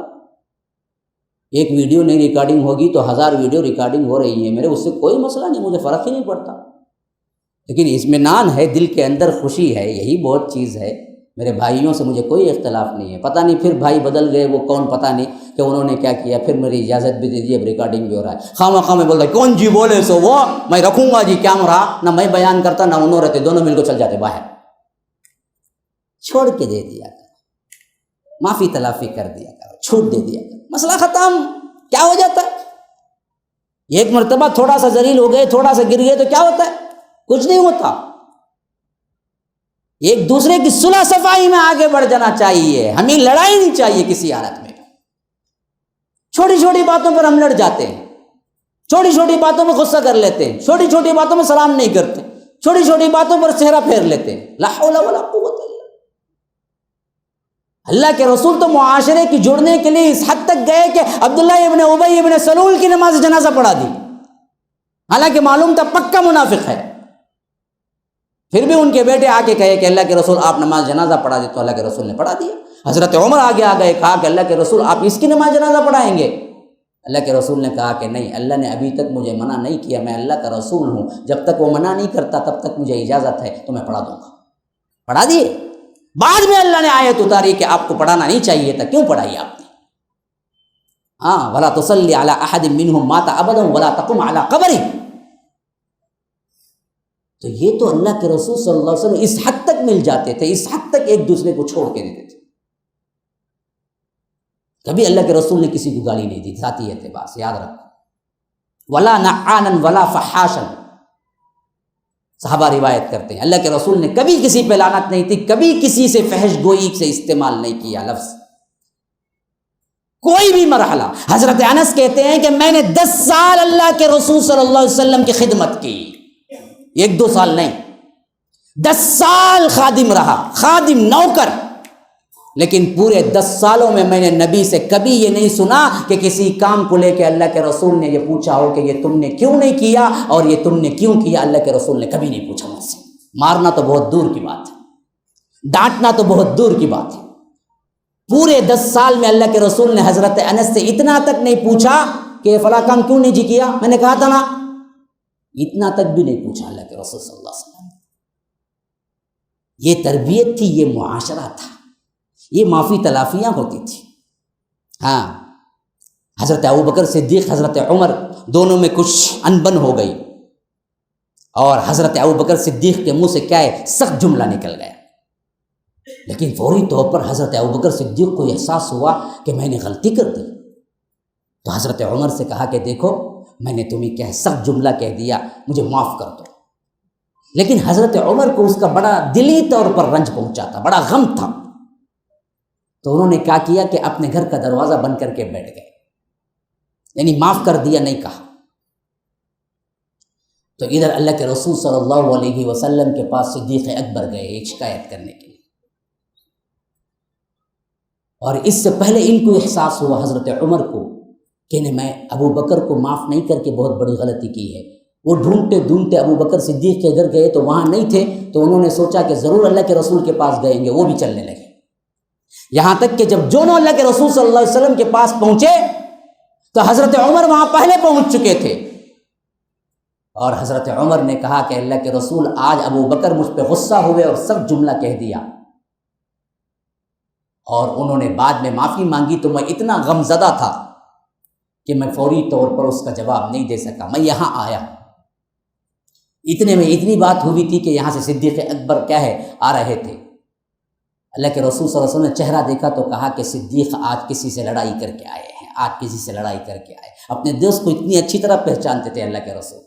ایک ویڈیو نہیں ریکارڈنگ ہوگی تو 1000 ویڈیو ریکارڈنگ ہو رہی ہے، میرے اس سے کوئی مسئلہ نہیں، مجھے فرق ہی نہیں پڑتا، لیکن اطمینان ہے، دل کے اندر خوشی ہے، یہی بہت چیز ہے۔ میرے بھائیوں سے مجھے کوئی اختلاف نہیں ہے، پتہ نہیں پھر بھائی بدل گئے وہ کون، پتہ نہیں کہ انہوں نے کیا کیا، پھر میری اجازت بھی دے دی، اب ریکارڈنگ بھی ہو رہا ہے، خواہ مخواہ میں بول رہا ہے کون جی بولے سو وہ میں رکھوں گا جی کیمرہ، نہ میں بیان کرتا نہ انہوں رہتے، دونوں مل کو چل جاتے باہر، چھوڑ کے دے دیا کرو، معافی تلافی کر دیا کرو، چھوٹ دے دیا کرو، مسئلہ ختم۔ کیا ہو جاتا ہے؟ ایک مرتبہ تھوڑا سا ذلیل ہو گئے، تھوڑا سا گر گئے تو کیا ہوتا ہے؟ کچھ نہیں ہوتا، ایک دوسرے کی صلح صفائی میں آگے بڑھ جانا چاہیے، ہمیں لڑائی نہیں چاہیے کسی حالت میں۔ چھوٹی چھوٹی باتوں پر ہم لڑ جاتے ہیں، چھوٹی چھوٹی باتوں میں غصہ کر لیتے ہیں، چھوٹی چھوٹی باتوں میں سلام نہیں کرتے، چھوٹی چھوٹی باتوں پر چہرہ پھیر لیتے ہیں، لا حول ولا قوت الا باللہ۔ اللہ کے رسول تو معاشرے کی جڑنے کے لیے اس حد تک گئے کہ عبداللہ ابن ابی ابن سلول کی نماز جنازہ پڑھا دی، حالانکہ معلوم تھا پکا منافق ہے، پھر بھی ان کے بیٹے آ کے کہے کہ اللہ کے رسول آپ نماز جنازہ پڑھا دی، تو اللہ کے رسول نے پڑھا دیا۔ حضرت عمر آگے آ گئے، کہا کہ اللہ کے رسول آپ اس کی نماز جنازہ پڑھائیں گے؟ اللہ کے رسول نے کہا کہ نہیں، اللہ نے ابھی تک مجھے منع نہیں کیا، میں اللہ کا رسول ہوں، جب تک وہ منع نہیں کرتا تب تک مجھے اجازت ہے تو میں پڑھا دوں گا، پڑھا دیے۔ بعد میں اللہ نے آیت اتاری کہ آپ کو پڑھانا نہیں چاہیے تھا، کیوں پڑھائی آپ نے؟ ہاں، ولا تصلی علی احد منہم مات ابدا ولا تقم علی قبرہ۔ تو یہ تو اللہ کے رسول صلی اللہ علیہ وسلم اس حد تک مل جاتے تھے، اس حد تک ایک دوسرے کو چھوڑ کے دیتے تھے، کبھی اللہ کے رسول نے کسی کو گالی نہیں دی، ذاتی اعتبار سے یاد رکھو، ولا نعانا ولا فحاشا۔ صحابہ روایت کرتے ہیں اللہ کے رسول نے کبھی کسی پہ لعنت نہیں تھی، کبھی کسی سے فحش گوئی سے استعمال نہیں کیا لفظ، کوئی بھی مرحلہ۔ حضرت انس کہتے ہیں کہ میں نے 10 سال اللہ کے رسول صلی اللہ علیہ وسلم کی خدمت کی، 1-2 سال نہیں، 10 سال خادم رہا، خادم نوکر، لیکن پورے 10 سالوں میں نے نبی سے کبھی یہ نہیں سنا کہ کسی کام کو لے کے اللہ کے رسول نے یہ پوچھا ہو کہ یہ تم نے کیوں نہیں کیا اور یہ تم نے کیوں کیا. اللہ کے رسول نے کبھی نہیں پوچھا مجھ سے. مارنا تو بہت دور کی بات ہے، ڈانٹنا تو بہت دور کی بات ہے. پورے 10 سال میں اللہ کے رسول نے حضرت انس سے اتنا تک نہیں پوچھا کہ فلاں کام کیوں نہیں کیا، میں نے کہا تھا نا، اتنا تک بھی نہیں پوچھا اللہ کے رسول صلی اللہ علیہ وسلم. یہ تربیت تھی، یہ معاشرہ تھا، یہ معافی تلافیاں ہوتی تھی. ہاں، حضرت ابوبکر صدیق حضرت عمر دونوں میں کچھ انبن ہو گئی اور حضرت ابوبکر صدیق کے منہ سے کیا ہے سخت جملہ نکل گیا، لیکن فوری طور پر حضرت ابوبکر صدیق کو احساس ہوا کہ میں نے غلطی کر دی. تو حضرت عمر سے کہا کہ دیکھو میں نے تمہیں کیا سخت جملہ کہہ دیا، مجھے معاف کر دو. لیکن حضرت عمر کو اس کا بڑا دلی طور پر رنج پہنچا تھا، بڑا غم تھا. تو انہوں نے کیا کیا کہ اپنے گھر کا دروازہ بند کر کے بیٹھ گئے، یعنی معاف کر دیا نہیں کہا. تو ادھر اللہ کے رسول صلی اللہ علیہ وسلم کے پاس صدیق اکبر گئے ایک شکایت کرنے کے لیے، اور اس سے پہلے ان کو احساس ہوا حضرت عمر کو کہ میں ابو بکر کو معاف نہیں کر کے بہت بڑی غلطی کی ہے. وہ ڈھونڈتے ڈھونڈتے ابو بکر صدیق کے گھر گئے تو وہاں نہیں تھے، تو انہوں نے سوچا کہ ضرور اللہ کے رسول کے پاس گئیں گے، وہ بھی چلنے لگے. یہاں تک کہ جب دونوں اللہ کے رسول صلی اللہ علیہ وسلم کے پاس پہنچے تو حضرت عمر وہاں پہلے پہنچ چکے تھے، اور حضرت عمر نے کہا کہ اللہ کے رسول آج ابو بکر مجھ پہ غصہ ہوئے اور سخت جملہ کہہ دیا، اور انہوں نے بعد میں معافی مانگی تو میں اتنا غم زدہ تھا کہ میں فوری طور پر اس کا جواب نہیں دے سکا. میں یہاں آیا، اتنے میں اتنی بات ہوئی تھی کہ یہاں سے صدیق اکبر کیا ہے آ رہے تھے. اللہ کے رسول صلی اللہ علیہ وسلم نے چہرہ دیکھا تو کہا کہ صدیق آج کسی سے لڑائی کر کے آئے ہیں، آج کسی سے لڑائی کر کے آئے. اپنے دوست کو اتنی اچھی طرح پہچانتے تھے اللہ کے رسول.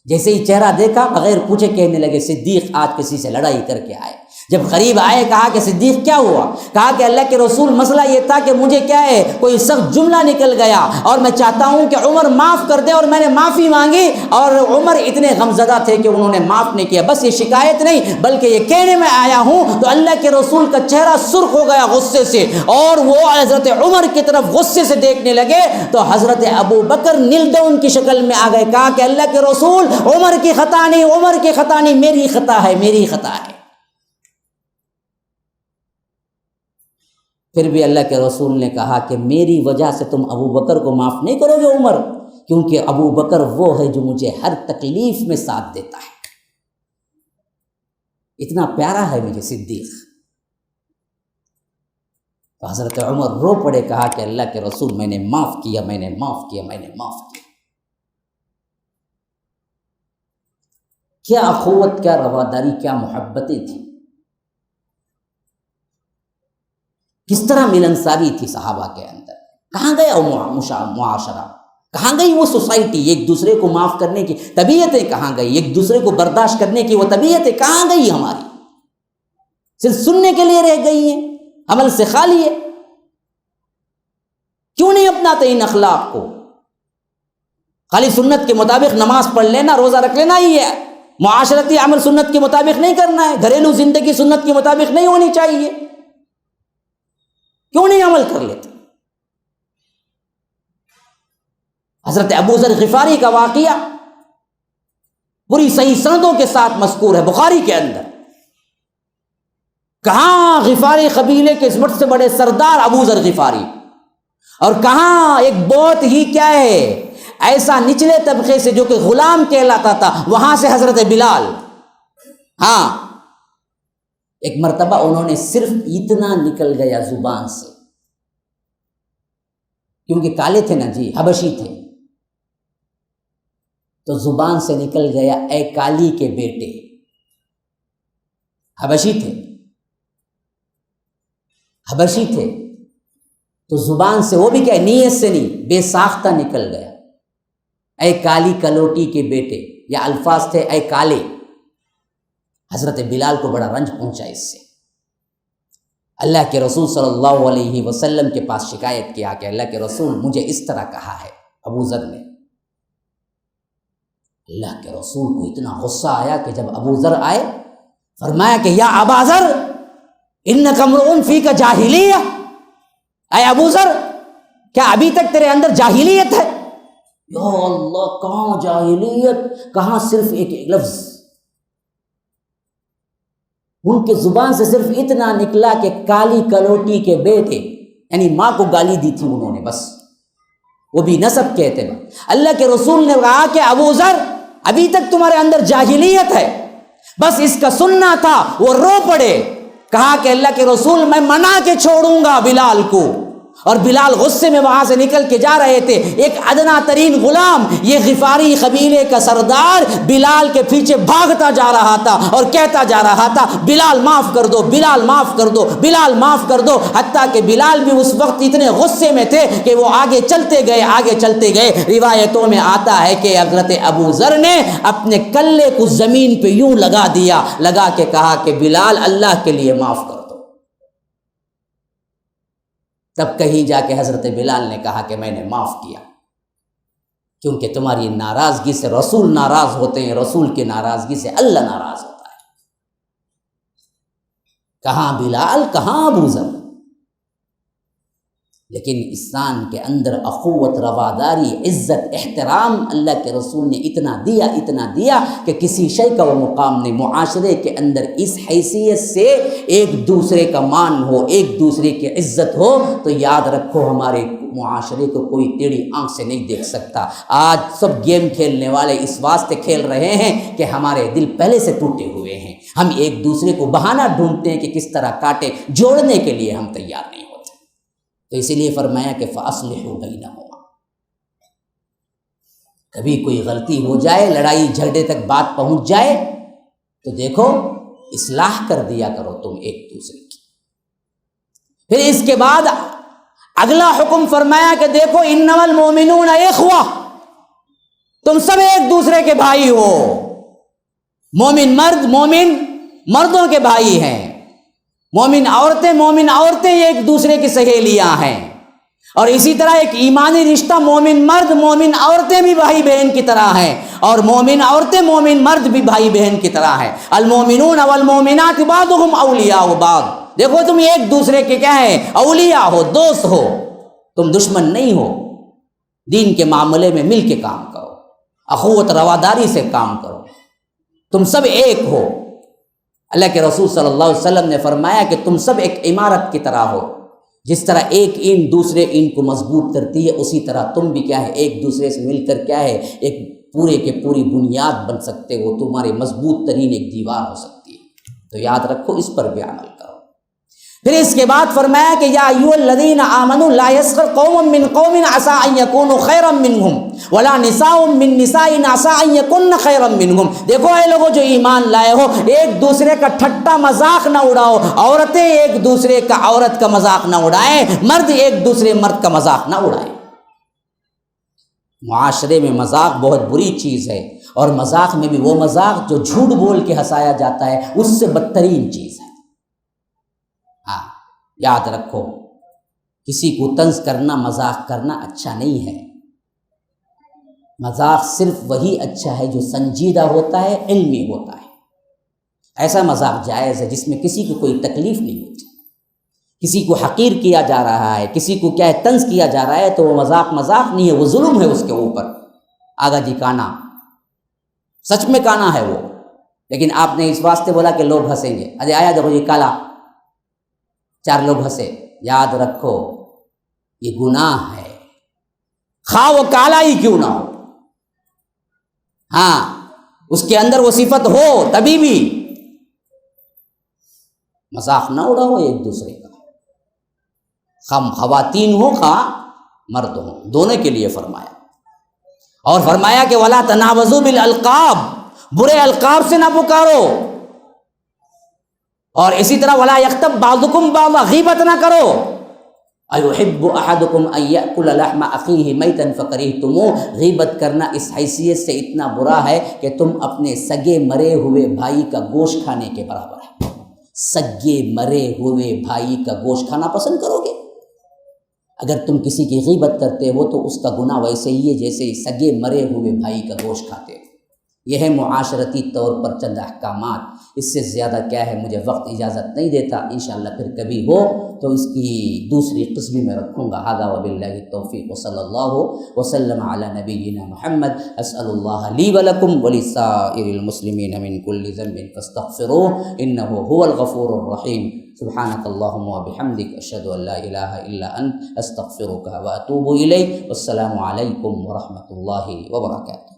جیسے ہی چہرہ دیکھا بغیر پوچھے کہنے لگے صدیق آج کسی سے لڑائی کر کے آئے. جب قریب آئے کہا کہ صدیق کیا ہوا؟ کہا کہ اللہ کے رسول مسئلہ یہ تھا کہ مجھے کیا ہے کوئی سخت جملہ نکل گیا اور میں چاہتا ہوں کہ عمر معاف کر دے، اور میں نے معافی مانگی اور عمر اتنے غمزدہ تھے کہ انہوں نے معاف نہیں کیا. بس یہ شکایت نہیں بلکہ یہ کہنے میں آیا ہوں. تو اللہ کے رسول کا چہرہ سرخ ہو گیا غصے سے، اور وہ حضرت عمر کی طرف غصے سے دیکھنے لگے. تو حضرت ابو بکر نلدون کی شکل میں آ گئے. کہا کہ اللہ کے رسول عمر کی خطا نہیں، عمر کی خطا نہیں، میری خطا ہے، میری خطا ہے. پھر بھی اللہ کے رسول نے کہا کہ میری وجہ سے تم ابو بکر کو معاف نہیں کرو گے عمر، کیونکہ ابو بکر وہ ہے جو مجھے ہر تکلیف میں ساتھ دیتا ہے. اتنا پیارا ہے مجھے صدیق. تو حضرت عمر رو پڑے، کہا کہ اللہ کے رسول میں نے معاف کیا، میں نے معاف کیا، میں نے معاف کیا. کیا اخوت، کیا رواداری، کیا محبتیں تھیں، کس طرح ملنساری تھی صحابہ کے اندر. کہاں گیا وہ معاشرہ، کہاں گئی وہ سوسائٹی؟ ایک دوسرے کو معاف کرنے کی طبیعتیں کہاں گئی؟ ایک دوسرے کو برداشت کرنے کی وہ طبیعتیں کہاں گئی ہماری؟ صرف سننے کے لیے رہ گئی ہیں، عمل سے خالی ہے. کیوں نہیں اپناتے ان اخلاق کو؟ خالی سنت کے مطابق نماز پڑھ لینا، روزہ رکھ لینا ہی ہے، معاشرتی عمل سنت کے مطابق نہیں کرنا ہے، گھریلو زندگی سنت کے مطابق نہیں ہونی چاہیے. کیوں نہیں عمل کر لیتے؟ حضرت ابو ذر غفاری کا واقعہ پوری صحیح سندوں کے ساتھ مذکور ہے بخاری کے اندر. کہاں غفاری قبیلے کے سب سے بڑے سردار ابو ذر غفاری، اور کہاں ایک بہت ہی کیا ہے ایسا نچلے طبقے سے جو کہ غلام کہلاتا تھا، وہاں سے حضرت بلال. ہاں، ایک مرتبہ انہوں نے صرف اتنا نکل گیا زبان سے، کیونکہ کالے تھے نا جی، حبشی تھے، تو زبان سے نکل گیا اے کالی کے بیٹے. حبشی تھے، حبشی تھے، تو زبان سے، وہ بھی کیا نیت سے نہیں، بے ساختہ نکل گیا اے کالی کلوٹی کے بیٹے. یا الفاظ تھے اے کالے. حضرت بلال کو بڑا رنج پہنچا اس سے. اللہ کے رسول صلی اللہ علیہ وسلم کے پاس شکایت کیا کہ اللہ کے رسول مجھے اس طرح کہا ہے ابو ذر نے. اللہ کے رسول کو اتنا غصہ آیا کہ جب ابو ذر آئے فرمایا کہ یا ابا ذر انک امرؤ فیک جاہلیہ، اے ابو ذر کیا ابھی تک تیرے اندر جاہلیت ہے؟ یا اللہ، کہاں جاہلیت، کہاں صرف ایک لفظ، ان کے زبان سے صرف اتنا نکلا کہ کالی کلوٹی کے بیٹے، یعنی ماں کو گالی دی تھی انہوں نے، بس وہ بھی نسب کے اعتبار۔ اللہ کے رسول نے کہا کہ ابو ذر ابھی تک تمہارے اندر جاہلیت ہے، بس اس کا سننا تھا۔ وہ رو پڑے، کہا کہ اللہ کے رسول میں منا کے چھوڑوں گا بلال کو، اور بلال غصے میں وہاں سے نکل کے جا رہے تھے۔ ایک ادنا ترین غلام، یہ غفاری قبیلے کا سردار بلال کے پیچھے بھاگتا جا رہا تھا اور کہتا جا رہا تھا بلال معاف کر دو، بلال معاف کر دو، بلال معاف کر دو، حتیٰ کہ بلال بھی اس وقت اتنے غصے میں تھے کہ وہ آگے چلتے گئے۔ روایتوں میں آتا ہے کہ حضرت ابو ذر نے اپنے کلے کو زمین پہ یوں لگا دیا، لگا کے کہا کہ بلال اللہ کے لیے معاف کر دو۔ تب کہیں جا کے حضرت بلال نے کہا کہ میں نے معاف کیا، کیونکہ تمہاری ناراضگی سے رسول ناراض ہوتے ہیں، رسول کی ناراضگی سے اللہ ناراض ہوتا ہے۔ کہاں بلال، کہاں ابو ذر؟ لیکن انسان کے اندر اخوت، رواداری، عزت، احترام اللہ کے رسول نے اتنا دیا کہ کسی شے کا وہ مقام نہیں۔ معاشرے کے اندر اس حیثیت سے ایک دوسرے کا مان ہو، ایک دوسرے کی عزت ہو، تو یاد رکھو ہمارے معاشرے کو کوئی ٹیڑھی آنکھ سے نہیں دیکھ سکتا۔ آج سب گیم کھیلنے والے اس واسطے کھیل رہے ہیں کہ ہمارے دل پہلے سے ٹوٹے ہوئے ہیں، ہم ایک دوسرے کو بہانہ ڈھونڈتے ہیں کہ کس طرح کاٹے، جوڑنے کے لیے ہم تیار نہیں ہوتے۔ تو اسی لیے فرمایا کہ فَأَصْلِحُوا بَيْنَهُمَا، کبھی کوئی غلطی ہو جائے، لڑائی جھگڑے تک بات پہنچ جائے تو دیکھو اصلاح کر دیا کرو تم ایک دوسرے کی۔ پھر اس کے بعد اگلا حکم فرمایا کہ دیکھو اِنَّمَا الْمُؤْمِنُونَ إِخْوَةٌ، تم سب ایک دوسرے کے بھائی ہو۔ مومن مردوں کے بھائی ہیں، مومن عورتیں ایک دوسرے کی سہیلیاں ہیں، اور اسی طرح ایک ایمانی رشتہ مومن مرد مومن عورتیں بھی بھائی بہن کی طرح ہیں، اور مومن عورتیں مومن مرد بھی بھائی بہن کی طرح ہیں۔ المومنون والمومنات بعضهم اولیاء بعض، دیکھو تم ایک دوسرے کے کیا ہیں؟ اولیاء ہو، دوست ہو، تم دشمن نہیں ہو۔ دین کے معاملے میں مل کے کام کرو، اخوت رواداری سے کام کرو، تم سب ایک ہو۔ اللہ کے رسول صلی اللہ علیہ وسلم نے فرمایا کہ تم سب ایک عمارت کی طرح ہو، جس طرح ایک اینٹ دوسرے اینٹ کو مضبوط کرتی ہے، اسی طرح تم بھی کیا ہے ایک دوسرے سے مل کر کیا ہے ایک پورے کے پوری بنیاد بن سکتے ہو، تمہاری مضبوط ترین ایک دیوار ہو سکتی ہے۔ تو یاد رکھو، اس پر بھی عمل کرو۔ پھر اس کے بعد فرمایا کہ یا ایھا الذین آمنوا لا یسخر قوم من قوم عسى ان یکونوا خیرا منهم ولا نساء من نساء عسى ان یکن خیرا منهم، دیکھو اے لوگوں جو ایمان لائے ہو، ایک دوسرے کا ٹھٹا مذاق نہ اڑاؤ، عورتیں ایک دوسرے کا عورت کا مذاق نہ اڑائیں، مرد ایک دوسرے مرد کا مذاق نہ اڑائیں۔ معاشرے میں مذاق بہت بری چیز ہے، اور مذاق میں بھی وہ مذاق جو جھوٹ بول کے ہنسایا جاتا ہے اس سے بدترین چیز ہے۔ ہاں یاد رکھو، کسی کو طنز کرنا، مذاق کرنا اچھا نہیں ہے۔ مذاق صرف وہی اچھا ہے جو سنجیدہ ہوتا ہے، علمی ہوتا ہے۔ ایسا مذاق جائز ہے جس میں کسی کو کوئی تکلیف نہیں ہوتی، کسی کو حقیر کیا جا رہا ہے، کسی کو کیا ہے طنز کیا جا رہا ہے، تو وہ مذاق نہیں ہے، وہ ظلم ہے اس کے اوپر۔ آگا جی کانا، سچ میں کانا ہے وہ، لیکن آپ نے اس واسطے بولا کہ لوگ ہنسیں گے، ارے آیا دیکھو یہ کالا، 4 لوگ ہنسے، یاد رکھو یہ گناہ ہے، خواہ وہ کالا ہی کیوں نہ ہو۔ ہاں اس کے اندر وہ صفت ہو تبھی بھی مذاق نہ اڑاؤ ایک دوسرے کا، خواہ خواتین ہو خواہ مرد ہو، دونوں کے لیے فرمایا۔ اور فرمایا کہ وَلَا تَنَابَزُوا بِالْأَلْقَابِ، برے القاب سے نہ پکارو، اور اسی طرح وَلَا يَغْتَبْ بَعْضُكُمْ بَعْضًا، غیبت نہ کرو۔ أَيُحِبُّ أَحَدُكُمْ أَن يَأْكُلَ لَحْمَ أَخِيهِ مَيْتًا فَكَرِهْتُمُوهُ، غیبت کرنا اس حیثیت سے اتنا برا ہے کہ تم اپنے سگے مرے ہوئے بھائی کا گوشت کھانے کے برابر ہے۔ سگے مرے ہوئے بھائی کا گوشت کھانا پسند کرو گے؟ اگر تم کسی کی غیبت کرتے ہو تو اس کا گناہ ویسے ہی ہے جیسے سگے مرے ہوئے بھائی کا گوشت کھاتے ہو۔ یہ ہے معاشرتی طور پر چند احکامات، اس سے زیادہ کیا ہے مجھے وقت اجازت نہیں دیتا، انشاءاللہ پھر کبھی ہو تو اس کی دوسری قسم بھی میں رکھوں گا۔ ھذا وباللہ التوفیق وصلی اللہ وسلم علی نبینا محمد۔ اسأل اللہ لی ولکم ولسائر المسلمین من کل ذنب فاستغفروہ انہ هو الغفور الرحیم۔ سبحانک اللہم وبحمدک اشہد ان لا الہ الا انت استغفرک واتوب الیک۔ والسلام علیکم ورحمۃ اللہ وبرکاتہ۔